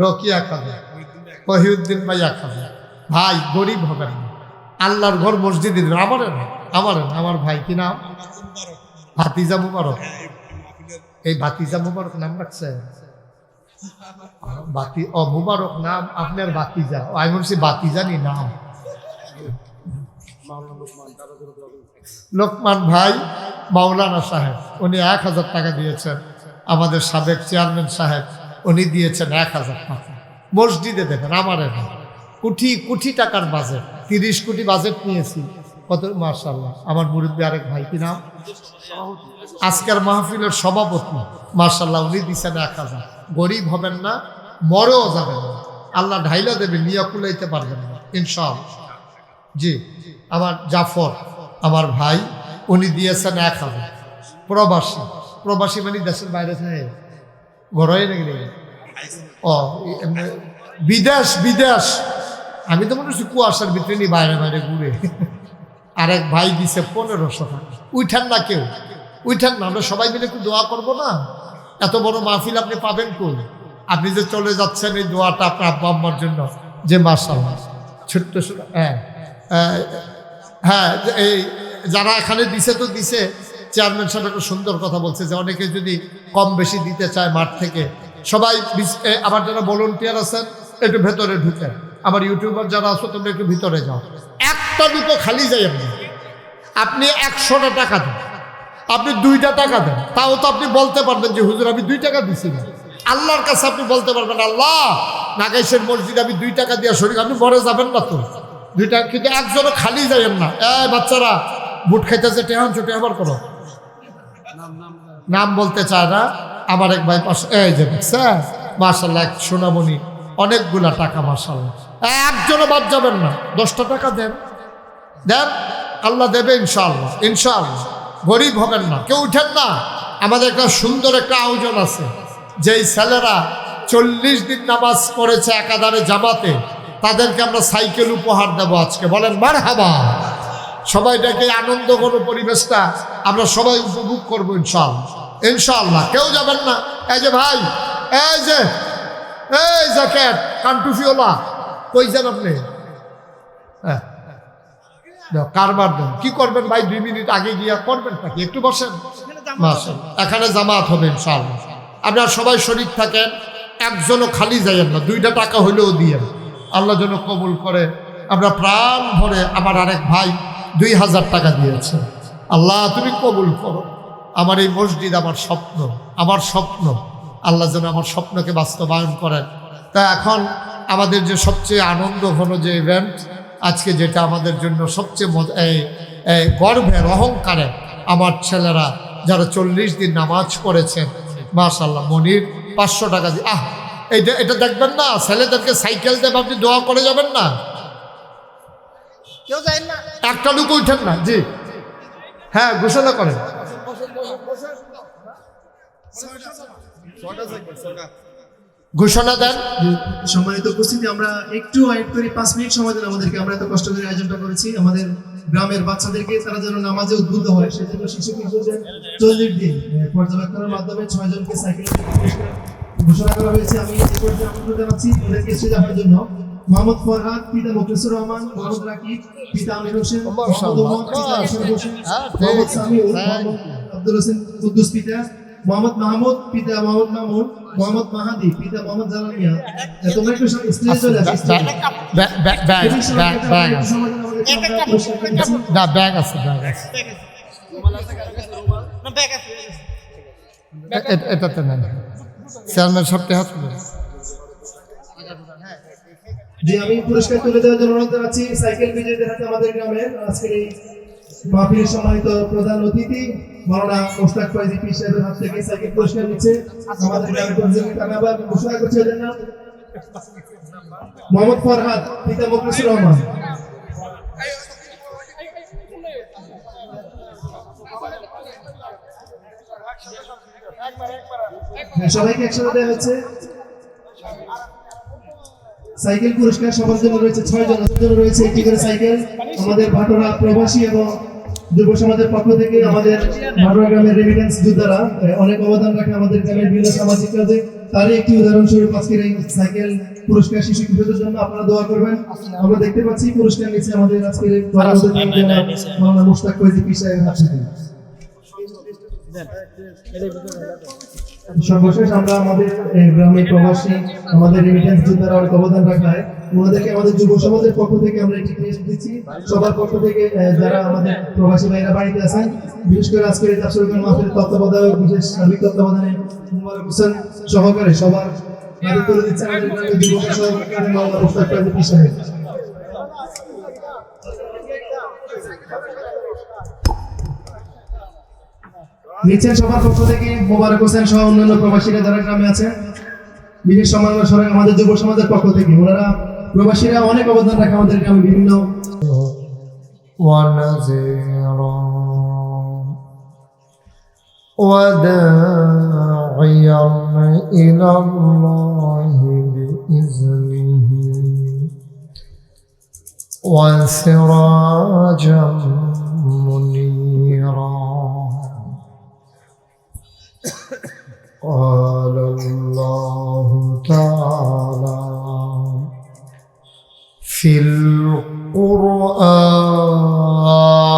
রকি 1,000, মহিউদ্দিন ভাই 1,000। ভাই গরিব হবেন না, আল্লাহর ঘর মসজিদে দিন। আমারে না, আমার ভাই কি নাম? ভাতিজা মুবারক। এই ভাতিজা মুবারক নাম রাখছে মুবারক নাম আপনার ভাতিজা? আমি বলছি ভাতিজানি নাম লোকমান ভাই মাওলানা সাহেব, উনি 1,000 টাকা দিয়েছেন। আমাদের সাবেক চেয়ারম্যান সাহেব উনি দিয়েছেন 1,000 টাকা। মসজিদে দেবেন, আমারে না। কোটি কোটি টাকার বাজেট, 30 কোটি বাজেট নিয়েছি। কত মাশাআল্লাহ। আমার মুরব্বী আরেক ভাই কি নাম? আজকের মাহফিলের সভাপতি মাশাআল্লাহ, উনি দিচ্ছেন 1,000। গরিব হবেন না, মরেও যাবেন না, আল্লাহ ঢাইলা দেবেন, নিয়ে কুলাইতে পারবেন না ইনশাআল্লাহ। জি, আমার জাফর আমার ভাই, উনি দিয়েছেন 1000। প্রবাসী, প্রবাসী মানে দেশের বাইরে থাকে, ঘরে নাকি নাকি ও বিদেশ, বিদেশ। আমি তো মনে হচ্ছি কুয়াশার ভিতরে নি বাইরে বাইরে ঘুরে। আরেক ভাই দিছে 1500 টাকা। উঠান না কেউ, উঠান না, আমরা সবাই মিলে একটু দোয়া করবো না? এত বড় মাহফিল আপনি পাবেন কই? আপনি যে চলে যাচ্ছেন এই দোয়াটা আপনার আব্বা আম্মার জন্য, যে মাশাআল্লাহ ছোট্ট ছোট। হ্যাঁ হ্যাঁ, এই যারা এখানে দিছে তো দিছে। চেয়ারম্যান সাহেব একটা সুন্দর কথা বলছে যে অনেকে যদি কম বেশি দিতে চায় মাঠ থেকে, সবাই আবার যারা ভলেন্টিয়ার আছেন একটু ভেতরে ঢুকেন, আমার ইউটিউবার যারা আছো তোমরা একটু ভিতরে যাও। একটা দুটো খালি যাই আপনি 100টা টাকা দেন, আপনি 2টা টাকা দেন, তাও তো আপনি বলতে পারবেন যে হুজুর আমি 2 টাকা দিছি না। আল্লাহর কাছে আপনি বলতে পারবেন আল্লাহ নাগাইশের মসজিদে আমি 2 টাকা দিয়ে শরীর, আপনি মরে যাবেন না তো 2 টাকা। কিন্তু একজনও খালি যাইয়েন না। বাচ্চারা বুট খাইতেছে, টেহান ছোটে আবার করো, নাম বলতে চায় না। আমার এক ভাই পাশে, এই যে দেখছেন মাশাআল্লাহ, এক সোনামণি, অনেকগুলা টাকা মাশাআল্লাহ। একজনও বাদ যাবেন না, 10টা টাকা দেন, দেন, আল্লাহ দেবে ইনশাআল্লাহ, ইনশাআল্লাহ। গরিব হবেন না, কেউ উঠেন না। আমাদের একটা সুন্দর একটা আয়োজন আছে, যেই ছেলেরা 40 দিন নামাজ পড়েছে একাধারে জামাতে, তাদেরকে আমরা সাইকেল উপহার দেবো আজকে। বলেন মারহাবা। সবাইটাকে আনন্দ কোনো পরিবেশটা আমরা সবাই উপভোগ করবো ইনশাআল্লাহ, ইনশাআল্লাহ। কেউ যাবেন না। এই যে ভাই, এই যে এই জ্যাকেট কান্টুফিওলা, কই যান আপনি? হ্যাঁ কারবার দেন। কি করবেন ভাই? 2 মিনিট আগে গিয়া করবেন নাকি? একটু বসেন। মাশাআল্লাহ, এখানে জামাত হবে ইনশাআল্লাহ। আপনারা সবাই শরীক থাকেন, একজনও খালি যাইয়েন না, 2টা টাকা হলেও দিয়েন, আল্লাহ যেন কবুল করে। আমরা প্রাণ ভরে, আমার আরেক ভাই 2000 টাকা দিয়েছে। আল্লাহ তুমি কবুল করো। আমার এই মসজিদ আমার স্বপ্ন, আমার স্বপ্ন, আল্লাহ যেন আমার স্বপ্নকে বাস্তবায়ন করেন। তা এখন আমাদের যে সবচেয়ে আনন্দ ঘন যে ইভেন্ট আজকে, যেটা আমাদের জন্য সবচেয়ে গর্বের, অহংকারে, আমার ছেলেরা যারা 40 দিন নামাজ পড়েছেন মাশাআল্লাহ। মনির 500 টাকা দিয়ে, এটা দেখবেন না, ছেলেদেরকে সাইকেল দেব, আপনি দোয়া করে যাবেন না? কেউ যায় না, একটা লোক উঠেন না। জি হ্যাঁ, ঘোষণা করেন। ঘোষণা দেন। সম্মানিত উপস্থিতি, আমরা একটু ওয়েট করি, 5 মিনিট সময় দেন আমাদেরকে। আমরা এত কষ্ট করে আয়োজনটা করেছি আমাদের গ্রামের বাচ্চাদেরকে, তারা যেন নামাজে উদ্বুদ্ধ হয়, সেজন্য শিশু কিশোরদের 40 দিন পর্যবেক্ষণের মাধ্যমে 6 জনকে সাইকেল ঘোষণা করা হয়েছে। আমি এই পর্যায়ে আমন্ত্রণ জানাচ্ছি ওদেরকে স্টেজে আসার জন্য। মোহাম্মদ ফরহাদ, পিতা মুখলিসুর রহমান, মোহাম্মদ রাকিব, পিতা আমির হোসেন, মোহাম্মদ ওমর, পিতা হোসেন হোসেন, মোহাম্মদ সামিউল, মোহাম্মদ আব্দুল হোসেন কুদ্দুস, পিতা মোহাম্মদ মাহমুদ, পিতা মোহাম্মদ মামুন, মোহাম্মদ মাহাদি, পিতা মোহাম্মদ জালাল মিয়া। তোমরা একটু স্টেজে চলে আসো। ব্যাগ আছে, এটাতে নেন। চেয়ারম্যান সবটি হাত যে আমি পুরস্কার তুলে দেওয়ার জন্য অনুরোধ জানাচ্ছি সাইকেল বিজয়ীদের হাতে আমাদের গ্রামের আজকের এই মাহফিলের সম্মানিত প্রধান অতিথি মাওলানা মোশতাক ফয়জী পীর সাহেবের হাত থেকে সাইকেল পুরস্কার নিচ্ছে আমাদের গ্রামের প্রেসিডেন্ট। আমি আবার ঘোষণা করছি ওদের নাম। মোহাম্মদ ফরহাদ, পিতা মুখলিসুর রহমান। সবাইকে একসাথে দেওয়া হচ্ছে সাইকেল পুরস্কার। সবার জন্য রয়েছে 6 জনের রয়েছে একটি করে সাইকেল। আমাদের ভাটোরা প্রবাসী এবং যুব সমাজের পক্ষ থেকে আমাদের ভাটোরা গ্রামের রেমিটেন্স যোদ্ধারা অনেক অবদান রাখে আমাদের গ্রামের বিভিন্ন সামাজিক কাজে। তারই একটি উদাহরণস্বরূপ আজকের এই সাইকেল পুরস্কার শিশু কিশোরদের জন্য আপনারা দোয়া করবেন। আমরা দেখতে পাচ্ছি পুরস্কার নিচ্ছে আমাদের আজকের মাওলানা মোশতাক ফয়জী পীর সাহেবের হাত থেকে। সর্বশেষ আমরা আমাদের গ্রামে প্রবাসী আমাদের রেমিটেন্স যোদ্ধারা অনেক অবদান রাখায় ওনাদেরকে আমাদের যুব সমাজের পক্ষ থেকে আমরা একটি ক্রেস্ট দিচ্ছি। সবার পক্ষ থেকে যারা আমাদের প্রবাসী ভাইরা বাড়িতে আছেন, বিশেষ করে আজকের এই তাফসীরুল মাহফিলের তত্ত্বাবধায়ক বিশেষ সার্বিক তত্ত্বাবধানে মুবারক হোসেন সহকারে সবার হাতে তুলে দিচ্ছে আমাদের গ্রামের যুব সহকারী মাওলানা মোশতাক ফয়জী পীর সাহেব। নিচ্ছেন সবার পক্ষ থেকে মোবারক হোসেন সহ অন্যান্য প্রবাসীরা যারা গ্রামে আছে, বিশেষ সম্মান আমাদের যুব সমাজের পক্ষ থেকে। ওনারা প্রবাসীরা অনেক অবদান রাখে আমাদের গ্রামে বিভিন্ন ونذيرا وداعيا إلى الله بإذنه وسراجا منيرا قال الله تعالى في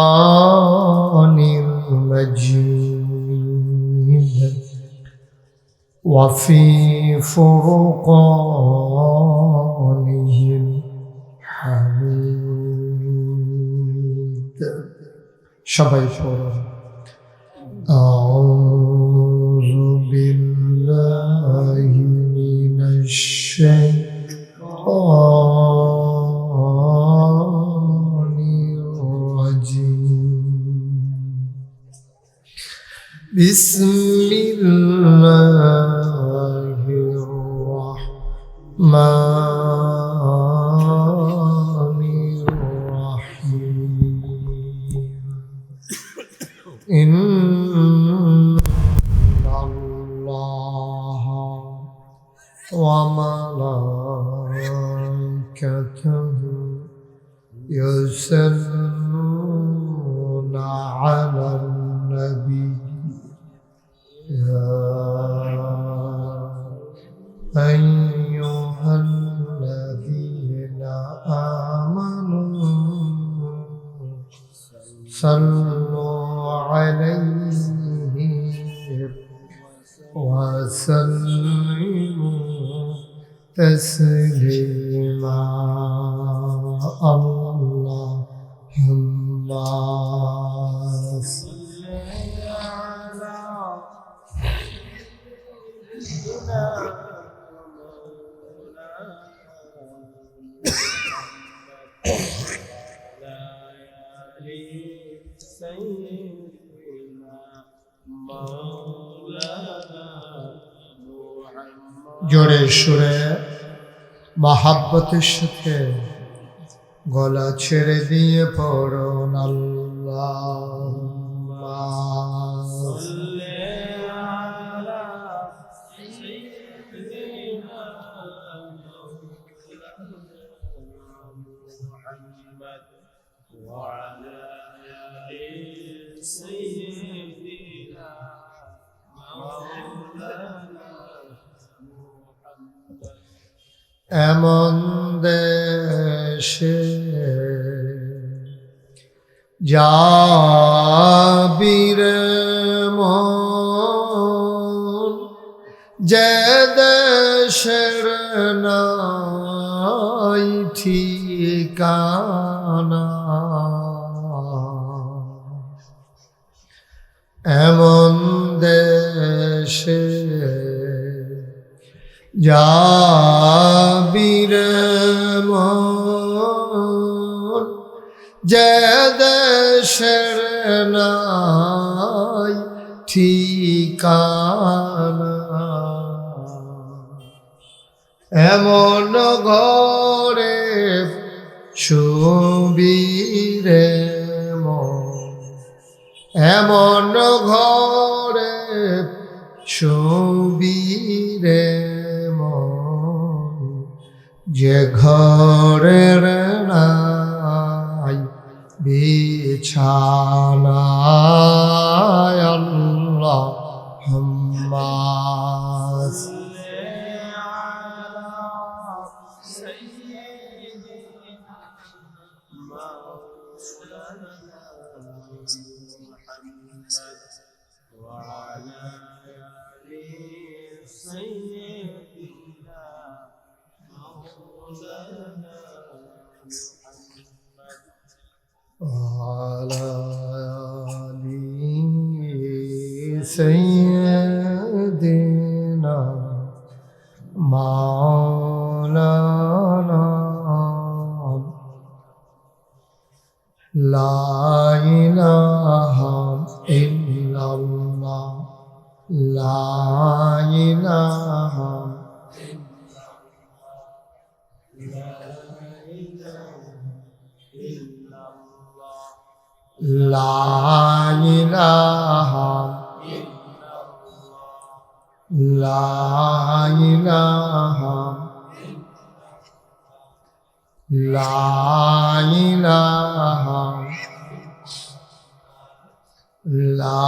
القرآن المجيد وفي فرقانه الحميد شباب أعوذ بالله من الشيطان الرجيم بسم الله الرحمن الرحيم إن الله وملائكته يصلون على النبي يا أيها الذين آمنوا صلوا عليه وسلموا تسليما اللهم صل على سيدنا জোরে সুরে মহাব্বতের সাথে গলা ছেড়ে দিয়ে পড়ুন আল্লাহুম্মা সাল্লি আলা সাইয়্যিদিনা মুহাম্মদ ওয়া আলা আলি সাইয়্যিদিনা মাওলানা এমন দেশে যাবিরে মন যে দেশের নাই ঠিকানা এমন দেশে যাবিরে মন যে দেশের নাই ঠিকানা এমন ঘরে শুবিরে মন এমন ঘরে শুবিরে যে ঘরের নাই বিছানা আল্লাহুম্মা সাল্লি আলা সাইয়্যিদিনা মাওলানা মুহাম্মদ ওয়া আলা আলি সাইয়্যিদিনা وعلى آل سيدنا مولانا لا إله إلا الله لا إله إلا الله লা ইলাহা লা ইলাহা লা ইলাহা লা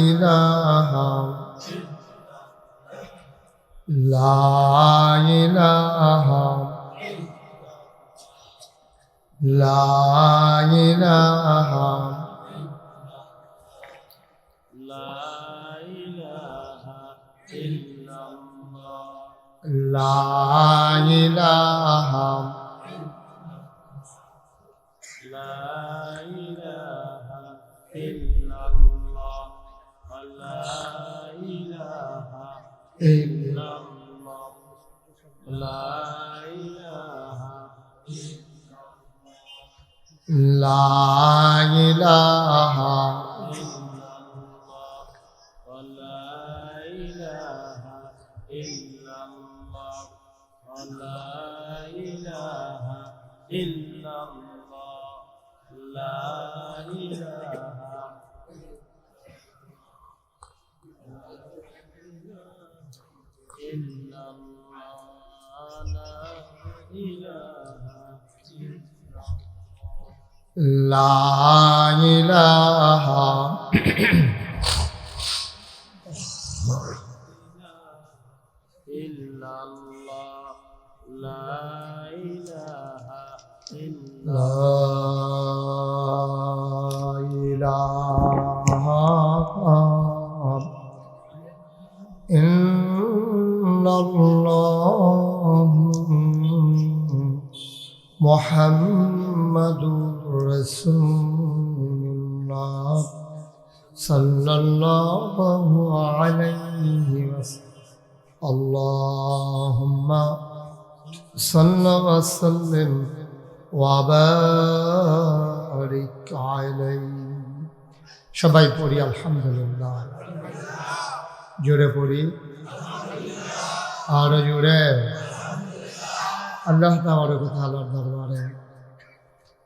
ইলাহা লা ইলাহা লা ইলাহা লা ইলাহা لا إله لا إله إلا الله لا إله إلا لا إله إلا الله محمد رسول الله صلى الله عليه وسلم اللهم صل وسلم وبارك عليه সবাই পড়ি আলহামদুলিল্লাহ জোরে পড়ি আরো জোরে আল্লাহ তাআলার দরবারে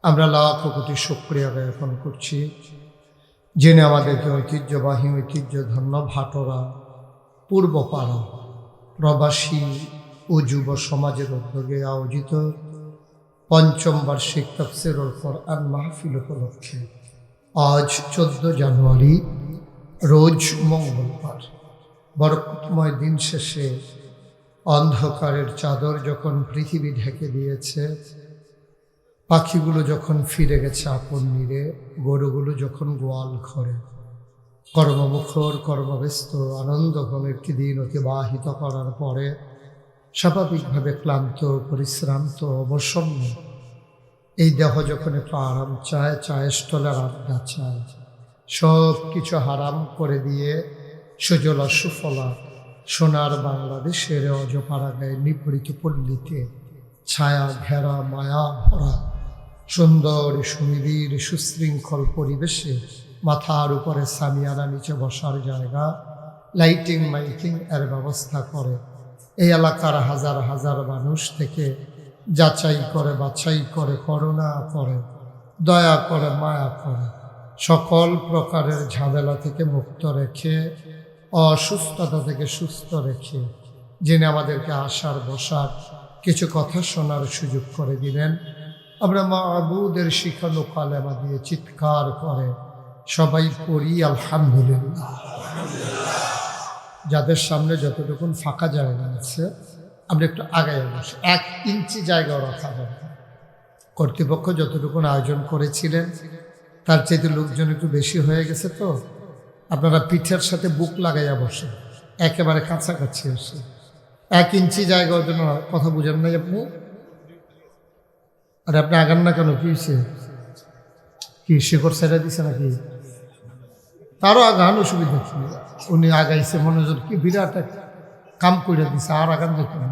আমরা লাখ কোটি শুকরিয়া জ্ঞাপন করছি যিনি আমাদেরকে ঐতিহ্যবাহী ঐতিহ্যধন্য ভাটোরা পূর্বপাড়া প্রবাসী ও যুব সমাজের উদ্যোগে আয়োজিত পঞ্চম বার্ষিক তাফসীরুল কোরআন মাহফিল উপলক্ষে আজ 14 জানুয়ারি রোজ মঙ্গলবার বরকতময় দিন শেষে অন্ধকারের চাদর যখন পৃথিবী ঢেকে দিয়েছে, পাখিগুলো যখন ফিরে গেছে আপন নীড়ে, গরুগুলো যখন গোয়াল ঘরে, কর্মমুখর কর্মব্যস্ত আনন্দঘন একটি দিন অতিবাহিত করার পরে স্বাভাবিকভাবে ক্লান্ত পরিশ্রান্ত অবসন্ন এই দেহ যখন একটু আরাম চায়, চায়ের স্টলের আড্ডা চায়, সব কিছু হারাম করে দিয়ে সুজলা সুফলা সোনার বাংলাদেশের অজপাড়াগায় নিভৃত পল্লীতে ছায়া ঘেরা মায়া ভরা সুন্দর সুনিবিড় সুশৃঙ্খল পরিবেশে মাথার উপরে সামিয়ানা নিচে বসার জায়গা, লাইটিং মাইকিং এর ব্যবস্থা করে এই এলাকার হাজার হাজার মানুষ থেকে যাচাই করে বাছাই করে করুণা করে দয়া করে মায়া করে সকল প্রকারের ঝামেলা থেকে মুক্ত রেখে অসুস্থতা থেকে সুস্থ রেখে যিনি আমাদেরকে আসার বসার কিছু কথা শোনার সুযোগ করে দিলেন, আমরা মাবুদের শিখানো কালেমা দিয়ে চিৎকার করে সবাই পড়ি আলহামদুলিল্লাহ। যাদের সামনে যতটুকুন ফাঁকা জায়গা আছে আমরা একটু আগায় বসে 1 ইঞ্চি জায়গাও রাখা যাবে। কর্তৃপক্ষ যতটুকুন আয়োজন করেছিলেন তার চাইতে লোকজন একটু বেশি হয়ে গেছে, তো আপনারা পিঠের সাথে বুক লাগাইয়া বসে একেবারে কাছাকাছি এসে 1 ইঞ্চি জায়গার জন্য কথা বুঝেন নাই আপনি? আর আপনি আগান না কেন? কি হয়েছে? কি শিকড় ছেড়ে দিছে নাকি? তারও আগান, অসুবিধা কি? উনি আগাইছে মনে হচ্ছে কি বিরাট এক কাম করে দিছে, আর আগান যেতে না।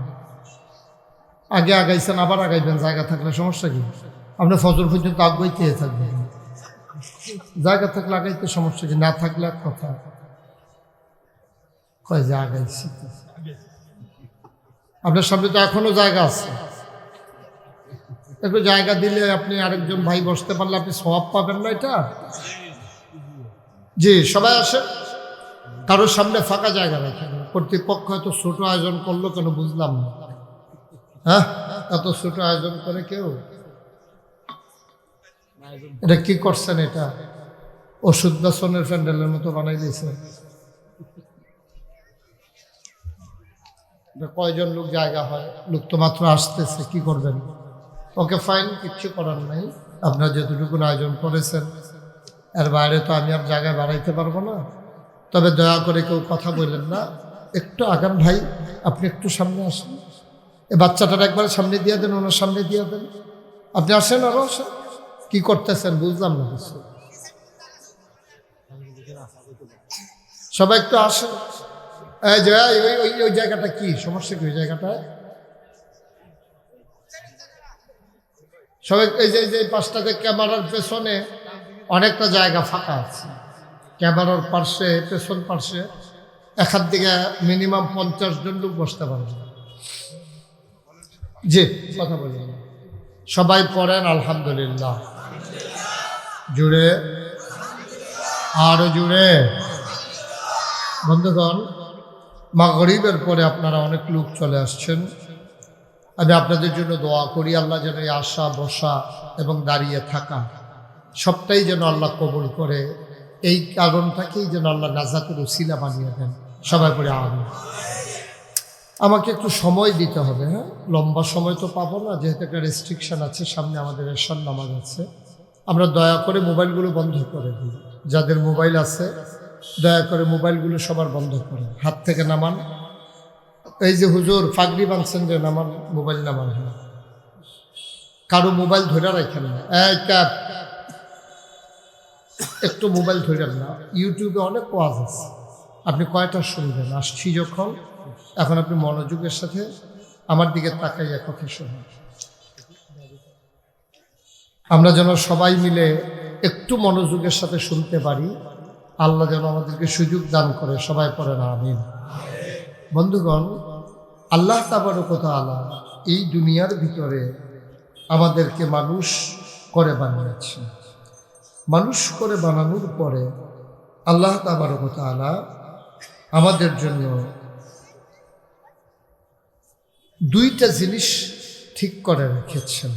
আগে আগাইছেন আবার আগাইবেন, জায়গা থাকলে সমস্যা কি? আপনি ফজর পর্যন্ত আগাইতে থাকবেন, জায়গা থাকলে আগাইতে সমস্যা কি? না থাকলে এক কথা কয় যে আগাইছি। আপনার সামনে তো এখনো জায়গা আছে, একটু জায়গা দিলে আপনি আরেকজন ভাই বসতে পারলে আপনি সওয়াব পাবেন না এটা? জি, সবাই আসে, কারোর সামনে ফাঁকা জায়গা রাখেন। কর্তৃপক্ষ এত ছোট আয়োজন করলো কেন বুঝলাম না। হ্যাঁ, এত ছোট আয়োজন করে কেউ, এটা কি করছেন? এটা ওষুধ বেসনের প্যান্ডেলের মতো বানাই দিয়েছে। কয়জন লোক জায়গা হয়? লোক তো মাত্র আসতেছে, কি করবেন? ওকে ফাইন, কিচ্ছু করার নাই। আপনারা যতটুকু আয়োজন করেছেন এর বাইরে তো আমি আর জায়গায় বাড়াইতে পারবো না। তবে দয়া করে কেউ কথা বললেন না, একটু আগান ভাই, আপনি একটু সামনে আসেন। এই বাচ্চাটার একবার সামনে দিয়ে দেন, ওনার সামনে দিয়ে দেন। আপনি আসেন, আরো আসেন। কি করতেছেন বুঝলাম না কিছু। সবাই একটু আসেন। এই যে ওই জায়গাটা কি সমস্যা? কি ওই জায়গাটা? সবাই এই যে পাশটাতে ক্যামেরার পেছনে অনেকটা জায়গা ফাঁকা আছে। ক্যামেরার পার্শ্বে, পেছন পার্শ্বে এখান থেকে মিনিমাম 50 জন লোক বসতে পারবে। জি, কথা বলবেন। সবাই পড়েন আলহামদুলিল্লাহ। জুড়ে, আরো জুড়ে। বন্ধুগণ, মাগরিবের পরে আপনারা অনেক লোক চলে আসছেন। আমি আপনাদের জন্য দোয়া করি, আল্লাহ যেন এই আসা, বসা এবং দাঁড়িয়ে থাকা সবটাই যেন আল্লাহ কবুল করে। এই কারণটাকেই যেন আল্লাহ নাজাতের উসিলা বানিয়ে দেন। সবাই পড়ে আমিন। আমাকে একটু সময় দিতে হবে, হ্যাঁ, লম্বা সময় তো পাবো না, যেহেতু একটা রেস্ট্রিকশন আছে, সামনে আমাদের এশার নামাজ আছে। আমরা দয়া করে মোবাইলগুলো বন্ধ করে দিই। যাদের মোবাইল আছে দয়া করে মোবাইলগুলো সবার বন্ধ করেন, হাত থেকে নামান। এই যে হুজুর ফাগড়ি বাঁধছেন যে, নামান, মোবাইল নামান। হ্যাঁ, কারো মোবাইল ধরে রাখেন না। এই ক্যাপ, একটু মোবাইল ধরেন না। ইউটিউবে অনেক ওয়াজ আছে, আপনি কয়টা শুনবেন? আসছি যখন, এখন আপনি মনোযোগের সাথে আমার দিকে তাকাইয়া কথা শুনুন। আমরা যেন সবাই মিলে একটু মনোযোগের সাথে শুনতে পারি। আল্লাহ যেন আমাদেরকে সুযোগ দান করে। সবাই পড়েন আমিন। বন্ধুগণ, আল্লাহ তাবারক ওয়া তাআলা এই দুনিয়ার ভিতরে আমাদেরকে মানুষ করে বানিয়েছেন। মানুষ করে বানানোর পরে আল্লাহ তাবারক ওয়া তাআলা আমাদের জন্য দুইটা জিনিস ঠিক করে রেখেছেন।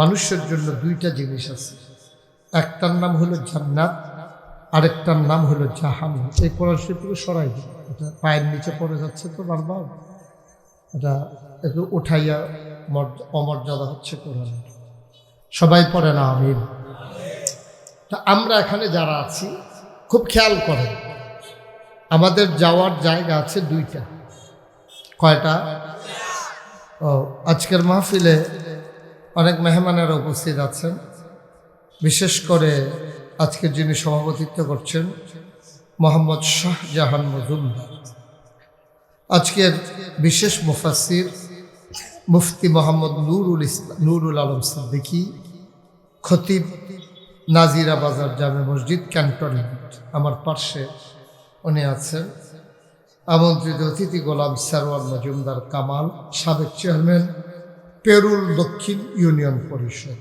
মানুষের জন্য দুইটা জিনিস আছে, একটার নাম হলো জান্নাত, আরেকটার নাম হলো জাহান্নাম। এই কোরআন শরীফ থেকে সরাই দিন, এটা পায়ের নিচে পড়ে যাচ্ছে তো বারবার, এটা একটু উঠাইয়া অমর্যাদা হচ্ছে কোরআন। সবাই পড়ে না আমিন। তা আমরা এখানে যারা আছি খুব খেয়াল করেন, আমাদের যাওয়ার জায়গা আছে দুইটা। কয়টা? ও, আজকের মাহফিলে অনেক মেহমানেরা উপস্থিত আছেন। বিশেষ করে আজকের যিনি সভাপতিত্ব করছেন মোহাম্মদ শাহজাহান মজুমদার, আজকের বিশেষ মুফাসসির মুফতি মোহাম্মদ নুরুল আলম সিদ্দিকী, খতিব নাজিরা বাজার জামে মসজিদ ক্যান্টনমেন্ট, আমার পার্শ্বে উনি আছেন। আমন্ত্রিত অতিথি গোলাম সারওয়ার মজুমদার কামাল, সাবেক চেয়ারম্যান পেরুল দক্ষিণ ইউনিয়ন পরিষদ,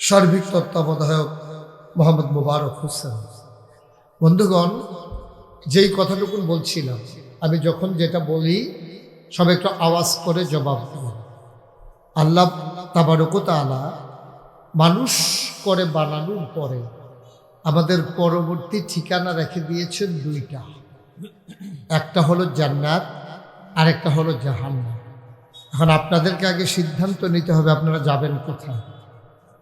সার্বিক তত্ত্বাবধায়ক মোহাম্মদ মুবারক হোসেন। বন্ধুগণ, যেই কথাটুকুন বলছিলাম, আমি যখন যেটা বলি সব একটু আওয়াজ করে জবাব দেব। আল্লাহ তাবারক ওয়া তাআলা মানুষ করে বানানোর পরে আমাদের পরবর্তী ঠিকানা রেখে দিয়েছেন দুইটা, একটা হলো জান্নাত, আরেকটা হলো জাহান্নাম। এখন আপনাদেরকে আগে সিদ্ধান্ত নিতে হবে আপনারা যাবেন কোথায়।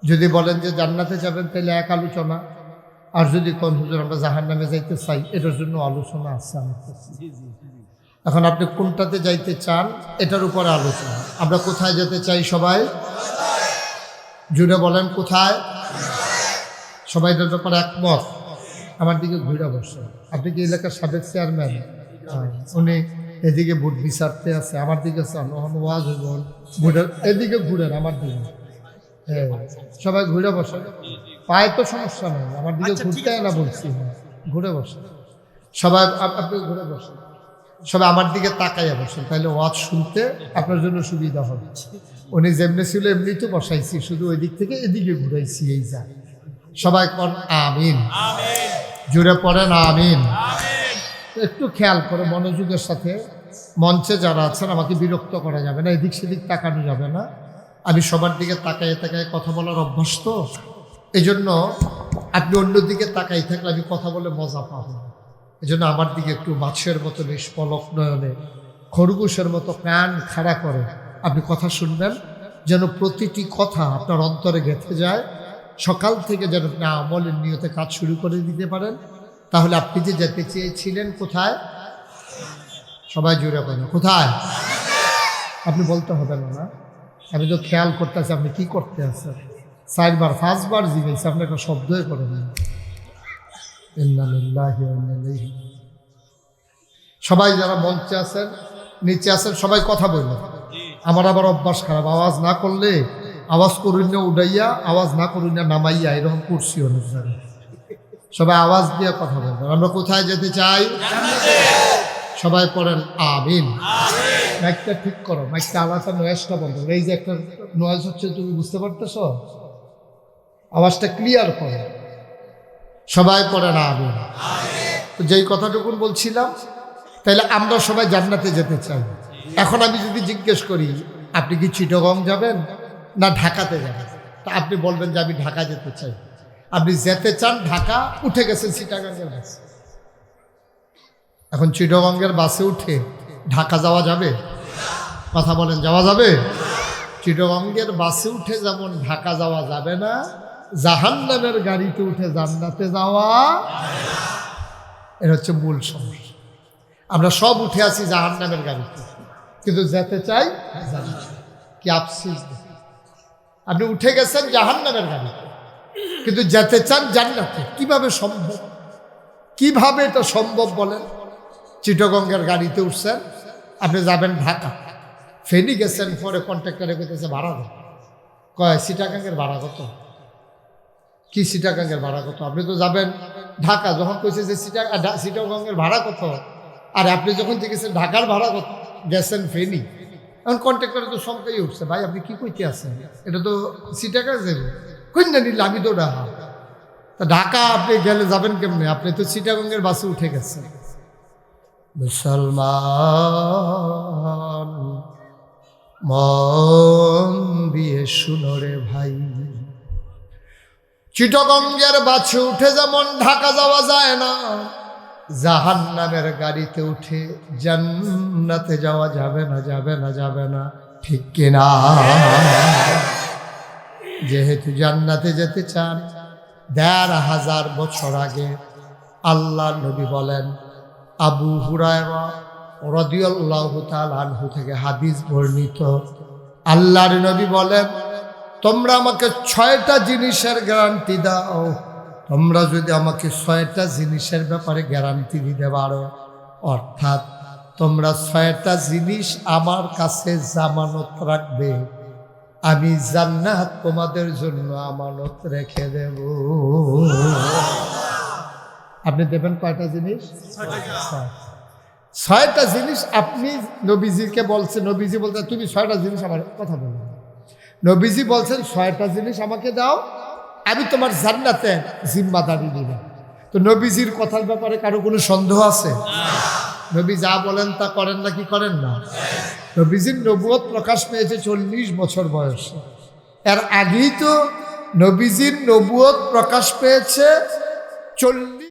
যদি বলেন যে জান্নাতে যাবেন তাহলে এক আলোচনা, আর যদি কোন হুজুর আমরা জাহান্নামে যাইতে চাই, এটার জন্য আলোচনা আছে আমার কাছে। এখন আপনি কোনটাতে যাইতে চান এটার উপরে আলোচনা। আমরা কোথায় যেতে চাই? সবাই জুড়ে বলেন কোথায়? সবাই এটার ব্যাপারে একমত? আমার দিকে ঘুরে বসে। আপনি কি এলাকার সাবেক চেয়ারম্যান? উনি এদিকে ভোট বিচারতে আছে, আমার দিকে চান, ওয়াজ ভোটের এদিকে ঘুরেন, আমার দিকে। হ্যাঁ, সবাই ঘুরে বসে, পায়ে তো সমস্যা নেই, আমার দিকে ঘুরতে না বলছি, ঘুরে বসে সবাই। আপনি ঘুরে বসেন, সবাই আমার দিকে তাকাইয়া বসেন, তাহলে ওয়াজ শুনতে আপনার জন্য সুবিধা হবে। উনি যেমনি ছিল এমনি তো বসাইছি, শুধু ওই দিক থেকে এদিকে ঘুরাইছি, এই যা। সবাই কোন আমিন, জুড়ে পড়েন আমিন। একটু খেয়াল করে মনোযোগের সাথে, মঞ্চে যারা আছেন আমাকে বিরক্ত করা যাবে না, এদিক সেদিক তাকানো যাবে না। আমি সবার দিকে তাকাই তাকাই কথা বলার অভ্যাস তো, এই জন্য আপনি অন্যদিকে তাকাই থাকলে আমি কথা বলে মজা পাবো। এই জন্য আমার দিকে একটু মাছের মতো নিষ্পলক নয়নে, খরগোশের মতো কান খাড়া করে আপনি কথা শুনবেন, যেন প্রতিটি কথা আপনার অন্তরে গেঁথে যায়। সকাল থেকে যেন আপনি আমলের নিয়তে কাজ শুরু করে দিতে পারেন। তাহলে আপনি যে যেতে চেয়েছিলেন কোথায়, সবাই জুড়ে বলেন কোথায়, আপনি বলতে হবে না। আমি তো খেয়াল করতেছি আপনি কি করতে আছেন। 4বার 5বার জিজ্ঞেস, আপনি একটা শব্দই করেন না। সবাই যারা মঞ্চে আছেন, নিচে আছেন, সবাই কথা বলবেন। আমার আবার অভ্যাস খারাপ, আওয়াজ না করলে, আওয়াজ করুন না উড়াইয়া, আওয়াজ না করুন না নামাইয়া, এরকম করছি অনেক জায়গায়। সবাই আওয়াজ দিয়ে কথা বলবেন। আমরা কোথায় যেতে চাই? সবাই পড়েন আমিন। মাইকটা ঠিক করো, মাইকটা আলাদা, নয়েজটা বন্ধ। এই যে একটা নয়েজ হচ্ছে, তুমি বুঝতে পারতেছ? আওয়াজটা ক্লিয়ার করো। সবাই পড়েন আমিন। তো যেই কথাটুকুন বলছিলাম, তাহলে আমরা সবাই জান্নাতে যেতে চাই। এখন আমি যদি জিজ্ঞেস করি আপনি কি চিটাগং যাবেন না ঢাকাতে যাবেন, তা আপনি বলবেন যে আমি ঢাকা যেতে চাই। আপনি যেতে চান ঢাকা, উঠে গেছেন চিটাগংয়ের বাসে। এখন চিটাগংয়ের বাসে উঠে ঢাকা যাওয়া যাবে? কথা বলেন, যাওয়া যাবে? চিটাগংয়ের বাসে উঠে যেমন ঢাকা যাওয়া যাবে না, জাহান্নামের গাড়িতে উঠে জান্নাতে যাওয়া, এর হচ্ছে মূল সমস্যা। আমরা সব উঠে আছি জাহান্নামের গাড়িতে, কিন্তু যেতে চাই জান্নাতে। কি আফসোস! আপনি উঠে গেছেন জাহান্নামের গাড়িতে, কিন্তু যেতে চান জান্নাতে। কিভাবে সম্ভব? কিভাবে এটা সম্ভব বলেন? চিটাগংয়ের গাড়িতে উঠছেন, আপনি যাবেন ঢাকা, ফেনি গেছেন, পরে কন্ট্রাক্টরে কইতেছে ভাড়া দেন। কয় চিটাগংয়ের ভাড়া কত? কি চিটাগংয়ের ভাড়া কত? আপনি তো যাবেন ঢাকা, যখন কইছে যে চিটাগংয়ের ভাড়া কত, আর আপনি যখন গেছেন ঢাকার ভাড়া কত, গেছেন ফেনি। এখন কন্ট্রাক্টরে তো সংখ্যাই উঠছে, ভাই আপনি কি কইতে আছেন, এটা তো চিটাগং যাবে। কই না নিলে আমি তো ঢাকা, তা ঢাকা আপনি গেলে যাবেন কেমনে? আপনি তো চিটাগংয়ের বাসে উঠে গেছেন। মুসলমান মন দিয়ে শুনো রে ভাই, চিটাগংয়ের বাসে উঠে যেমন ঢাকা যাওয়া যায় না, জাহান্নামের গাড়িতে উঠে জান্নাতে যাওয়া যাবে না, যাবে না, যাবে না। ঠিক কিনা? যেহেতু জান্নাতে যেতে চান, ১৫০০ বছর আগে আল্লাহ নবী বলেন, আবু হুরায়রা রাদিয়াল্লাহু তাআলা আনহু থেকে হাদিস বর্ণিত, আল্লাহর নবী বলেন, তোমরা আমাকে 6টা জিনিসের গ্যারান্টি দাও। তোমরা যদি আমাকে 6টা জিনিসের ব্যাপারে গ্যারান্টি দিতে পারো, অর্থাৎ তোমরা 6টা জিনিস আমার কাছে জামানত রাখবে, আমি জান্নাত তোমাদের জন্য আমানত রেখে দেব। আপনি দেবেন কয়টা জিনিস? 6টা জিনিস আপনি নবীজিকে বলছেন। নবীজি বলছেন তুমি 6টা জিনিস আমার কথা বলো। নবীজি বলছেন 6টা জিনিস আমাকে দাও, আমি তোমার জান্নাতে জিম্মাদারি দিব। তো নবীজির কথার ব্যাপারে কারো কোনো সন্দেহ আছে? নবী যা বলেন তা করেন না কি করেন না? নবীজির নবুয়ত প্রকাশ পেয়েছে 40 বছর বয়সে। এর আগেই তো নবীজির নবুয়ত প্রকাশ পেয়েছে 40